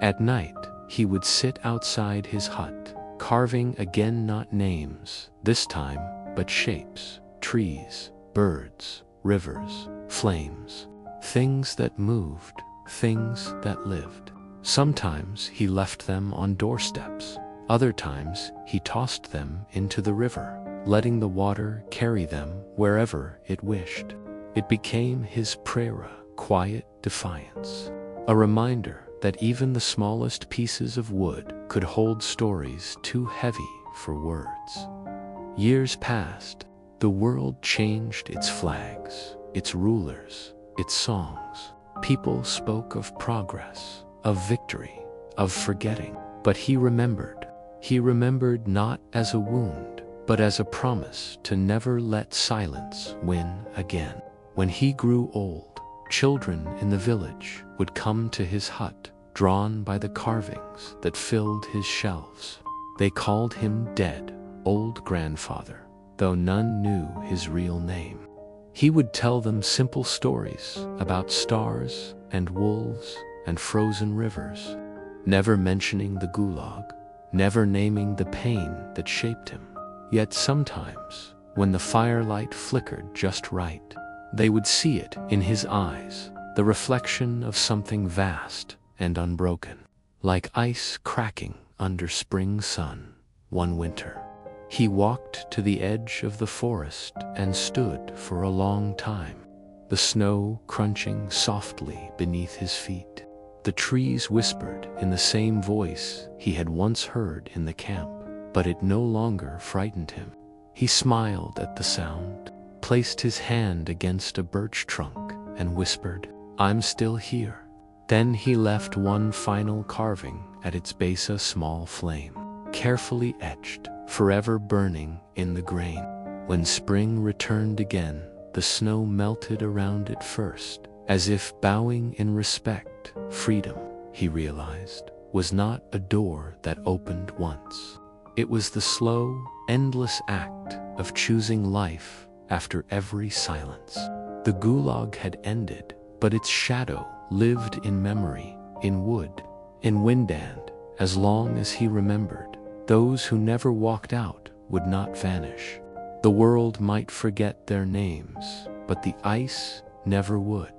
At night, he would sit outside his hut, carving again, not names this time, but shapes, trees, birds, rivers, flames, things that moved, things that lived. Sometimes he left them on doorsteps. Other times he tossed them into the river, letting the water carry them wherever it wished. It became his prayer, quiet defiance, a reminder that even the smallest pieces of wood could hold stories too heavy for words. Years passed. The world changed its flags, its rulers, its songs. People spoke of progress, of victory, of forgetting. But he remembered. He remembered not as a wound, but as a promise to never let silence win again. When he grew old, children in the village would come to his hut, drawn by the carvings that filled his shelves. They called him Dead Old Grandfather, though none knew his real name. He would tell them simple stories about stars and wolves and frozen rivers, never mentioning the Gulag, never naming the pain that shaped him. Yet sometimes, when the firelight flickered just right, they would see it in his eyes, the reflection of something vast and unbroken, like ice cracking under spring sun. One winter, he walked to the edge of the forest and stood for a long time, the snow crunching softly beneath his feet. The trees whispered in the same voice he had once heard in the camp, but it no longer frightened him. He smiled at the sound, placed his hand against a birch trunk, and whispered, "I'm still here." Then he left one final carving at its base, a small flame, carefully etched, forever burning in the grain. When spring returned again, the snow melted around it first, as if bowing in respect. Freedom, he realized, was not a door that opened once. It was the slow, endless act of choosing life after every silence. The Gulag had ended, but its shadow lived in memory, in wood, in wind, and, as long as he remembered, those who never walked out would not vanish. The world might forget their names, but the ice never would.